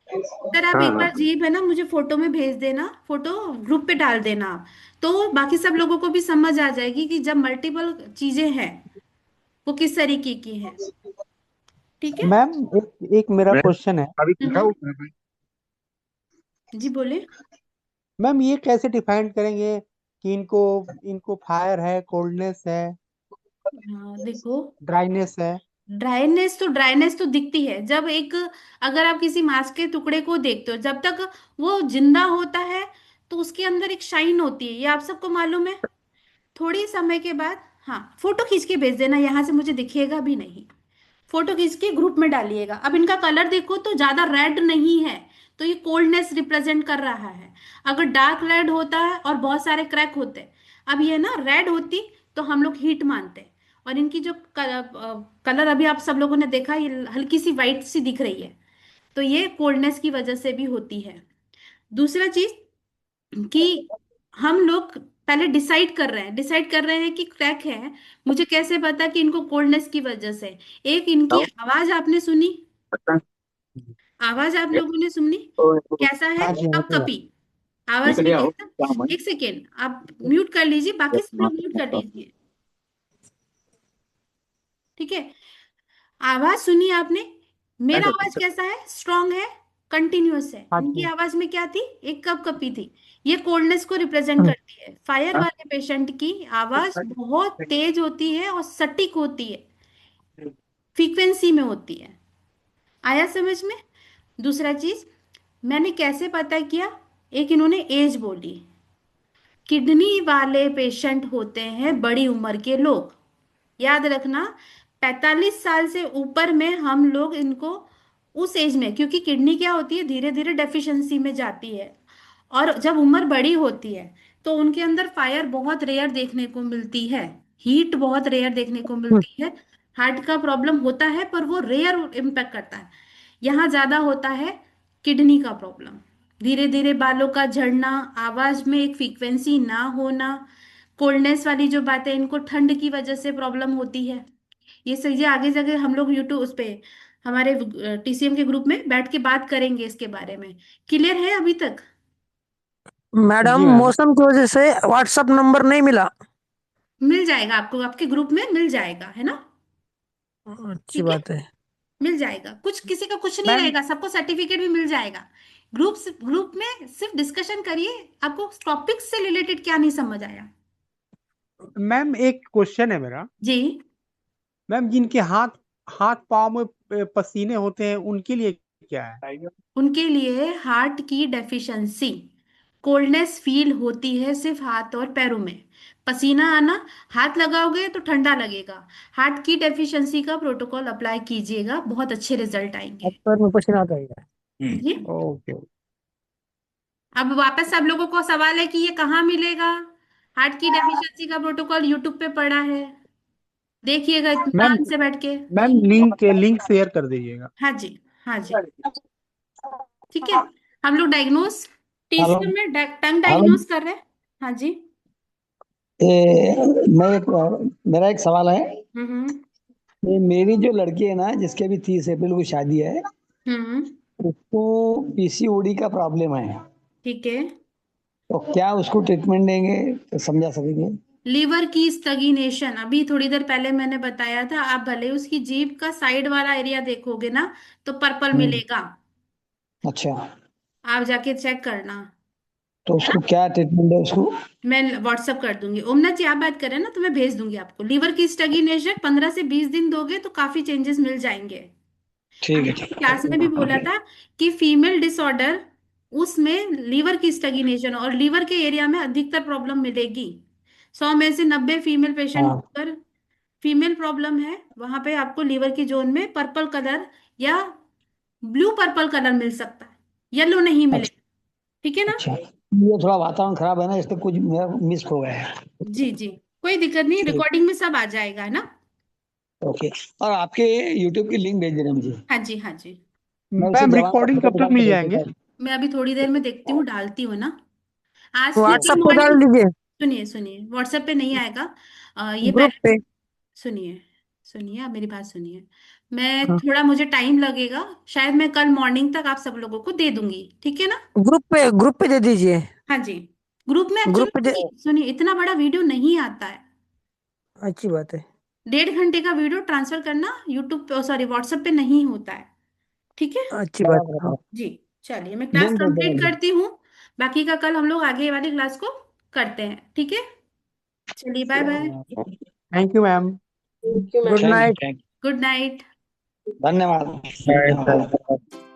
A: सर आप
H: हाँ
A: एक
H: हाँ।
A: बार जीप है ना मुझे फोटो में भेज देना, फोटो ग्रुप पे डाल देना आप, तो बाकी सब लोगों को भी समझ आ जाएगी कि जब मल्टीपल चीजें हैं वो किस तरीके की हैं। ठीक है।
G: मैम एक मेरा
H: मैं
G: क्वेश्चन है।
H: अभी
A: हम्म।
H: दिखाऊँ?
A: जी बोले।
G: मैम ये कैसे डिफाइन करेंगे कि इनको इनको फायर है, कोल्डनेस है,
A: हाँ देखो,
G: ड्राइनेस है?
A: ड्राइनेस तो दिखती है जब एक, अगर आप किसी मांस के टुकड़े को देखते हो, जब तक वो जिंदा होता है तो उसके अंदर एक शाइन होती है, ये आप सबको मालूम है। थोड़ी समय के बाद हाँ, फोटो खींच के भेज देना, यहाँ से मुझे दिखेगा भी नहीं। फोटो खींच के ग्रुप में डालिएगा। अब इनका कलर देखो तो ज्यादा रेड नहीं है, तो ये कोल्डनेस रिप्रेजेंट कर रहा है। अगर डार्क रेड होता है और बहुत सारे क्रैक होते, अब ये ना रेड होती तो हम लोग हीट मानते। और इनकी जो कलर अभी आप सब लोगों ने देखा, ये हल्की सी वाइट सी दिख रही है, तो ये कोल्डनेस की वजह से भी होती है। दूसरा चीज कि हम लोग पहले डिसाइड कर रहे हैं कि क्रैक है। मुझे कैसे पता कि इनको कोल्डनेस की वजह से? एक इनकी आवाज आपने सुनी, आवाज आप लोगों ने सुनी कैसा है?
G: हाँ जी, हाँ
A: कप
G: जी।
A: कपी आवाज में कैसा? एक सेकेंड आप म्यूट कर लीजिए, बाकी सब लोग म्यूट कर लीजिए, ठीक है? आवाज सुनी आपने? मेरा आवाज कैसा है? स्ट्रांग है, कंटिन्यूअस है।
G: हाँ
A: इनकी
G: जी।
A: आवाज में क्या थी? एक कप कपी थी। ये कोल्डनेस को रिप्रेजेंट करती है। फायर वाले पेशेंट की आवाज बहुत तेज होती है और सटीक होती है, फ्रीक्वेंसी में होती है। आया समझ में? दूसरा चीज मैंने कैसे पता किया, एक इन्होंने एज बोली। किडनी वाले पेशेंट होते हैं बड़ी उम्र के लोग, याद रखना। 45 साल से ऊपर में हम लोग इनको उस एज में, क्योंकि किडनी क्या होती है, धीरे धीरे डेफिशिएंसी में जाती है। और जब उम्र बड़ी होती है तो उनके अंदर फायर बहुत रेयर देखने को मिलती है, हीट बहुत रेयर देखने को मिलती है। हार्ट का प्रॉब्लम होता है पर वो रेयर इम्पैक्ट करता है। यहाँ ज्यादा होता है किडनी का प्रॉब्लम। धीरे धीरे बालों का झड़ना, आवाज में एक फ्रीक्वेंसी ना होना, कोल्डनेस वाली जो बातें, इनको ठंड की वजह से प्रॉब्लम होती है। ये सब ये आगे जाके हम लोग यूट्यूब उस पे हमारे टीसीएम के ग्रुप में बैठ के बात करेंगे इसके बारे में। क्लियर है अभी तक?
J: मैडम
G: जी मैम।
J: मौसम की वजह से व्हाट्सएप नंबर नहीं मिला।
A: मिल जाएगा आपको, आपके ग्रुप में मिल जाएगा, है ना?
J: अच्छी
A: ठीक है,
J: बात है।
A: मिल जाएगा। कुछ किसी का कुछ नहीं
G: मैम
A: रहेगा, सबको सर्टिफिकेट भी मिल जाएगा। ग्रुप में सिर्फ डिस्कशन करिए, आपको टॉपिक से रिलेटेड क्या नहीं समझ आया।
G: मैम एक क्वेश्चन है मेरा।
A: जी,
G: मैम जिनके हाथ हाथ पाँव में पसीने होते हैं उनके लिए क्या है?
A: उनके लिए हार्ट की डेफिशिएंसी, कोल्डनेस फील होती है सिर्फ हाथ और पैरों में। पसीना आना, हाथ लगाओगे तो ठंडा लगेगा। हार्ट की डेफिशिएंसी का प्रोटोकॉल अप्लाई कीजिएगा, बहुत अच्छे रिजल्ट
J: अब
A: आएंगे।
J: पैर में पसीना आता है।
A: जी,
G: ओके।
A: अब वापस सब लोगों को सवाल है कि ये कहाँ मिलेगा? हार्ट की डेफिशिएंसी का प्रोटोकॉल यूट्यूब पे पड़ा है, देखिएगा
G: मैम
A: इत्मीनान से बैठ के।
G: मैम लिंक शेयर कर दीजिएगा।
A: हाँ जी, हाँ जी, ठीक है। हम लोग डायग्नोस
F: हेलो
A: टीसीएम में टंग
F: हेलो
A: डायग्नोस कर रहे हैं। हाँ जी।
F: मेरा एक सवाल है।
A: हम्म
F: ये मेरी जो लड़की है ना, जिसके अभी 30 अप्रैल को शादी है,
A: हम्म
F: उसको पीसीओडी का प्रॉब्लम है।
A: ठीक है।
F: तो क्या उसको ट्रीटमेंट देंगे तो समझा सकेंगे?
A: लीवर की स्टैग्नेशन, अभी थोड़ी देर पहले मैंने बताया था। आप भले उसकी जीभ का साइड वाला एरिया देखोगे ना तो पर्पल
F: हम्म,
A: मिलेगा,
F: अच्छा।
A: आप जाके चेक करना।
F: तो उसको क्या ट्रीटमेंट है उसको?
A: मैं व्हाट्सअप कर दूंगी। ओमना जी आप बात करें ना तो मैं भेज दूंगी आपको। लीवर की स्टैग्नेशन 15 से 20 दिन दोगे तो काफी चेंजेस मिल जाएंगे।
F: ठीक है,
A: हमने
F: ठीक
A: क्लास में भी बोला था कि फीमेल डिसऑर्डर, उसमें लीवर की स्टैग्नेशन और लीवर के एरिया में अधिकतर प्रॉब्लम मिलेगी। 100 में से 90 फीमेल पेशेंट
F: हाँ,
A: अगर फीमेल प्रॉब्लम है, वहां पे आपको लीवर की जोन में पर्पल कलर या ब्लू पर्पल कलर मिल सकता है, येलो नहीं
F: अच्छा
A: मिलेगा। ठीक है ना?
F: अच्छा। ये थोड़ा वातावरण खराब है ना, इसलिए कुछ मेरा मिस हो गया है।
A: जी जी, कोई दिक्कत नहीं,
F: ठीक,
A: रिकॉर्डिंग में सब आ जाएगा, है ना?
F: ओके। और आपके यूट्यूब की लिंक भेज देना मुझे।
A: हाँ जी, हाँ जी।
F: मैं उसे
G: मैम
F: जवान का
G: रिकॉर्डिंग
F: फोटो
G: कब तक
F: निकाल के
G: मिल
F: भेज
G: जाएंगे?
F: देता हूँ।
A: मैं अभी थोड़ी देर में देखती हूँ, डालती हूँ ना। आज से
J: व्हाट्सएप पे डाल
A: रिकॉर्डिंग,
J: दीजिए।
A: सुनिए सुनिए, व्हाट्सएप पे नहीं आएगा। ये
J: ग्रुप
A: पहले,
J: पे।
A: सुनिए सुनिए, आप मेरी बात सुनिए। मैं
J: हाँ।
A: थोड़ा, मुझे टाइम लगेगा, शायद मैं कल मॉर्निंग तक आप सब लोगों को दे दूंगी, ठीक है ना?
J: ग्रुप पे दे दीजिए।
A: हाँ जी। ग्रुप में
J: ग्रुप पे
A: एक्चुअली सुनिए, इतना बड़ा वीडियो नहीं आता है।
J: अच्छी बात है।
A: 1.5 घंटे का वीडियो ट्रांसफर करना यूट्यूब पे, सॉरी व्हाट्सएप पे नहीं होता है, ठीक है?
J: अच्छी बात
F: बराबर
J: है। हाँ।
F: बराबर।
A: जी, चलिए मैं क्लास
F: लिंक भेज देना
A: कंप्लीट
F: मुझे।
A: करती हूँ। बाकी का कल हम लोग आगे वाली क्लास को करते हैं, ठीक है? चलिए, bye bye.
G: Thank you ma'am.
E: Thank you
J: good
E: ma'am.
F: Thank you,
J: night.
F: Thank
A: good night.
F: You, धन्यवाद। धन्यवाद।